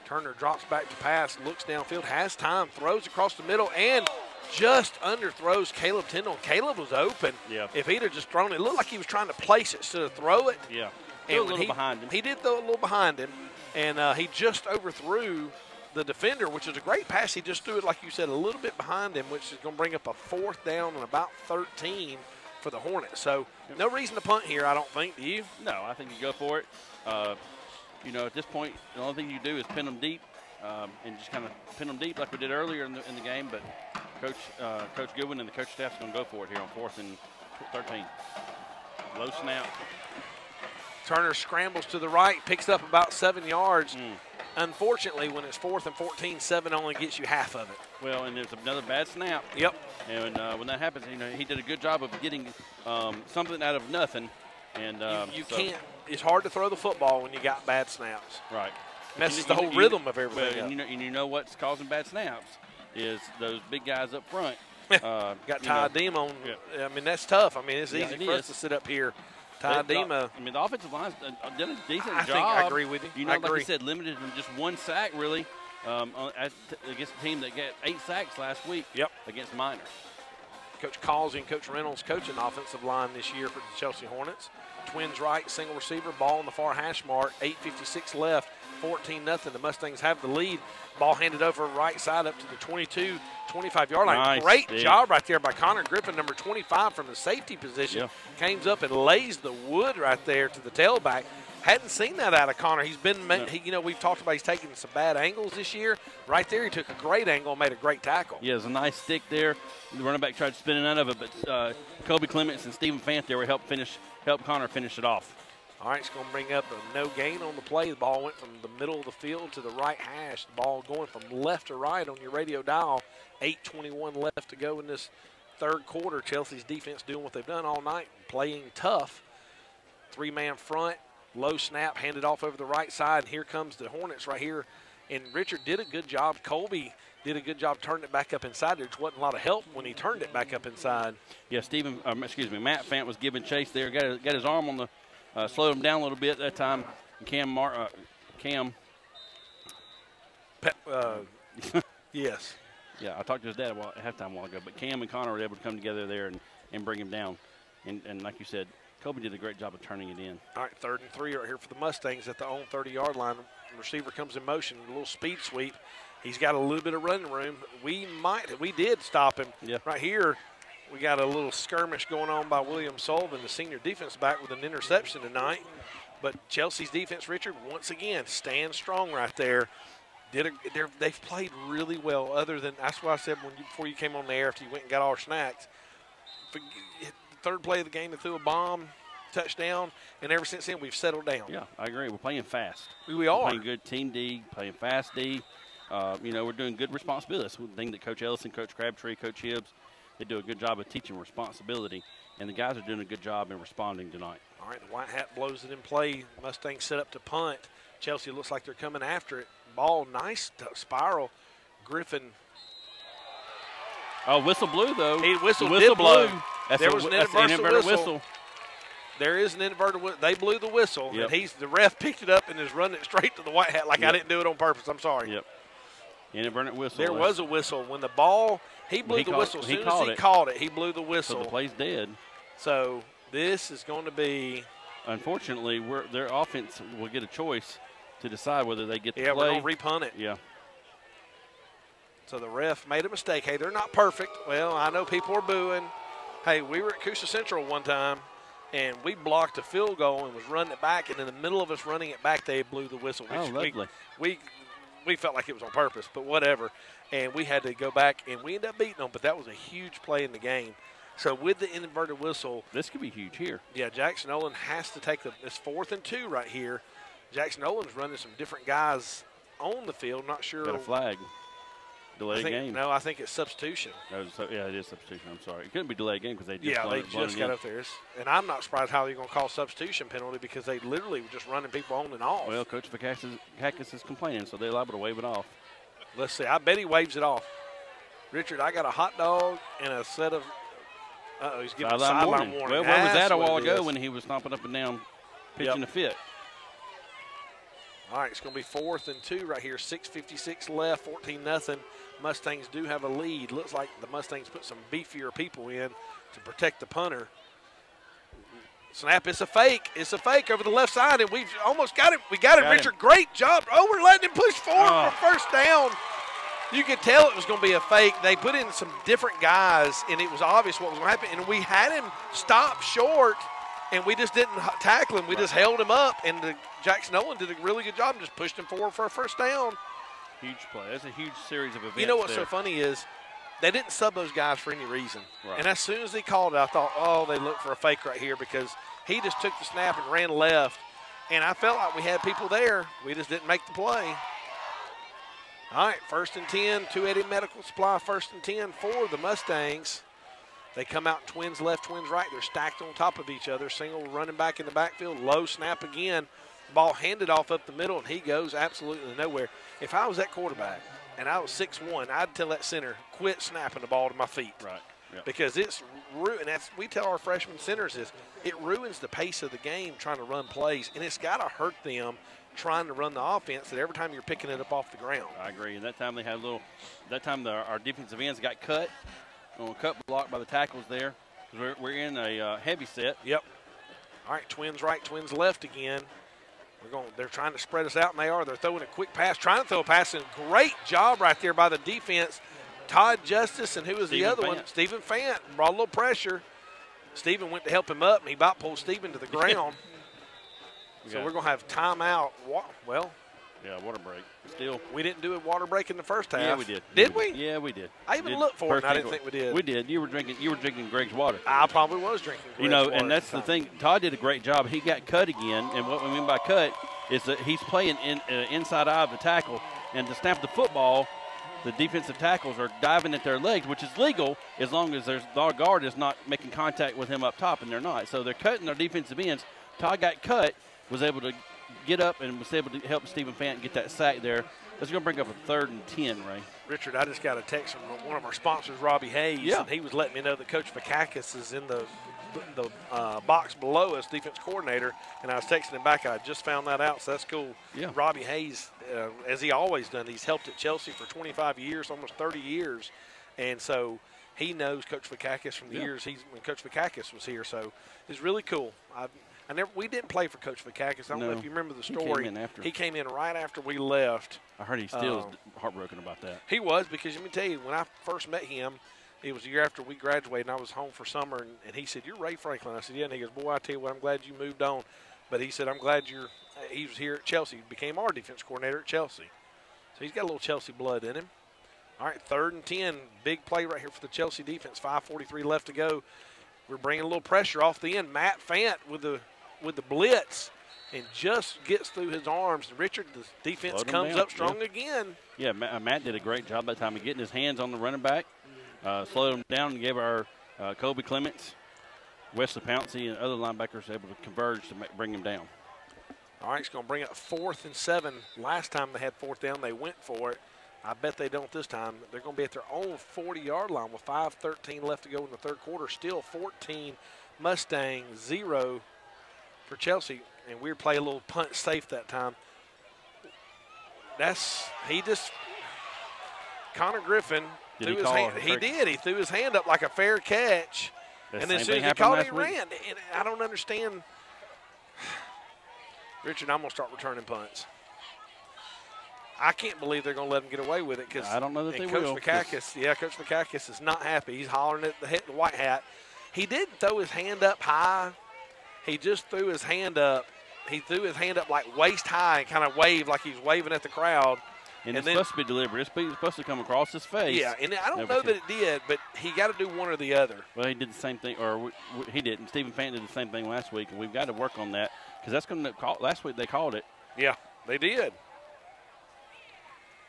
Turner drops back to pass, looks downfield, has time, throws across the middle, and just underthrows Caleb Tyndall. Caleb was open. Yeah. If he'd have just thrown it, it looked like he was trying to place it instead of throw it. Yeah. And a little behind him. He did throw a little behind him, and he just overthrew the defender, which is a great pass. He just threw it, like you said, a little bit behind him, which is going to bring up a 4th down and about 13 for the Hornets. So no reason to punt here, I don't think. Do you? No, I think you go for it. At this point, the only thing you do is pin them deep and just kind of pin them deep like we did earlier in the game. But Coach Goodwin and the coach staff is going to go for it here on 4th and 13. Low snap. Turner scrambles to the right, picks up about 7 yards. Unfortunately, when it's 4th and 14, 7 only gets you half of it. Well, and there's another bad snap. Yep. And when that happens, he did a good job of getting something out of nothing. And you can't. It's hard to throw the football when you got bad snaps. Right. Messes the whole rhythm of everything up. And you know what's causing bad snaps is those big guys up front. Got Ty Dema on. Yeah. I mean, that's tough. I mean, it's easy for us to sit up here. Ty Dema. I mean, the offensive line's done a decent job. I agree with you. Like you said, limited in just 1 sack, really, against a team that got 8 sacks last week against Minor. Coach Causey and Coach Reynolds coaching offensive line this year for the Chelsea Hornets. Twins right, single receiver, ball on the far hash mark, 8:56 left, 14-0. The Mustangs have the lead. Ball handed over right side up to the 22, 25-yard line. Nice Great job right there by Connor Griffin, number 25 from the safety position. Yeah. Comes up and lays the wood right there to the tailback. Hadn't seen that out of Connor. He's been, we've talked about he's taking some bad angles this year. Right there, he took a great angle and made a great tackle. Yeah, it was a nice stick there. The running back tried to spin it out of it, but Kobe Clements and Stephen Fant there help Connor finish it off. All right, it's going to bring up a no gain on the play. The ball went from the middle of the field to the right hash. The ball going from left to right on your radio dial. 8:21 left to go in this third quarter. Chelsea's defense doing what they've done all night, playing tough. 3-man front. Low snap, handed off over the right side. And here comes the Hornets right here. And Richard did a good job. Colby did a good job turning it back up inside. There just wasn't a lot of help when he turned it back up inside. Yeah, Matt Fant was giving chase there. Got his arm on the, slowed him down a little bit that time. Yes. Yeah, I talked to his dad at halftime a while ago. But Cam and Connor were able to come together there and bring him down. And like you said, Kobe did a great job of turning it in. All right, 3rd and 3 right here for the Mustangs at the own 30-yard line. The receiver comes in motion, a little speed sweep. He's got a little bit of running room. We did stop him. Yeah. Right here, we got a little skirmish going on by William Sullivan, the senior defense back, with an interception tonight. But Chelsea's defense, Richard, once again, stands strong right there. They've played really well. Other than that's why I said before you came on the air, after you went and got all our snacks. Third play of the game, they threw a bomb, touchdown, and ever since then we've settled down. Yeah, I agree. We're playing fast. We are. We're playing good team D, playing fast D. We're doing good responsibility. That's one thing that Coach Ellison, Coach Crabtree, Coach Hibbs, they do a good job of teaching responsibility, and the guys are doing a good job in responding tonight. All right, the White Hat blows it in play. Mustangs set up to punt. Chelsea looks like they're coming after it. Ball, nice spiral. Griffin. Oh, whistle blew, though. The whistle did blow. There was an inverted whistle. There is an inverted whistle. They blew the whistle, yep. And the ref picked it up and is running it straight to the White Hat like I didn't do it on purpose. I'm sorry. Yep. Inverted whistle. There was a whistle. When the ball, he blew the whistle. As soon as he called it, he blew the whistle. So the play's dead. So this is going to be. Unfortunately, their offense will get a choice to decide whether they get the play. Yeah, we're going to repunt it. Yeah. So the ref made a mistake. Hey, they're not perfect. Well, I know people are booing. Hey, we were at Coosa Central one time, and we blocked a field goal and was running it back, and in the middle of us running it back, they blew the whistle. Oh, lovely. We felt like it was on purpose, but whatever. And we had to go back, and we ended up beating them, but that was a huge play in the game. So with the inverted whistle, This could be huge here. yeah, Jackson-Olin has to take this 4th and 2 right here. Jackson-Olin's running some different guys on the field. Not sure. Got a flag. Delayed game. No, I think it's substitution. Yeah, it is substitution. I'm sorry. It couldn't be delayed game because they just got up there. And I'm not surprised how they're going to call substitution penalty because they literally were just running people on and off. Well, Coach Vakakis is complaining, so they're liable to wave it off. Let's see. I bet he waves it off. Richard, I got a hot dog and a set of he's giving a sideline warning. Well, where was that a while ago when he was stomping up and down pitching a fit? All right, it's going to be 4th and 2 right here. 6:56 left, 14-0. Mustangs do have a lead. Looks like the Mustangs put some beefier people in to protect the punter. Snap, it's a fake. It's a fake over the left side, and we've almost got it. We got it, Richard. Great job. Oh, we're letting him push forward for first down. You could tell it was going to be a fake. They put in some different guys, and it was obvious what was going to happen. And we had him stop short, and we just didn't tackle him. We just held him up, and Jackson-Olin did a really good job and just pushed him forward for a first down. Huge play. That's a huge series of events. You know what's so funny is they didn't sub those guys for any reason. Right. And as soon as he called it, I thought, oh, they looked for a fake right here because he just took the snap and ran left. And I felt like we had people there. We just didn't make the play. All right, 1st and 10, 280 Medical Supply, 1st and 10 for the Mustangs. They come out twins left, twins right. They're stacked on top of each other. Single running back in the backfield, low snap again. Ball handed off up the middle, and he goes absolutely nowhere. If I was that quarterback and I was 6'1", I'd tell that center, quit snapping the ball to my feet. Right. Yep. Because it's and that's we tell our freshman centers is it ruins the pace of the game trying to run plays, and it's got to hurt them trying to run the offense that every time you're picking it up off the ground. I agree. And that time they had a little. That time our defensive ends got cut on a cut block by the tackles there. We're in a heavy set. Yep. All right, twins right, twins left again. They're trying to spread us out, and they are. They're throwing a quick pass, trying to throw a pass, and great job right there by the defense. Todd Justice, and who was the other one? Stephen Fant brought a little pressure. Stephen went to help him up, and he about pulled Stephen to the ground. So we're going to have timeout. Well, yeah, water break. Still, we didn't do a water break in the first half. Yeah, we did. Did we? Yeah, we did. I even looked for it, and I didn't think we did. We did. You were drinking Greg's water. I probably was drinking Greg's water. And that's the thing. Todd did a great job. He got cut again, and what we mean by cut is that he's playing inside eye of the tackle, and to snap the football, the defensive tackles are diving at their legs, which is legal as long as our guard is not making contact with him up top, and they're not. So they're cutting their defensive ends. Todd got cut, was able to get up, and was able to help Stephen Fant get that sack there. That's going to bring up a 3rd and 10, Ray. Richard, I just got a text from one of our sponsors, Robbie Hayes, and he was letting me know that Coach Vakakis is in the box below us, defense coordinator, and I was texting him back, and I just found that out, so that's cool. Yeah. Robbie Hayes, as he always done, he's helped at Chelsea for 25 years, almost 30 years, and so he knows Coach Vakakis from the years when Coach Vakakis was here, so it's really cool. We didn't play for Coach Vakakis. I don't know if you remember the story. He came in right after we left. I heard he still is heartbroken about that. He was, because let me tell you, when I first met him, it was a year after we graduated, and I was home for summer, and he said, "You're Ray Franklin." I said, "Yeah." And he goes, "Boy, I tell you what, I'm glad you moved on." But he said, "I'm glad he was here at Chelsea." He became our defense coordinator at Chelsea. So he's got a little Chelsea blood in him. All right, 3rd and 10. Big play right here for the Chelsea defense. 5:43 left to go. We're bringing a little pressure off the end. Matt Fant with the blitz and just gets through his arms. Richard, the defense comes up strong again. Yeah, Matt did a great job that time of getting his hands on the running back, slowed him down, and gave our Kobe Clements, Wesley Pouncey, and other linebackers able to converge to bring him down. All right, it's going to bring up 4th and 7. Last time they had 4th down, they went for it. I bet they don't this time. They're going to be at their own 40-yard line with 5:13 left to go in the third quarter. Still 14 Mustangs, 0 for Chelsea, and we were playing a little punt safe that time. Connor Griffin threw his hand. He did. He threw his hand up like a fair catch, and then as soon as he called it, he ran. And I don't understand. Richard, I'm going to start returning punts. I can't believe they're going to let him get away with it. I don't know that they will. Coach Vakakis is not happy. He's hollering at the white hat. He didn't throw his hand up high. He just threw his hand up. He threw his hand up like waist high and kind of waved like he was waving at the crowd. And it's supposed to be deliberate. It's supposed to come across his face. Yeah, and I don't know that it did, but he got to do one or the other. Well, he did the same thing, or he didn't. Stephen Fant did the same thing last week, and we've got to work on that because that's going to call. Last week they called it. Yeah, they did.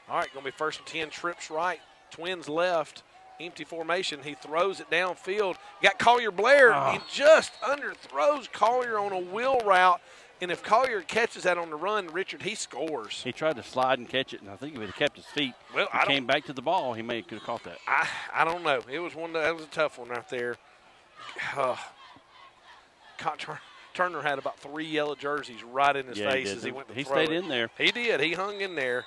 All right, going to be first and 10, trips right, Twins left, empty formation. He throws it downfield. Got Collier Blair. He just underthrows Collier on a wheel route. And if Collier catches that on the run, Richard, he scores. He tried to slide and catch it, and I think if he had kept his feet, he came back to the ball, he may could have caught that. I don't know. It was that was a tough one right there. Turner had about 3 yellow jerseys right in his face as he went to throw He stayed in there. He did. He hung in there.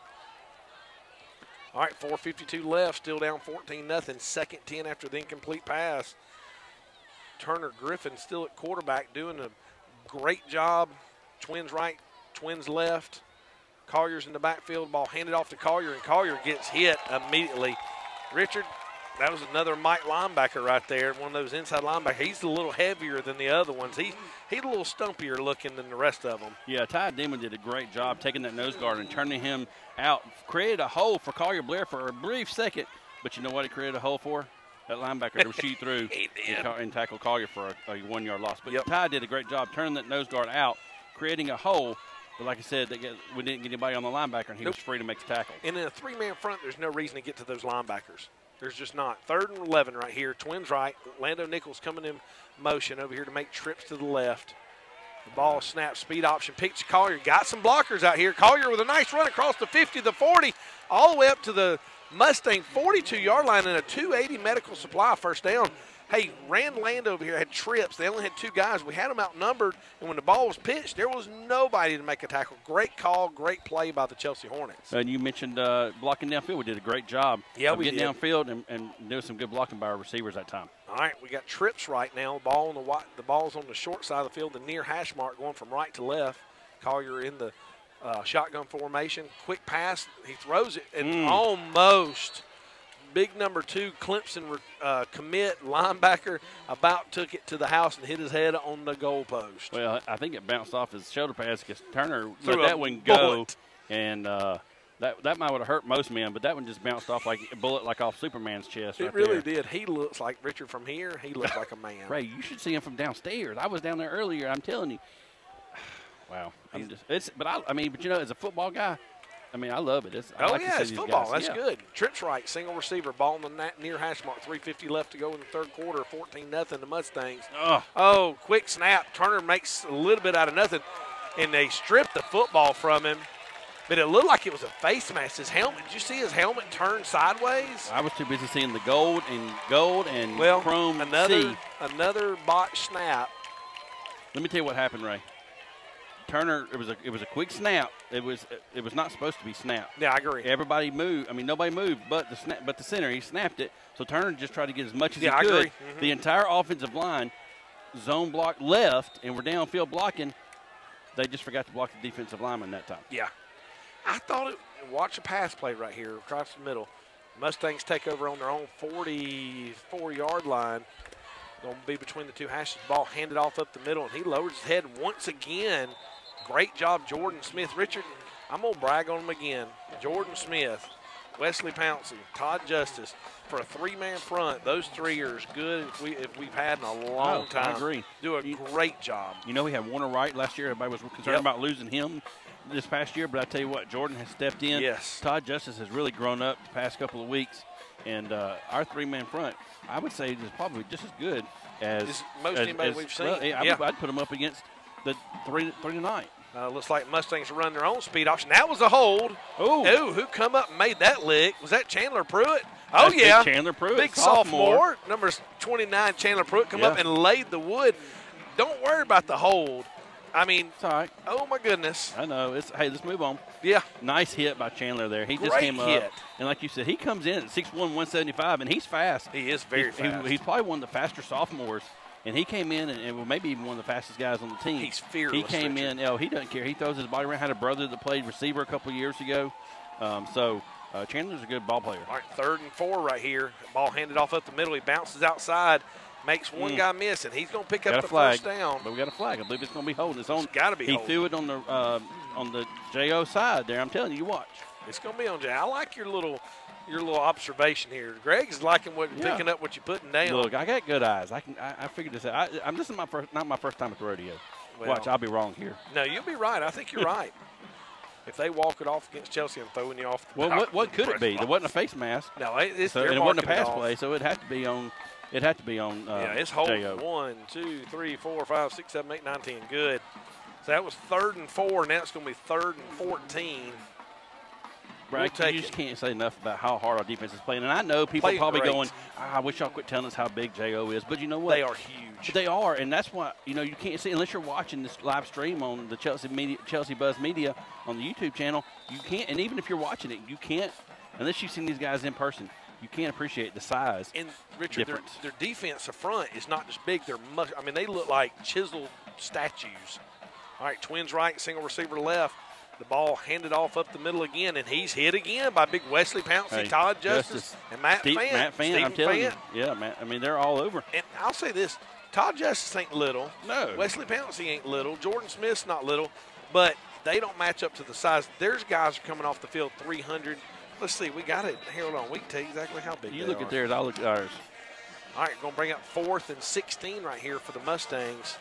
All right, 4:52 left, still down 14-0. Second 10 after the incomplete pass. Turner Griffin still at quarterback doing a great job. Twins right, Twins left. Collier's in the backfield. Ball handed off to Collier, and Collier gets hit immediately. Richard, that was another Mike linebacker right there, one of those inside linebackers. He's a little heavier than the other ones. He's a little stumpier looking than the rest of them. Yeah, Ty Demon did a great job taking that nose guard and turning him out. Created a hole for Collier Blair for a brief second, but you know what he created a hole for? That linebacker to shoot through and tackle Collier for a 1-yard loss. But Ty did a great job turning that nose guard out, creating a hole. But like I said, we didn't get anybody on the linebacker, and he was free to make the tackle. And in a 3-man front, there's no reason to get to those linebackers. There's just not. 3rd and 11 right here. Twins right. Lando Nichols coming in motion over here to make trips to the left. The ball snaps, speed option, picks Collier. Got some blockers out here. Collier with a nice run across the 50, the 40, all the way up to the Mustang 42-yard line and a 280 medical supply first down. Hey, Rand Land over here had trips. They only had 2 guys. We had them outnumbered, and when the ball was pitched, there was nobody to make a tackle. Great call, great play by the Chelsea Hornets. And you mentioned blocking downfield. We did a great job of getting downfield and doing some good blocking by our receivers that time. All right, we got trips right now. The ball's on the short side of the field, the near hash mark going from right to left. Collier in the shotgun formation. Quick pass. He throws it, and almost – big number 2 Clemson commit linebacker about took it to the house and hit his head on the goalpost. Well, I think it bounced off his shoulder pads because Turner let that one go, and that might have hurt most men, but that one just bounced off like a bullet, like off Superman's chest. It really did. He looks like Richard from here. He looks like a man. Ray, you should see him from downstairs. I was down there earlier. I'm telling you. Wow. But you know, as a football guy, I mean, I love it. It's football. That's good. Trips right, single receiver, ball on the near hash mark, 3:50 left to go in the 3rd quarter, 14-0 the Mustangs. Quick snap. Turner makes a little bit out of nothing, and they stripped the football from him. But it looked like it was a face mask. His helmet, did you see his helmet turn sideways? I was too busy seeing the gold and chrome another botched snap. Let me tell you what happened, Ray. Turner, it was a quick snap. It was not supposed to be snapped. Yeah, I agree. Everybody moved. I mean, nobody moved but the center. He snapped it. So Turner just tried to get as much as he could. I agree. The entire offensive line zone block left, and we're downfield blocking. They just forgot to block the defensive lineman that time. Yeah. I thought watch a pass play right here across the middle. Mustangs take over on their own 44-yard line. Going to be between the 2 hashes. Ball handed off up the middle, and he lowers his head once again. Great job, Jordan Smith. Richard, I'm going to brag on him again. Jordan Smith, Wesley Pouncey, Todd Justice. For a 3-man front, those 3 are as good as we've had in a long time. I agree. Do a great job. You know, we had Warner Wright last year. Everybody was concerned about losing him this past year, but I tell you what, Jordan has stepped in. Yes. Todd Justice has really grown up the past couple of weeks, and our 3-man front, I would say, is probably just as good as anybody we've seen. Well, I'd put him up against the 3 tonight. Looks like Mustangs run their own speed option. That was a hold. Ooh, who come up and made that lick? Was that Chandler Pruitt? That's big Chandler Pruitt, big sophomore. Number 29, Chandler Pruitt, come up and laid the wood. Don't worry about the hold. I mean, it's all right. Oh my goodness. I know. Hey, let's move on. Yeah. Nice hit by Chandler there. He just Great came hit. up. And like you said, he comes in at 6'1", 175, and he's fast. He is very fast. He's probably one of the faster sophomores. And he came in and maybe even one of the fastest guys on the team. He's fearless. He came in. He doesn't care. He throws his body around. Had a brother that played receiver a couple of years ago. Chandler's a good ball player. All right, 3rd and 4 right here. Ball handed off up the middle. He bounces outside, makes one guy miss, and he's going to pick up the first down. But we got a flag. I believe it's going to be holding. It's got to be holding. He threw it on the JO side there. I'm telling you, you watch. It's going to be on Jay. I like your little observation here. Greg's liking picking up what you're putting down. Look, I got good eyes. I figured this out. This is not my first time at the rodeo. Well, Watch, I'll be wrong here. No, you'll be right. I think you're right. If they walk it off against Chelsea, I'm throwing you off. What could it be? There wasn't a face mask. No, it's and it wasn't a pass play, so it had to be on. Yeah, it's holding. 1, 2, 3, 4, 5, 6, 7, 8, 9, 10. Good. So that was 3rd and 4. Now it's going to be 3rd and 14. Brad, you just can't say enough about how hard our defense is playing. And I know people are probably going, I wish y'all quit telling us how big J.O. is. But you know what? They are huge. They are, and that's why, you can't see, unless you're watching this live stream on the Chelsea Buzz Media on the YouTube channel, you can't, and even if you're watching it, you can't, unless you've seen these guys in person, you can't appreciate the size. And, Richard, difference. Their defense up front is not just big. They look like chiseled statues. All right, twins right, single receiver left. The ball handed off up the middle again, and he's hit again by big Wesley Pouncey, Todd Justice, and Matt Fant. I'm telling you. Yeah, Matt. I mean, they're all over. And I'll say this. Todd Justice ain't little. No. Wesley Pouncey ain't little. Jordan Smith's not little. But they don't match up to the size. There's guys who are coming off the field 300. Let's see. We got it. Hold on. We can tell you exactly how big you they look are. at theirs. I'll look at ours. All right, going to bring up 4th and 16 right here for the Mustangs.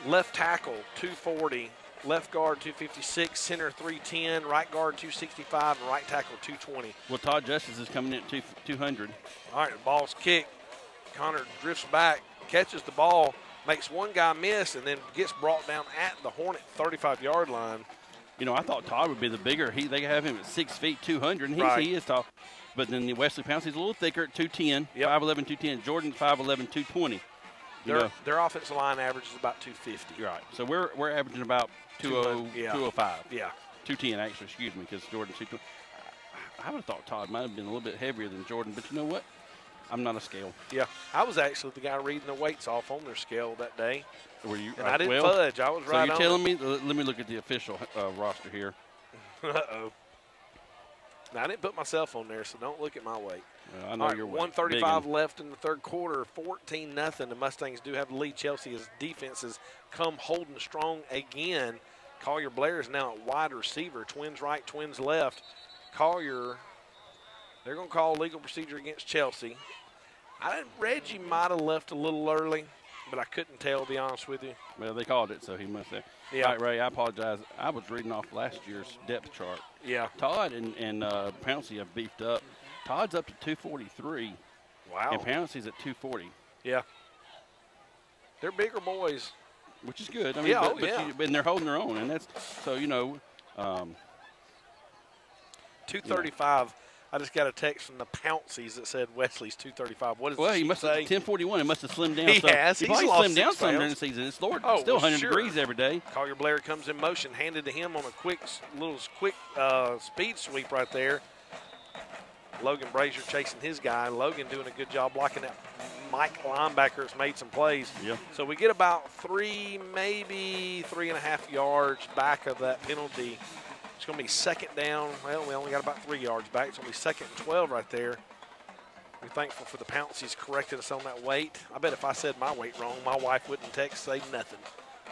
Left tackle, 240. Left guard, 256. Center, 310. Right guard, 265. And right tackle, 220. Well, Todd Justice is coming in at 200. All right, the ball's kicked. Connor drifts back, catches the ball, makes one guy miss, and then gets brought down at the Hornet 35-yard line. I thought Todd would be the bigger. They have him at 6 feet, 200, and he is tall. But then the Wesley Pouncey's a little thicker at 210, 5'11", 210. Jordan, 5'11", 220. Their offensive line average is about 250. Right. So we're averaging about 205. Yeah. 210, actually, excuse me, because Jordan's 220. I would have thought Todd might have been a little bit heavier than Jordan, but you know what? I'm not a scale. Yeah. I was actually the guy reading the weights off on their scale that day. Were you? And I didn't fudge. I was right on. So you're telling me, let me look at the official roster here. Uh-oh. Now, I didn't put myself on there, so don't look at my weight. I know your weight. 135 left in the third quarter, 14-0. The Mustangs do have the lead. Chelsea's defense has come holding strong again. Collier Blair is now at wide receiver. Twins right, twins left. Collier, they're going to call legal procedure against Chelsea. Reggie might have left a little early, but I couldn't tell, to be honest with you. Well, they called it, so he must have. Yeah. All right, Ray, I apologize. I was reading off last year's depth chart. Yeah. Todd and Pouncey have beefed up. Todd's up to 243. Wow. And Pouncey's at 240. Yeah. They're bigger boys. Which is good. I mean, and they're holding their own, and that's so 235. I just got a text from the Pounceys that said Wesley's 235. What does he must have 1041. It must have slimmed down. He has. He He's slimmed down lost 6 some during the pounds. season. It's still 100 degrees every day. Collier Blair comes in motion, handed to him on a quick speed sweep right there. Logan Brazier chasing his guy. Logan doing a good job blocking that Mike linebacker has made some plays. Yeah. So we get about 3, maybe 3.5 yards back of that penalty. It's going to be second down. Well, we only got about 3 yards back. It's going to be 2nd and 12 right there. We're thankful for the Pounceys correcting us on that weight. I bet if I said my weight wrong, my wife wouldn't say nothing.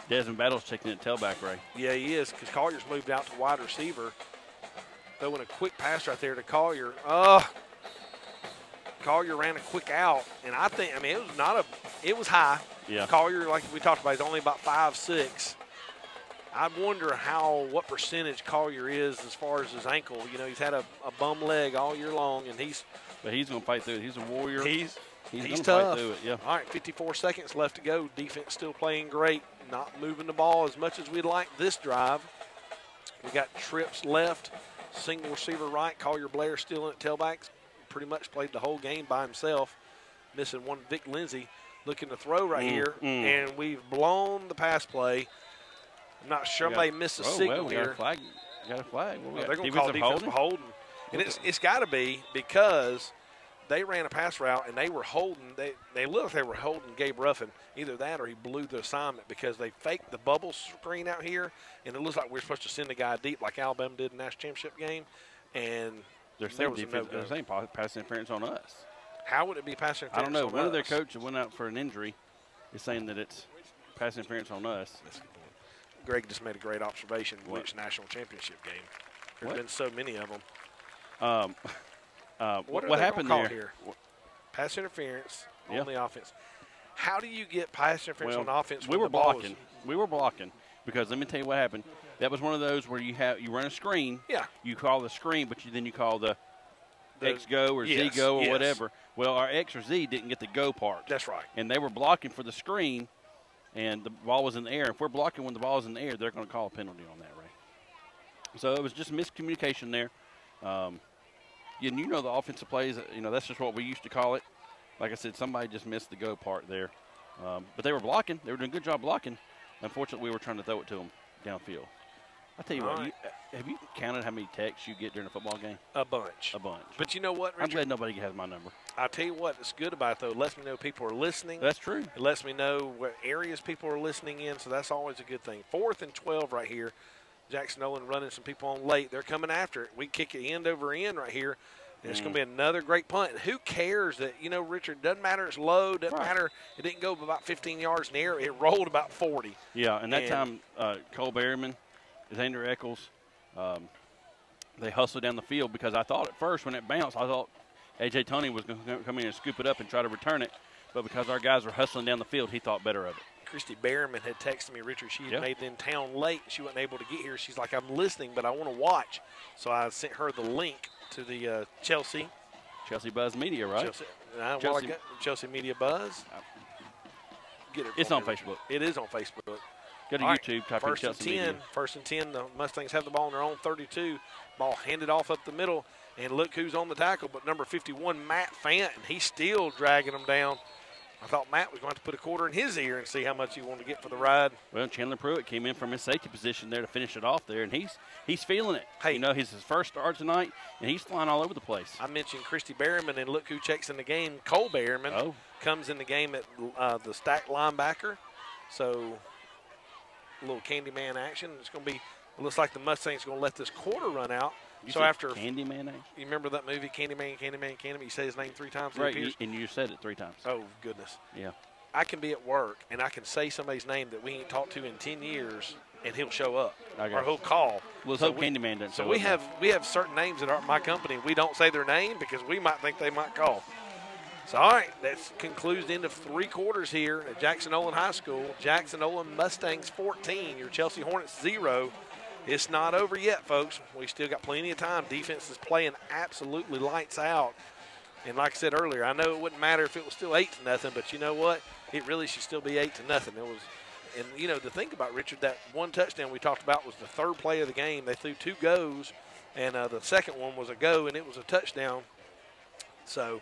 Desmond Battle's taking it tailback, Ray. Yeah, he is, because Collier's moved out to wide receiver. Throwing a quick pass right there to Collier. Collier ran a quick out, and it was high. Yeah. Collier, like we talked about, is only about 5'6". I wonder what percentage Collier is as far as his ankle. He's had a bum leg all year long, and But he's going to fight through it. He's a warrior. He's going to tough. fight through it, yeah. All right, 54 seconds left to go. Defense still playing great. Not moving the ball as much as we'd like this drive. We got trips left. Single receiver right. Collier Blair still in at tailbacks. Pretty much played the whole game by himself. Missing one Vic Lindsay looking to throw right here. And we've blown the pass play. I'm not sure if they missed a signal here. Got a flag. They're going to call defensive holding. And it's got to be because they ran a pass route and they were holding. They looked like they were holding Gabe Ruffin. Either that or he blew the assignment because they faked the bubble screen out here, and it looks like we're supposed to send a guy deep like Alabama did in the national championship game. And they're saying pass interference on us. How would it be pass interference? I don't know. On One us? of their coaches went out for an injury. Is saying that it's pass interference on us. Greg just made a great observation. Which national championship game? There's been so many of them. What happened there? Here? Pass interference on the offense. How do you get pass interference on offense? We were blocking. We were blocking because let me tell you what happened. That was one of those where you run a screen. Yeah. You call the screen, but then you call the X go or Z go or whatever. Well, our X or Z didn't get the go part. That's right. And they were blocking for the screen, and the ball was in the air. If we're blocking when the ball is in the air, they're going to call a penalty on that, right? So it was just miscommunication there. You know the offensive plays, that's just what we used to call it. Like I said, somebody just missed the go part there. But they were blocking. They were doing a good job blocking. Unfortunately, we were trying to throw it to them downfield. I tell you what, have you counted how many texts you get during a football game? A bunch. A bunch. But you know what, Richard? I'm glad nobody has my number. I'll tell you what, it's good about it, though. It lets me know people are listening. That's true. It lets me know what areas people are listening in, so that's always a good thing. 4th and 12 right here. Jackson-Olin running some people on late. They're coming after it. We kick it end over end right here. And it's going to be another great punt. And who cares that, Richard, doesn't matter it's low, doesn't matter. It didn't go about 15 yards in the air. It rolled about 40. Yeah, and that time Cole Berryman, Xander Eccles, they hustled down the field because I thought at first when it bounced, I thought A.J. Toney was going to come in and scoop it up and try to return it. But because our guys were hustling down the field, he thought better of it. Christy Berryman had texted me, Richard, she had made it in town late. She wasn't able to get here. She's like, I'm listening, but I want to watch. So I sent her the link to the Chelsea Buzz Media, right? Chelsea Media Buzz. Get it. It's on Facebook. It is on Facebook. Go to YouTube, type in Chelsea Media. First and 10, the Mustangs have the ball on their own 32. Ball handed off up the middle, and look who's on the tackle, but number 51, Matt Fant, and he's still dragging them down. I thought Matt was going to put a quarter in his ear and see how much he wanted to get for the ride. Well, Chandler Pruitt came in from his safety position there to finish it off there, and he's feeling it. Hey, his first start tonight, and he's flying all over the place. I mentioned Christy Berryman, and look who checks in the game. Cole Berryman comes in the game at the stacked linebacker. So a little Candyman action. It's going to be – looks like the Mustangs going to let this quarter run out. So after Candyman action? You remember that movie, Candyman? You say his name 3 times. Right, and you said it 3 times. Oh, goodness. Yeah. I can be at work, and I can say somebody's name that we ain't talked to in 10 years, and he'll show up. Or he'll call. Well, let's hope Candyman doesn't show up. So we have certain names at my company. We don't say their name because we might think they might call. So, all right, that concludes the end of 3 quarters here at Jackson-Olin High School. Jackson-Olin Mustangs 14, your Chelsea Hornets 0. It's not over yet, folks. We still got plenty of time. Defense is playing absolutely lights out. And like I said earlier, I know it wouldn't matter if it was still 8-0, but you know what? It really should still be 8-0. And the thing about Richard, that one touchdown we talked about was the 3rd play of the game. They threw 2 goes, and the second one was a go, and it was a touchdown. So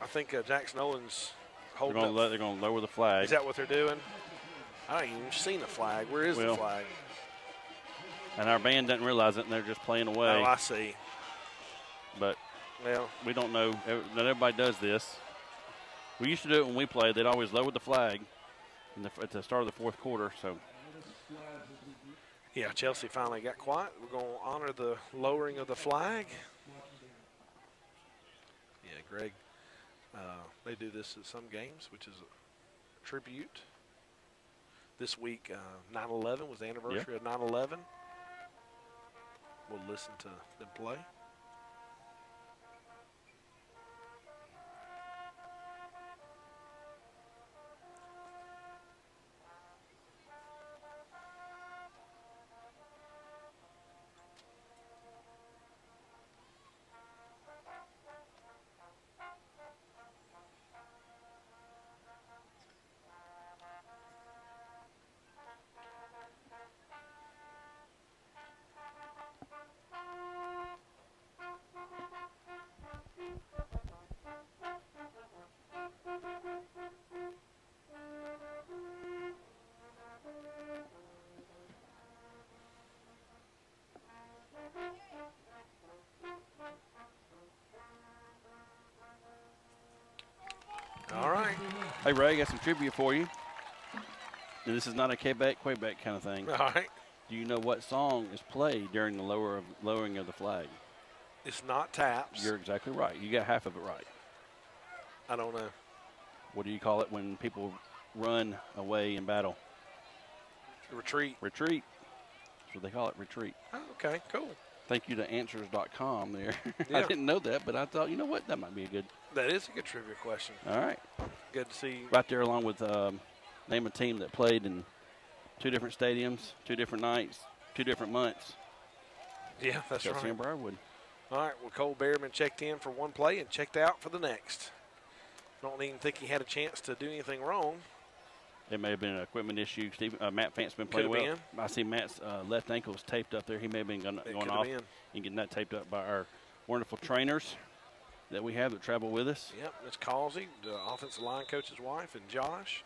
I think Jackson-Olin's holding up. They're going to lower the flag. Is that what they're doing? I ain't even seen the flag. Where is the flag? And our band doesn't realize it, and they're just playing away. Oh, I see. But we don't know. Not everybody does this. We used to do it when we played. They'd always lower the flag at the start of the 4th quarter. So, yeah, Chelsea finally got quiet. We're going to honor the lowering of the flag. Yeah, Greg, they do this at some games, which is a tribute. This week, 9/11 was the anniversary of 9/11. We'll listen to them play. All right. Hey, Ray, I got some trivia for you. Now, this is not a Quebec kind of thing. All right. Do you know what song is played during the lowering of the flag? It's not taps. You're exactly right. You got half of it right. I don't know. What do you call it when people run away in battle? Retreat. Retreat. That's what they call it, retreat. Oh, okay, cool. Thank you to answers.com there. Yeah. I didn't know that, but I thought, you know what, that might be a good. That is a good trivia question. All right. Good to see. Right there along with name a team that played in 2 different stadiums, 2 different nights, 2 different months. Yeah, that's Chelsea right. and Briarwood. All right, well, Cole Berryman checked in for one play and checked out for the next. Don't even think he had a chance to do anything wrong. It may have been an equipment issue. Matt Fant's been playing well. I see Matt's left ankle is taped up there. He may have been going off and getting that taped up by our wonderful trainers that we have that travel with us. Yep, it's Causey, the offensive line coach's wife, and Josh.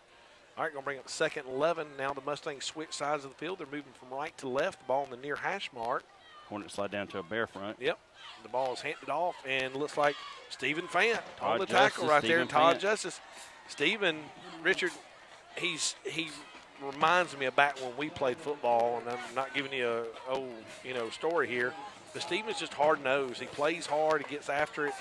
All right, going to bring up 2nd and 11. Now the Mustangs switch sides of the field. They're moving from right to left. The ball in the near hash mark. Hornets slide down to a bare front. Yep. The ball is handed off, and looks like Stephen Fant on the Justice, tackle right there. Stephen Todd Fant. Justice. Stephen, Richard, he reminds me of back when we played football, and I'm not giving you a story here. But Stephen's just hard-nosed. He plays hard. He gets after it.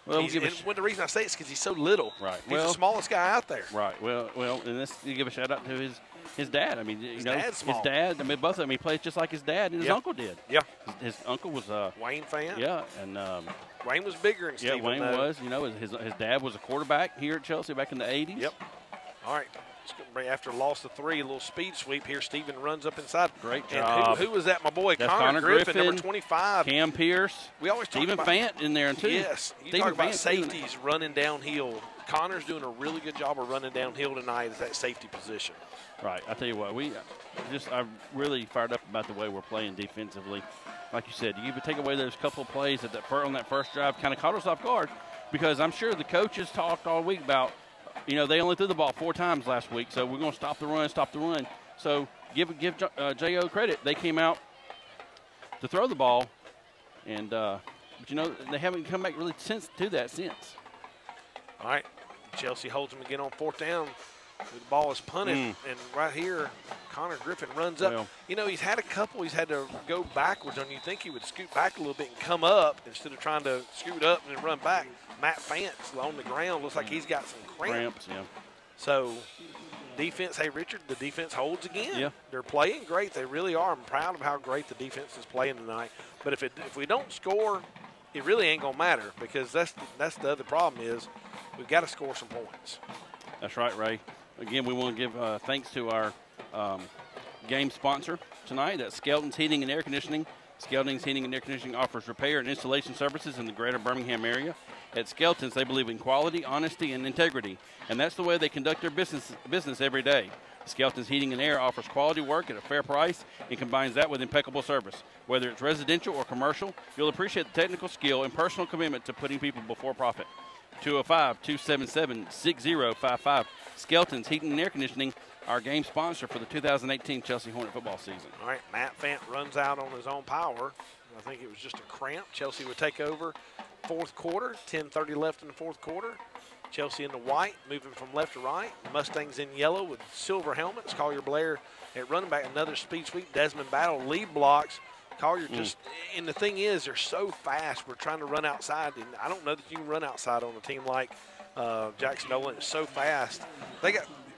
Well, the reason I say it is because he's so little. Right. He's the smallest guy out there. Right. Well, and this you give a shout out to his dad. I mean, His dad's small. his dad. I mean, both of them. He plays just like his dad and his uncle did. Yeah. His uncle was Wayne Fant. Yeah, and Wayne was bigger than Stephen. yeah, Wayne was. You know, his dad was a quarterback here at Chelsea back in the '80s. Yep. All right. After a loss of 3, a little speed sweep here. Stephen runs up inside. Great job. And who was that? My boy, That's Connor Griffin, number 25. Cam Pierce. We always talk Stephen about Fant in there too. Yes. You Stephen talk about Fant safeties running downhill. Connor's doing a really good job of running downhill tonight at that safety position. Right. I tell you what, I'm really fired up about the way we're playing defensively. Like you said, you take away those couple of plays on that first drive, kind of caught us off guard, because I'm sure the coaches talked all week about, they only threw the ball 4 times last week, so we're going to stop the run. So give J.O. credit. They came out to throw the ball, and but they haven't come back really since. All right, Chelsea holds them again on 4th down. The ball is punted, and right here, Connor Griffin runs up. Well, He's had a couple. He's had to go backwards on. You think he would scoot back a little bit and come up instead of trying to scoot up and then run back. Matt Fant's on the ground. Looks like he's got some cramps. Yeah. So, defense, hey, Richard, the defense holds again. Yeah. They're playing great. They really are. I'm proud of how great the defense is playing tonight. But if we don't score, it really ain't going to matter, because that's the other problem is we've got to score some points. That's right, Ray. Again, we want to give thanks to our game sponsor tonight. That's Skelton's Heating and Air Conditioning. Skelton's Heating and Air Conditioning offers repair and installation services in the greater Birmingham area. At Skelton's, they believe in quality, honesty, and integrity, and that's the way they conduct their business every day. Skelton's Heating and Air offers quality work at a fair price and combines that with impeccable service. Whether it's residential or commercial, you'll appreciate the technical skill and personal commitment to putting people before profit. 205-277-6055. Skelton's Heating and Air Conditioning, our game sponsor for the 2018 Chelsea Hornet football season. All right, Matt Fant runs out on his own power. I think it was just a cramp. Chelsea would take over 4th quarter, 10:30 left in the 4th quarter. Chelsea in the white, moving from left to right. Mustangs in yellow with silver helmets. Collier Blair at running back, another speed sweep. Desmond Battle lead blocks. Collier just, and the thing is, they're so fast. We're trying to run outside, and I don't know that you can run outside on a team like Jackson-Olin. It's so fast.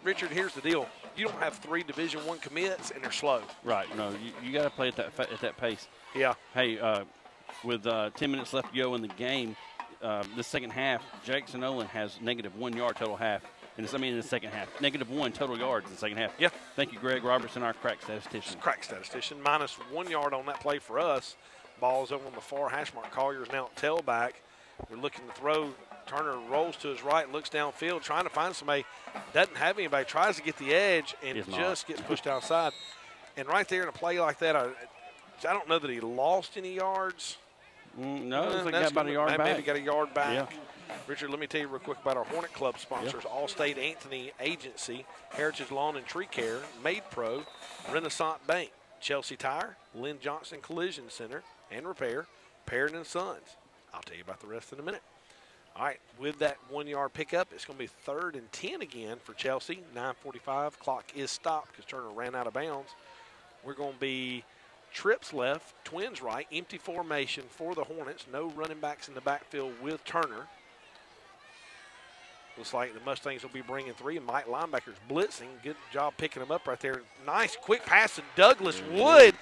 Richard, here's the deal. You don't have 3 Division I commits, and they're slow. Right. No, you got to play at that pace. Yeah. Hey, with 10 minutes left to go in the game, the second half, Jackson-Olin has -1 yard total half. In the second half. -1 total yards in the second half. Yeah. Thank you, Greg Robertson, our crack statistician. -1 yard on that play for us. Ball's over on the far hash mark. Collier's now at tailback. We're looking to throw. Turner rolls to his right, looks downfield, trying to find somebody. Doesn't have anybody. Tries to get the edge and just gets pushed outside. And right there in a play like that, I don't know that he lost any yards. No, it looks like he got about a yard back. Maybe got a yard back. Yeah. Richard, let me tell you real quick about our Hornet Club sponsors. Yep. Allstate Anthony Agency, Heritage Lawn and Tree Care, Made Pro, Renaissance Bank, Chelsea Tire, Lynn Johnson Collision Center and Repair, Perrin & Sons. I'll tell you about the rest in a minute. All right, with that 1 yard pickup, it's going to be 3rd and 10 again for Chelsea. 9:45, clock is stopped because Turner ran out of bounds. We're going to be trips left, twins right, empty formation for the Hornets. No running backs in the backfield with Turner. Looks like the Mustangs will be bringing 3, and Mike linebackers blitzing. Good job picking them up right there. Nice quick pass to Douglas Wood.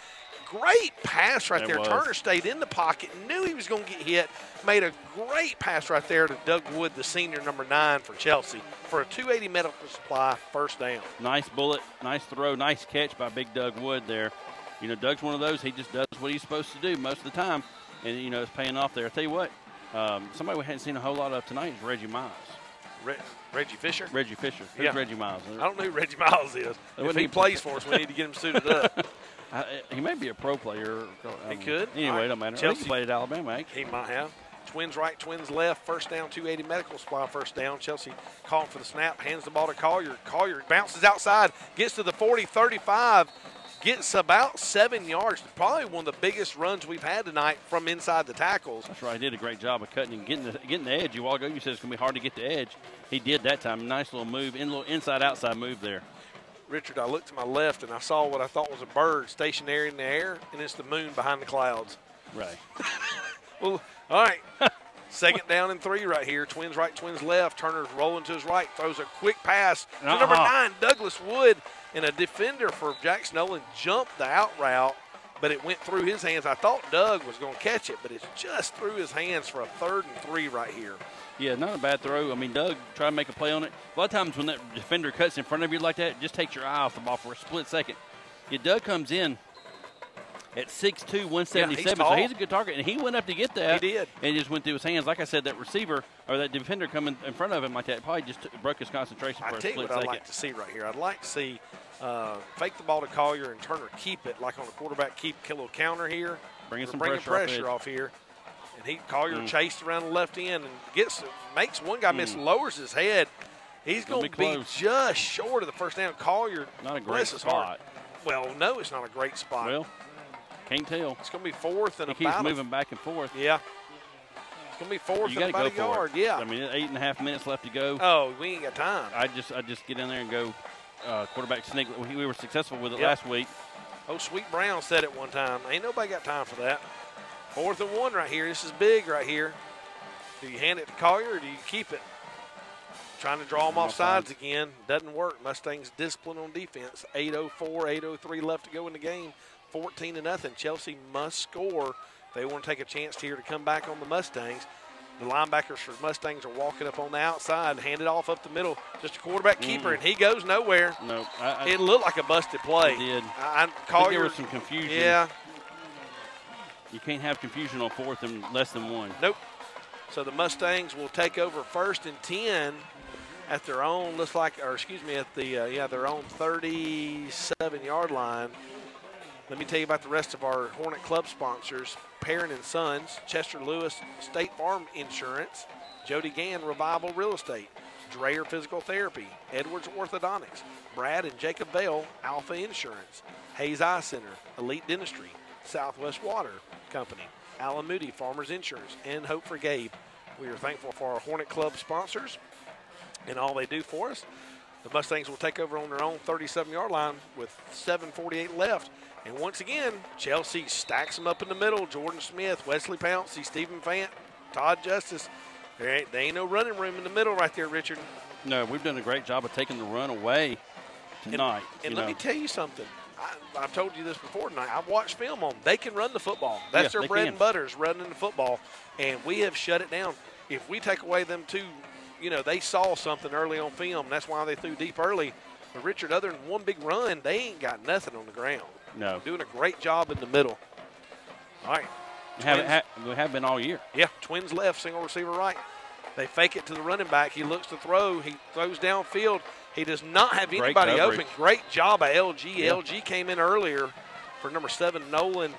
Great pass right there. Turner stayed in the pocket, knew he was going to get hit, made a great pass right there to Doug Wood, the senior, number 9 for Chelsea, for a 280 medical supply first down. Nice bullet, nice throw, nice catch by big Doug Wood there. You know, Doug's one of those, he just does what he's supposed to do most of the time, and, you know, it's paying off there. I'll tell you what, somebody we hadn't seen a whole lot of tonight is Reggie Miles. Reggie Fisher? Reggie Fisher. Who's Reggie Miles? I don't know who Reggie Miles is. If he plays for us, we need to get him suited up. He may be a pro player. He could. Anyway, it don't matter. Chelsea He played at Alabama. He might have. Twins right, twins left. First down, 280 medical supply first down. Chelsea calling for the snap, hands the ball to Collier. Collier bounces outside, gets to the 40, 35, gets about 7 yards. Probably one of the biggest runs we've had tonight from inside the tackles. That's right. He did a great job of cutting and getting the edge. A while ago, you said it's going to be hard to get the edge. He did that time. Nice little move, little inside-outside move there. Richard, I looked to my left, and I saw what I thought was a bird stationary in the air, and it's the moon behind the clouds. Right. Well, all right. Second down and 3 right here. Twins right, twins left. Turner's rolling to his right, throws a quick pass to number 9, Douglas Wood, and a defender for Jackson-Olin jumped the out route, but it went through his hands. I thought Doug was going to catch it, but it's just through his hands for a 3rd and 3 right here. Yeah, not a bad throw. I mean, Doug tried to make a play on it. A lot of times when that defender cuts in front of you like that, it just takes your eye off the ball for a split second. Yeah, Doug comes in at 6'2", 177, so he's a good target. And he went up to get that. He did. And it just went through his hands. Like I said, that receiver or that defender coming in front of him like that probably just broke his concentration for a split second. I tell you what I'd like to see right here. I'd like to see fake the ball to Collier and Turner keep it, like on a quarterback keep, kill a little counter here. Bringing some pressure off here. And Collier chased around the left end and makes one guy miss, lowers his head. He's going to be just short of the first down. Collier, not a great spot. Well, no, it's not a great spot. Well, can't tell. It's going to be 4th and he keeps moving back and forth. Yeah. It's going to be 4th and about a yard. Yeah. I mean, 8.5 minutes left to go. Oh, we ain't got time. I just get in there and go quarterback sneak. We were successful with it last week. Oh, Sweet Brown said it one time. Ain't nobody got time for that. 4th and 1 right here. This is big right here. Do you hand it to Collier or do you keep it? Trying to draw them off sides again. Doesn't work. Mustangs discipline on defense. 8:04, 8:03 left to go in the game. 14-0. Chelsea must score. They want to take a chance here to come back on the Mustangs. The linebackers for Mustangs are walking up on the outside, hand it off up the middle. Just a quarterback keeper, and he goes nowhere. No, it looked like a busted play. It did. Collier, there was some confusion. Yeah. You can't have confusion on 4th and less than 1. Nope. So the Mustangs will take over 1st and 10 at their own, looks like, or excuse me, at the their own 37-yard line. Let me tell you about the rest of our Hornet Club sponsors: Perrin and Sons, Chester Lewis State Farm Insurance, Jody Gann Revival Real Estate, Dreyer Physical Therapy, Edwards Orthodontics, Brad and Jacob Vale Alpha Insurance, Hayes Eye Center, Elite Dentistry, Southwest Water Company, Alan Moody Farmers Insurance, and Hope for Gabe. We are thankful for our Hornet Club sponsors and all they do for us. The Mustangs will take over on their own 37-yard line with 7:48 left. And once again, Chelsea stacks them up in the middle. Jordan Smith, Wesley Pouncey, Stephen Fant, Todd Justice. There ain't no running room in the middle right there, Richard. No, we've done a great job of taking the run away tonight. And let me tell you something. I've told you this before tonight. I've watched film on them. They can run the football. That's their bread and butter, is running the football. And we have shut it down. If we take away them two, they saw something early on film. That's why they threw deep early. But, Richard, other than one big run, they ain't got nothing on the ground. No. Doing a great job in the middle. All right. We have been all year. Yeah, twins left, single receiver right. They fake it to the running back. He looks to throw. He throws downfield. He does not have anybody open. Great job by LG. Yeah. LG came in earlier for number 7, Nolan,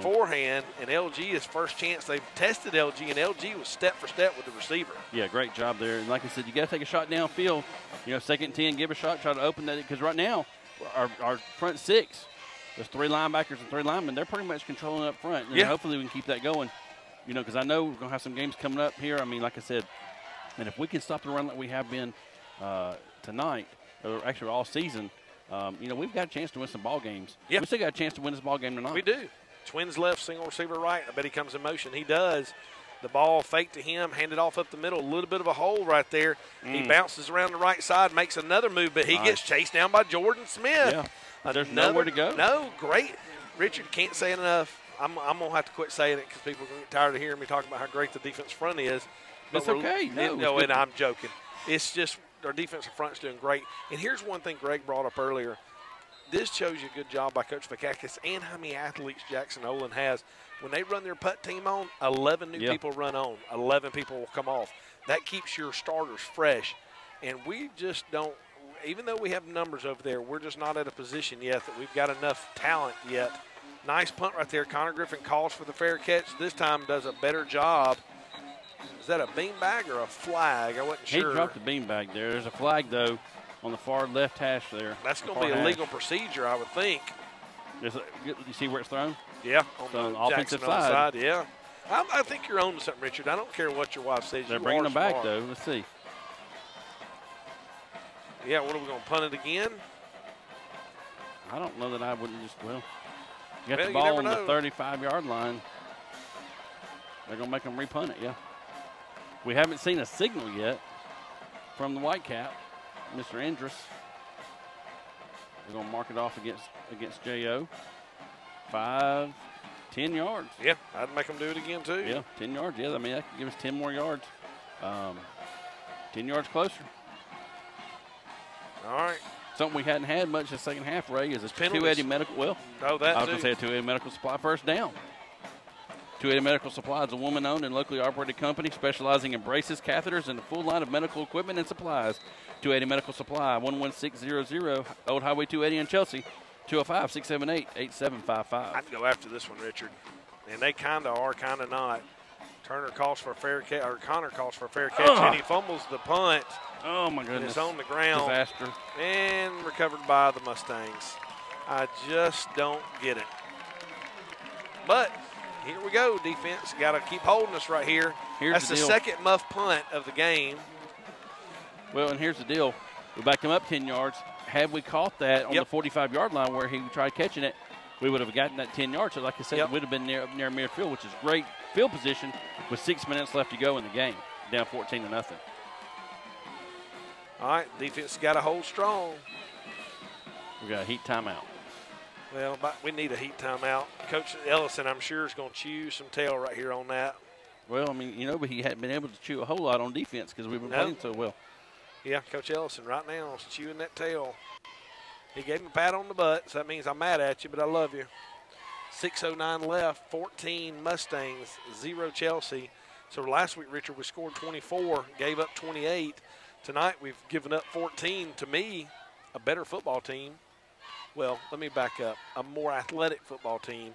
forehand. And LG, his first chance, they've tested LG, and LG was step for step with the receiver. Yeah, great job there. And like I said, you got to take a shot downfield. 2nd and 10, give a shot, try to open that. Because right now, our front 6, there's 3 linebackers and 3 linemen. They're pretty much controlling up front. And hopefully we can keep that going. Because I know we're going to have some games coming up here. I mean, like I said, and if we can stop the run like we have been tonight, or actually all season, we've got a chance to win some ball games. Yeah. We still got a chance to win this ball game tonight. We do. Twins left, single receiver right. I bet he comes in motion. He does. The ball faked to him, handed off up the middle, a little bit of a hole right there. He bounces around the right side, makes another move, but he gets chased down by Jordan Smith. Yeah. There's nowhere to go. No, great. Richard, can't say it enough. I'm going to have to quit saying it because people are going to get tired of hearing me talking about how great the defense front is. But it's okay. No, and I'm joking. It's just our defensive front's doing great. And here's one thing Greg brought up earlier. This shows you a good job by Coach Vakakis and how many athletes Jackson-Olin has. When they run their putt team on, 11 new people run on. 11 people will come off. That keeps your starters fresh. And we just don't, even though we have numbers over there, we're just not at a position yet that we've got enough talent yet. Nice punt right there. Connor Griffin calls for the fair catch. This time does a better job. Is that a beanbag or a flag? I wasn't sure. He dropped the beanbag there. There's a flag, though, on the far left hash there. That's going to be a legal procedure, I would think. You see where it's thrown? Yeah, on the offensive side. Yeah. I think you're on to something, Richard. I don't care what your wife says. They're bringing them back, though. Let's see. Yeah, what are we going to punt it again? I don't know that I wouldn't just, you got the ball on the 35-yard line. They're going to make them repunt it, yeah. We haven't seen a signal yet from the Whitecap, Mr. Andrus. They're going to mark it off against J.O. 5, 10 yards. Yeah, I'd make them do it again, too. Yeah, 10 yards. Yeah, I mean, that could give us 10 more yards. 10 yards closer. All right. Something we hadn't had much the second half, Ray, is a 280 medical. Well, that I was going to say a 280 medical supply first down. 280 Medical Supply is a woman-owned and locally operated company specializing in braces, catheters, and a full line of medical equipment and supplies. 280 Medical Supply, 11600 Old Highway 280 in Chelsea, 205-678-8755. I'd go after this one, Richard. And they kind of are, kind of not. Turner calls for a fair catch, or Connor calls for a fair catch, and he fumbles the punt. Oh, my goodness. It's on the ground. Disaster. And recovered by the Mustangs. I just don't get it. But here we go, defense. Got to keep holding us right here. That's the second muff punt of the game. Well, and here's the deal. We backed him up 10 yards. Had we caught that on the 45-yard line where he tried catching it, we would have gotten that 10 yards. So, like I said, it would have been near midfield, which is great field position with 6 minutes left to go in the game, down 14-0. All right, defense got to hold strong. We got a heat timeout. Well, we need a heat timeout. Coach Ellison, I'm sure, is going to chew some tail right here on that. Well, I mean, but he hadn't been able to chew a whole lot on defense because we've been playing so well. Yeah, Coach Ellison right now is chewing that tail. He gave him a pat on the butt, so that means I'm mad at you, but I love you. 6:09 left, 14 Mustangs, 0 Chelsea. So last week, Richard, we scored 24, gave up 28. Tonight, we've given up 14. To me, a better football team. Well, let me back up. A more athletic football team.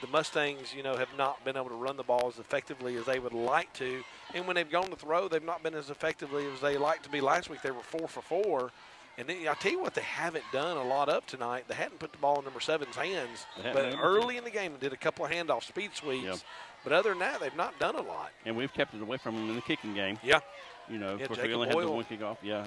The Mustangs, have not been able to run the ball as effectively as they would like to. And when they've gone to throw, they've not been as effectively as they like to be. Last week, they were 4 for 4. And then I'll tell you what they haven't done a lot of tonight. They hadn't put the ball in number 7's hands. But early in the game, they did a couple of handoff speed sweeps. Yep. But other than that, they've not done a lot. And we've kept it away from them in the kicking game. Yeah. Of course, we only had the one kickoff. Yeah,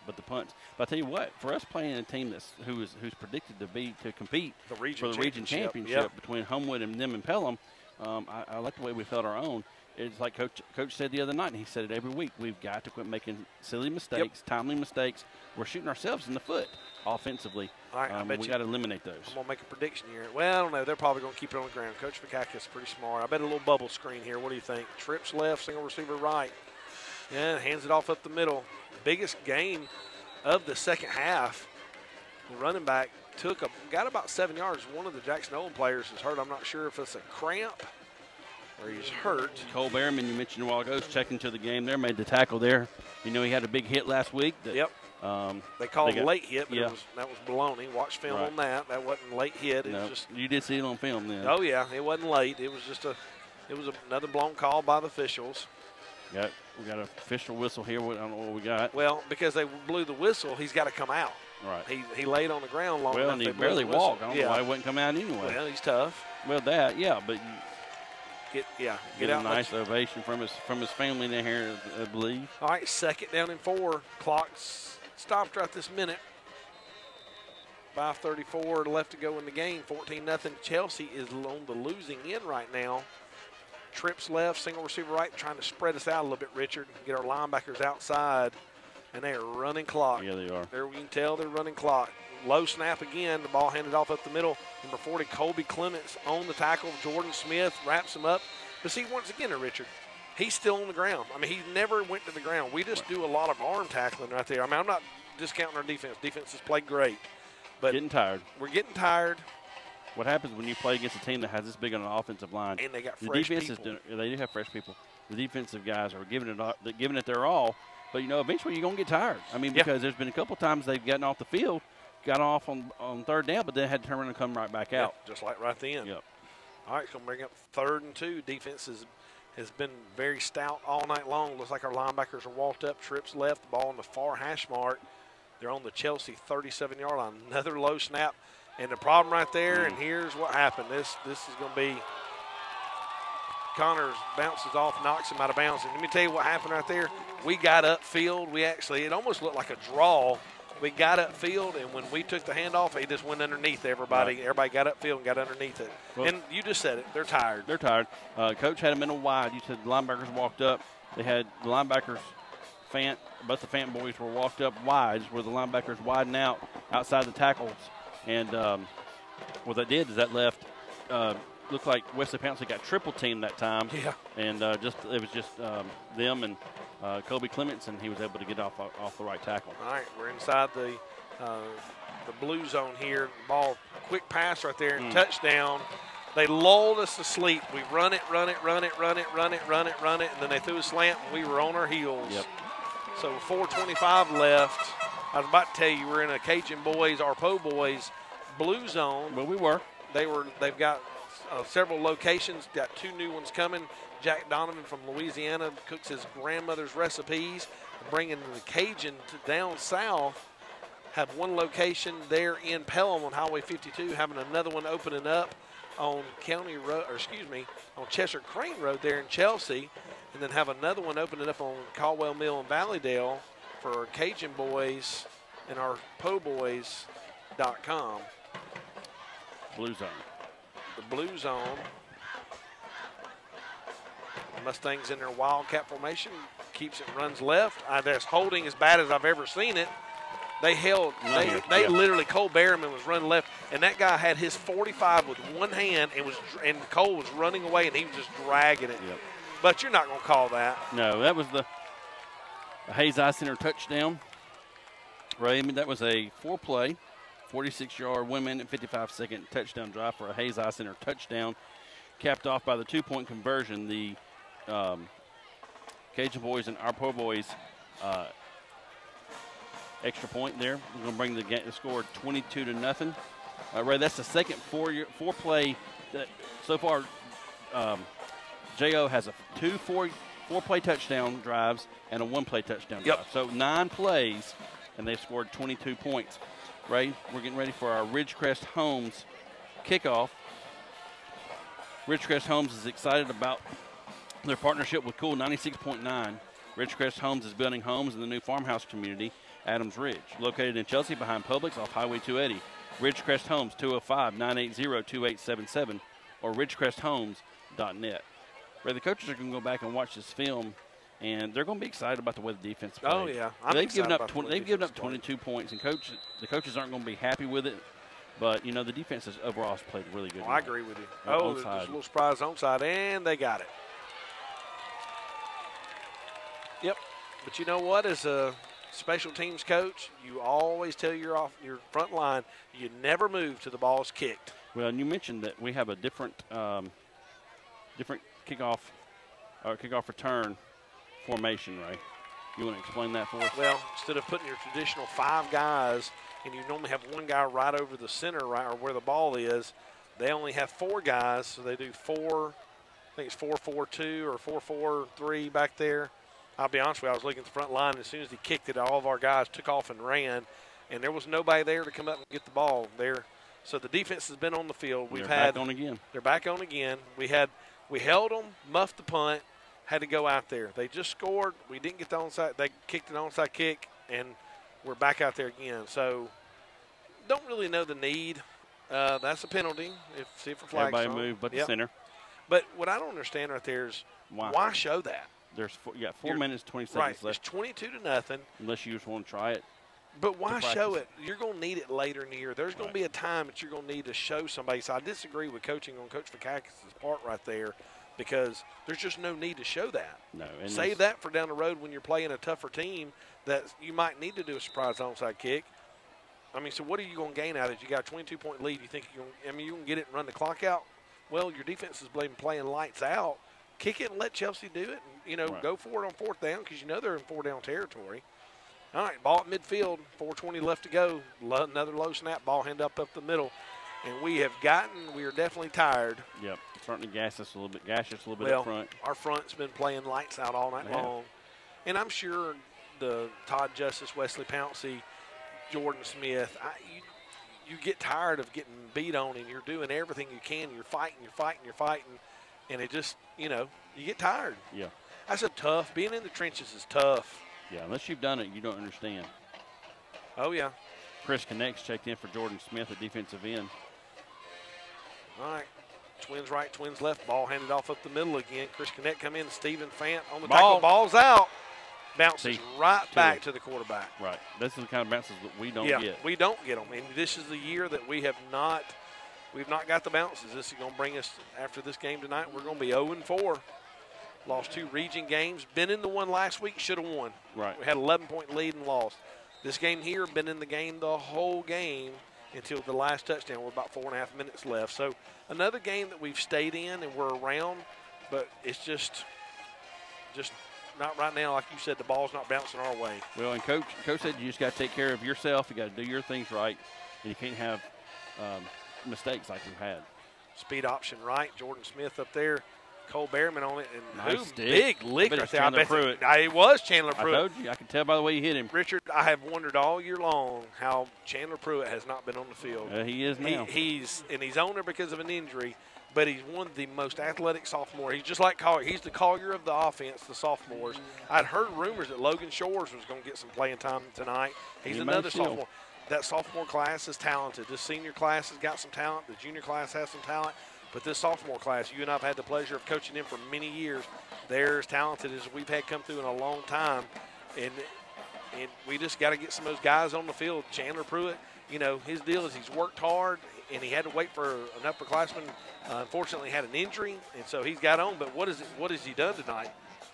but the punts. But I tell you what, for us playing a team who's predicted to compete for the region championship between Homewood and them and Pelham, I like the way we felt our own. It's like Coach said the other night, and he said it every week. We've got to quit making silly mistakes, timely mistakes. We're shooting ourselves in the foot offensively. All right, I bet we got to eliminate those. I'm going to make a prediction here. Well, I don't know. They're probably going to keep it on the ground. Coach Vakakis is pretty smart. I bet a little bubble screen here. What do you think? Trips left, single receiver right. Yeah, hands it off up the middle. Biggest gain of the second half. The running back got about 7 yards. One of the Jackson-Olin players is hurt. I'm not sure if it's a cramp or he's hurt. Cole Berryman, you mentioned a while ago, is checking to the game there, made the tackle there. He had a big hit last week. They called a late hit, but that was baloney. Watch film on that. That wasn't a late hit. It was just, you did see it on film then. Oh, yeah. It wasn't late. It was just another blown call by the officials. We got an official whistle here. I don't know what we got. Well, because they blew the whistle, he's got to come out. Right. He laid on the ground long enough. Well, and he barely walked. I don't know why he wouldn't come out anyway. Well, he's tough. Well, but get out. A nice ovation from his family down here, I believe. All right, 2nd down and 4. Clock's stopped right this minute. 5:34 left to go in the game. 14-0. Chelsea is on the losing end right now. trips left, single receiver right, trying to spread us out a little bit, Richard, get our linebackers outside, and they are running clock. Yeah, they are. There we can tell they're running clock. Low snap again, the ball handed off up the middle. Number 40, Colby Clements on the tackle. Jordan Smith wraps him up. But see, once again, Richard, he's still on the ground. I mean, he never went to the ground. We just do a lot of arm tackling right there. I mean, I'm not discounting our defense. Defense has played great. But Getting tired. we're getting tired. What happens when you play against a team that has this big on an offensive line? And they got the fresh defense people. They do have fresh people. The defensive guys are giving it their all. But, you know, eventually you're going to get tired. I mean, because there's been a couple times they've gotten off the field, got off on third down, but then had to turn around and come right back out. Just like right then. Yep. All right, so we'll bring up 3rd and 2. Defense has been very stout all night long. Looks like our linebackers are walked up, trips left, the ball on the far hash mark. They're on the Chelsea 37-yard line. Another low snap. And the problem right there, and here's what happened. This is going to be Connors bounces off, knocks him out of bounds. And let me tell you what happened right there. We got upfield. It almost looked like a draw. We got upfield, and when we took the handoff, he just went underneath everybody. Right. Everybody got upfield and got underneath it. Well, and you just said it. They're tired. They're tired. Coach had them in a wide. You said the linebackers walked up. They had the linebackers, both the Fant boys were walked up wides where the linebackers widen out outside the tackles. And what that did is that left looked like Wesley Pouncey got triple teamed that time. Yeah. And it was just them and Colby Clements, and he was able to get off the right tackle. All right, we're inside the blue zone here. Ball, quick pass right there, and touchdown. They lulled us to sleep. We run it, and then they threw a slant, and we were on our heels. Yep. So 4:25 left. I was about to tell you we're in a Cajun boys, our Po boys, blue zone. Well, we were. They've got several locations. Got 2 new ones coming. Jack Donovan from Louisiana cooks his grandmother's recipes, bringing the Cajun to down south. Have one location there in Pelham on Highway 52, having another one opening up on on Cheshire Crane Road there in Chelsea, and then have another one opening up on Caldwell Mill in Valleydale for our Cajun boys and our poboys.com. Blue zone. The blue zone. Mustangs in their wildcat formation. Keeps it, runs left. That's holding as bad as I've ever seen it. They held, they literally, Cole Berryman was running left, and that guy had his 45 with one hand and Cole was running away, and he was just dragging it. Yep. But you're not going to call that. No, that was the Hayes Eye Center touchdown. Raymond, that was a 4-play, 46-yard, 1 minute, 55-second touchdown drive for a Hayes Eye Center touchdown, capped off by the 2-point conversion. The Cajun boys and our Po boys extra point there. We're going to bring the score 22-0. Ray, that's the second 4-play. So far, J.O. has two 4-play touchdown drives and a 1-play touchdown drive. So 9 plays, and they've scored 22 points. Ray, we're getting ready for our Ridgecrest Homes kickoff. Ridgecrest Homes is excited about their partnership with Cool 96.9. Ridgecrest Homes is building homes in the new farmhouse community, Adams Ridge, located in Chelsea behind Publix off Highway 280. Ridgecrest Homes, 205-980-2877, or ridgecresthomes.net. Ray, the coaches are going to go back and watch this film, and they're going to be excited about the way the defense plays. Oh, yeah. They've given up 22 points, and the coaches aren't going to be happy with it. But, you know, the defense overall has played really good. I agree with you. There's a little surprise onside, and they got it. Yep. But you know what? As a special teams coach, you always tell your front line, you never move till the ball's kicked. Well, and you mentioned that we have a different kickoff return formation, Ray. You want to explain that for us? Well, instead of putting your traditional 5 guys, and you normally have 1 guy right over the center, right, or where the ball is, they only have 4 guys, so they do 4. I think it's 4-4-2 or 4-4-3 back there. I'll be honest with you, I was looking at the front line, and as soon as he kicked it, all of our guys took off and ran, and there was nobody there to come up and get the ball there. So the defense has been on the field. They're back on again. They're back on again. We held them, muffed the punt, had to go out there. They just scored. We didn't get the onside. They kicked an onside kick, and we're back out there again. So don't really know the need. That's a penalty. See if a flag's Everybody on. move but the center. But what I don't understand right there is why show that? There's 4 minutes, 20 seconds left. left. It's 22-0. Unless you just want to try it. But why show it? You're going to need it later in the year. There's going to be a time that you're going to need to show somebody. So I disagree with coaching on Coach Fakakis' part right there because there's just no need to show that. No. And save that for down the road when you're playing a tougher team that you might need to do a surprise onside kick. I mean, so what are you going to gain out of it? You got a 22-point lead. You think you can get it and run the clock out? Well, your defense has been playing lights out. Kick it and let Chelsea do it. And, go for it on fourth down because you know they're in four-down territory. All right, ball at midfield, 4:20 left to go. Another low snap, ball hand up the middle. And we are definitely tired. Yep, starting to gash us a little bit up front. Our front's been playing lights out all night long. And I'm sure the Todd Justice, Wesley Pouncey, Jordan Smith, you get tired of getting beat on and you're doing everything you can. You're fighting. And it just, you get tired. Yeah. That's tough. Being in the trenches is tough. Yeah, unless you've done it, you don't understand. Oh, yeah. Chris Connects checked in for Jordan Smith at defensive end. All right. Twins right, twins left. Ball handed off up the middle again. Chris Connect come in. Stephen Fant on the tackle. Ball's out. Bounces back to the quarterback. Right. This is the kind of bounces that we don't get. We don't get them. And this is the year that we've not got the bounces. This is going to bring us, after this game tonight, we're going to be 0-4. Lost 2 region games. Been in the one last week, should have won. Right. We had 11-point lead and lost. This game here, been in the game the whole game until the last touchdown. We're about 4.5 minutes left. So another game that we've stayed in and we're around, but it's just not right now. Like you said, the ball's not bouncing our way. Well, and Coach said you just got to take care of yourself. You got to do your things right, and you can't have mistakes like we've had. Speed option right. Jordan Smith up there. Cole Behrman on it. And nice big lick right there. Chandler Pruitt. It was Chandler Pruitt. I told you. I can tell by the way you hit him. Richard, I have wondered all year long how Chandler Pruitt has not been on the field. He is now. He's on there because of an injury, but he's one of the most athletic sophomores. He's just like Collier. He's the Collier of the offense, the sophomores. I'd heard rumors that Logan Shores was going to get some playing time tonight. He's another sophomore. That sophomore class is talented. This senior class has got some talent. The junior class has some talent. But this sophomore class, you and I have had the pleasure of coaching them for many years. They're as talented as we've had come through in a long time. And we just got to get some of those guys on the field. Chandler Pruitt, his deal is he's worked hard, and he had to wait for an upperclassman. Unfortunately, had an injury, and so he's got on. But what has he done tonight?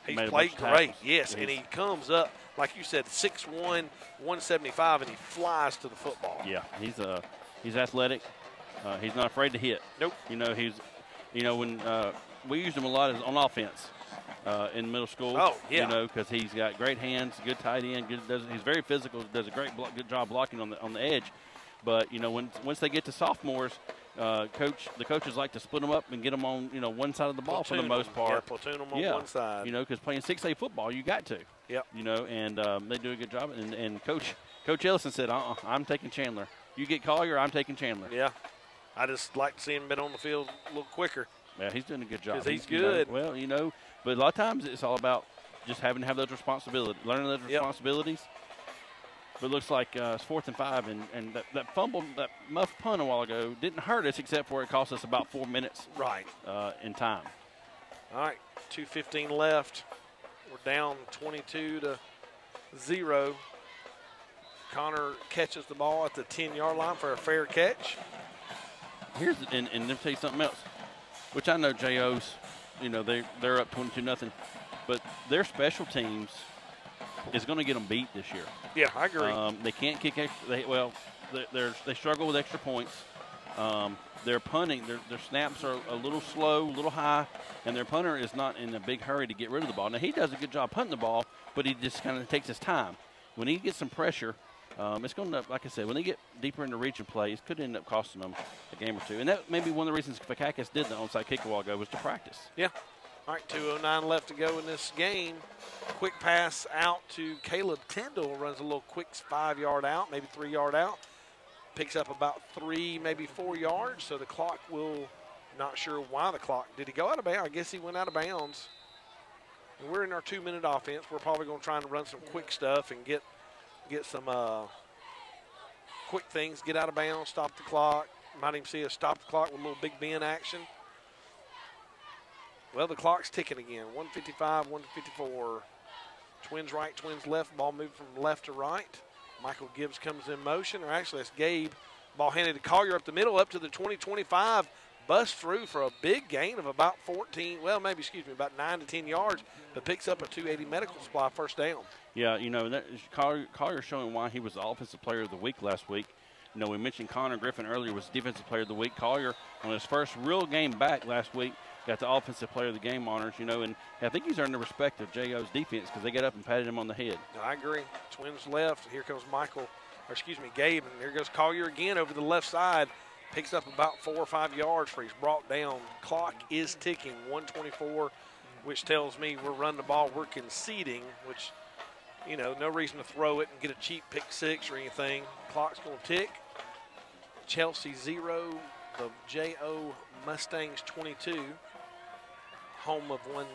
He's played great, yes, and he comes up, like you said, 6'1", 175, and he flies to the football. Yeah, he's athletic. He's not afraid to hit. Nope. When we used him a lot on offense in middle school. Oh, yeah. Because he's got great hands, good tight end. He's very physical. Does a good job blocking on the edge. But once they get to sophomores, the coaches like to split them up and get them on one side of the ball for the most part. Yeah, platoon them on one side. Because playing 6A football, you got to. Yep. And they do a good job. And Coach Ellison said, I'm taking Chandler. You get Collier, I'm taking Chandler. Yeah. I just like to see him been on the field a little quicker. Yeah, he's doing a good job. Because he's good. But a lot of times it's all about just having to have those responsibilities, learning those responsibilities. But it looks like it's 4th and 5, and that fumble, that muff punt a while ago didn't hurt us except for it cost us about 4 minutes in time. All right, 2:15 left. We're down 22-0. Connor catches the ball at the 10-yard line for a fair catch. And let me tell you something else, which I know JO's, they're up 22-0, but their special teams is going to get them beat this year. Yeah, I agree. They can't kick extra. They struggle with extra points. Their punting, their snaps are a little slow, a little high, and their punter is not in a big hurry to get rid of the ball. Now, he does a good job punting the ball, but he just kind of takes his time. When he gets some pressure, it's going to, like I said, when they get deeper into region play, it could end up costing them a game or two. And that may be one of the reasons Fakakis did the onside kick a while ago was to practice. Yeah. All right, 2:09 left to go in this game. Quick pass out to Caleb Tyndall. Runs a little quick 5-yard out, maybe 3-yard out. Picks up about 3, maybe 4 yards. So the clock will, not sure why the clock. Did he go out of bounds? I guess he went out of bounds. And we're in our 2-minute offense. We're probably going to try and run some quick stuff and get some quick things, get out of bounds, stop the clock. Might even see us stop the clock with a little Big Ben action. Well, the clock's ticking again. 155, 154. Twins right, twins left. Ball moved from left to right. Michael Gibbs comes in motion, or actually that's Gabe. Ball handed to Collier up the middle, up to the 20-25. Busts through for a big gain of about 14, well, maybe, excuse me, about 9 to 10 yards, but picks up a 280 medical supply first down. Yeah, you know, Collier showing why he was the offensive player of the week last week. You know, we mentioned Connor Griffin earlier was defensive player of the week. Collier, on his first real game back last week, got the offensive player of the game honors, you know, and I think he's earned the respect of J.O.'s defense because they got up and patted him on the head. I agree. Twins left. Here comes Gabe, and here goes Collier again over the left side. Picks up about 4 or 5 yards for he's brought down. Clock is ticking, 124, which tells me we're running the ball. We're conceding, which, you know, no reason to throw it and get a cheap pick six or anything. Clock's going to tick. Chelsea 0, the J.O. Mustangs 22. Home of one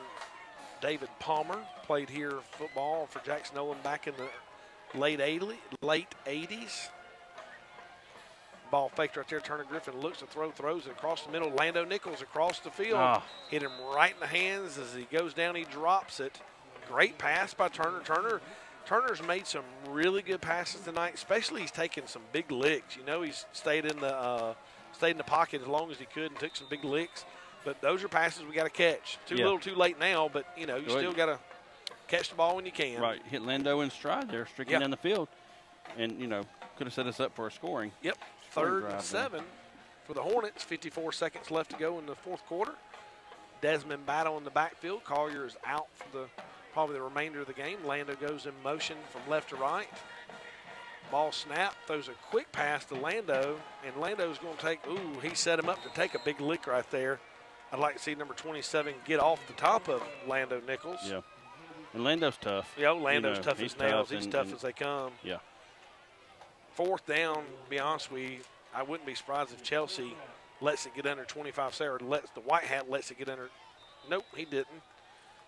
David Palmer, played here football for Jackson-Olin back in the late 80s. Ball faked right there. Turner Griffin looks to throw, throws it across the middle. Lando Nichols across the field. Hit him right in the hands. As he goes down, he drops it. Great pass by Turner. Turner's made some really good passes tonight, especially he's taken some big licks. You know, he's stayed in the pocket as long as he could and took some big licks. But those are passes we got to catch. Too little, too late now, but, you know, you still got to catch the ball when you can. Right. Hit Lando in stride there, streaking down the field. And, you know, could have set us up for a scoring. Yep. 3rd and 7 for the Hornets. 54 seconds left to go in the fourth quarter. Desmond Battle in the backfield. Collier is out for probably the remainder of the game. Lando goes in motion from left to right. Ball snap, throws a quick pass to Lando, and Lando's going to take, he set him up to take a big lick right there. I'd like to see number 27 get off the top of Lando Nichols. Yeah. And Lando's tough. Yeah, Lando's tough as nails. He's tough as they come. Yeah. 4th down, to be honest with you, I wouldn't be surprised if Chelsea lets it get under 25 seconds, or the White Hat lets it get under. Nope, he didn't.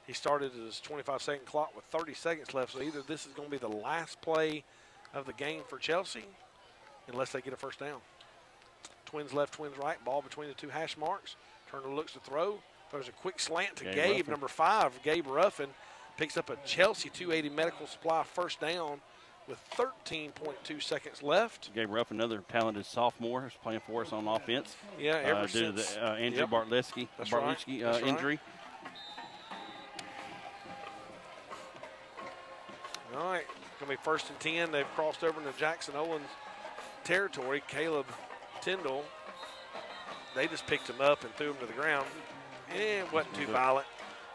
He started his 25-second clock with 30 seconds left, so either this is going to be the last play of the game for Chelsea, unless they get a first down. Twins left, twins right, ball between the two hash marks. Turner looks to throw, throws a quick slant to Gabe, number 5, Gabe Ruffin, picks up a Chelsea 280 medical supply first down with 13.2 seconds left. Gabe Ruffin, another talented sophomore, is playing for us on offense. Yeah, ever due since. to the Andrew Bartlesky injury. All right, going to be 1st and 10. They've crossed over into Jackson-Olin's territory. Caleb Tyndall, they just picked him up and threw him to the ground. It wasn't too violent.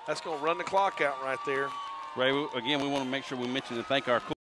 That's going to run the clock out right there. Ray, again, we want to make sure we mention and thank our